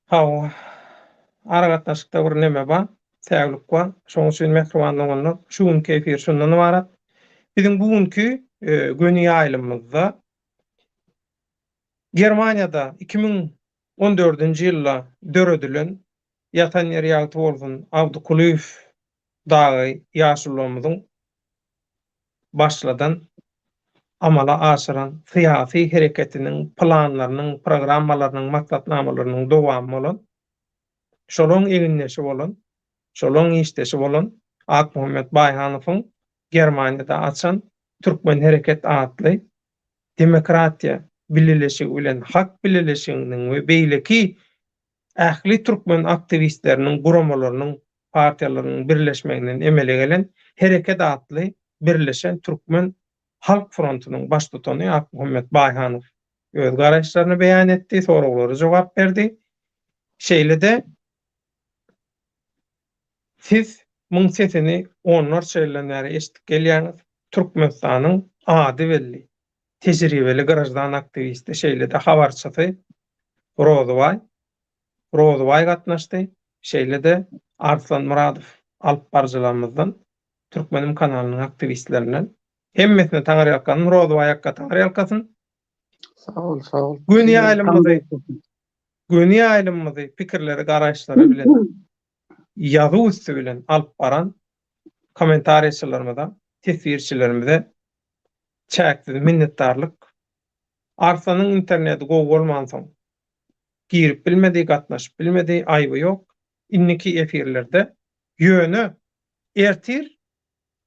S1: Hawa. Ara gatnaşykda bir neme bar, täglik bar. Şoň üçin mehribanlygyny şu günkü efir şundan ibarat. Biziň bugünkü gün ýaýlymyzda Germaniýada 2014-nji ýylda döredilen ýatan ýer ýagty bolsun Abdukuliýew dagy ýaşulmamyzyň başladan amala aşyran syýasy hereketiniň planlarynyň, programmalarynyň, maksatnamalarynyň dowamy bolan, şolaň eginleşi bolan, şolaň işdeşi bolan Akmuhammed Baýhanowyň Germaniýada açan Türkmen Hereket adly demokratiýa bileşigi bilen hak bileşiginiň we beýleki ähli Türkmen aktivistleriniň, guramalarynyň, partiýalarynyň birleşmeginiň emele gelen Hereket adly birleşen Türkmen Halk Frontunyň baş tutany Akmuhammed Baýhanow öz garaşlaryny beýan etdi, soraglary jogap berdi. Şeýle-de siz muň sesini onlar şeýlenleri eşitip gelýäňiz. Türkmenistanyň ady belli, tejribeli garajdan aktivisti şeýle-de habarçysy Rozoway gatnaşdy. Şeýle-de Arslan Muradow alyp barjylarymyzdan Türkmenim kanalynyň aktivistlerinden hemmesine taňar ýalkany Rozoway hakka taňar ýalkasyn.
S3: Sağ ol, sağ ol.
S1: Gün ýaýlymyzy pikirleri, garaşlary bilen ýazy üstü bilen alyp baran kommentariýçilerimize, tesirçilerimize çäksiz minnetdarlyk. Arsanyň interneti gowy bolmansoň girip bilmedi, gatnaşyp bilmedi, aýby ýok. Inniki efirlerde ýöne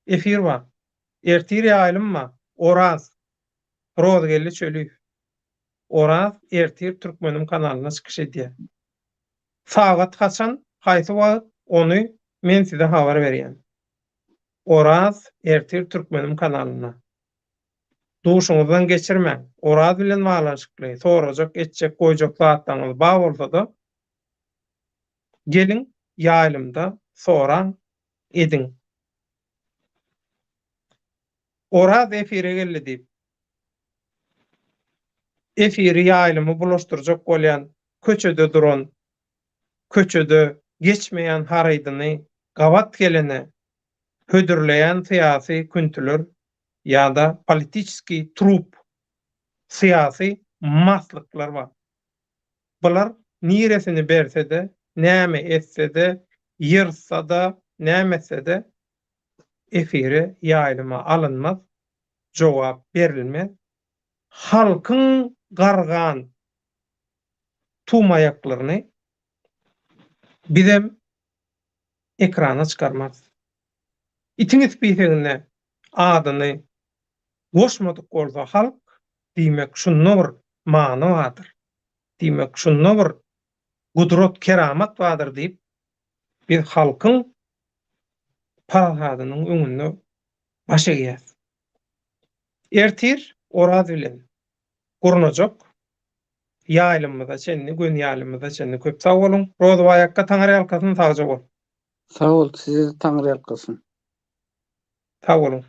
S1: efir bar. Ertir ýaýlym Oraz Rozgelli çölü. Oraz Ertir Türkmenim kanalyna çykyş edýär. Sagat haçan haýsy wagt ony men size habar berýän. Oraz Ertir Türkmenim kanalyna. Duşuňyzdan geçirmeň. Oraz bilen baglanşykly, sorajak, etjek, goýjak zatlaryňyz bar bolsa-da gelin ýaýlymda soran edin. Oraz efire geldi diýip efiri ýaýlymy bulaşdyrjak bolýan köçede duran, köçede geçmeýän haraýdyny gawat gelene hödürleýän syýasy küntüler ýa-da politiski trup syýasy maslyklar bar. Bular niresini berse-de, näme etse-de, ýyrsa-da, näme etse-de efire ýaýlyma alynmaz, jogap berilmez. halkyň gargan tumayaklaryny bizem ekrana çykarmaz. İtiňiz biýseginde adyny goşmadyk bolsa halk diýmek şundan bir many bardyr. Diýmek şundan bir gudrat keramat bardyr diýip biz halkyň parahadynyň öňünde baş egýäs. Ertir oraz bilen gurunajak. Ýaýlymyza çenli, gün ýaýlymyza çenli köp sag bolun. Roza baýakka taňary ýalkasyny sagja bol.
S3: Sağ ol, size Tanrı yakasın.
S1: Sag bolun.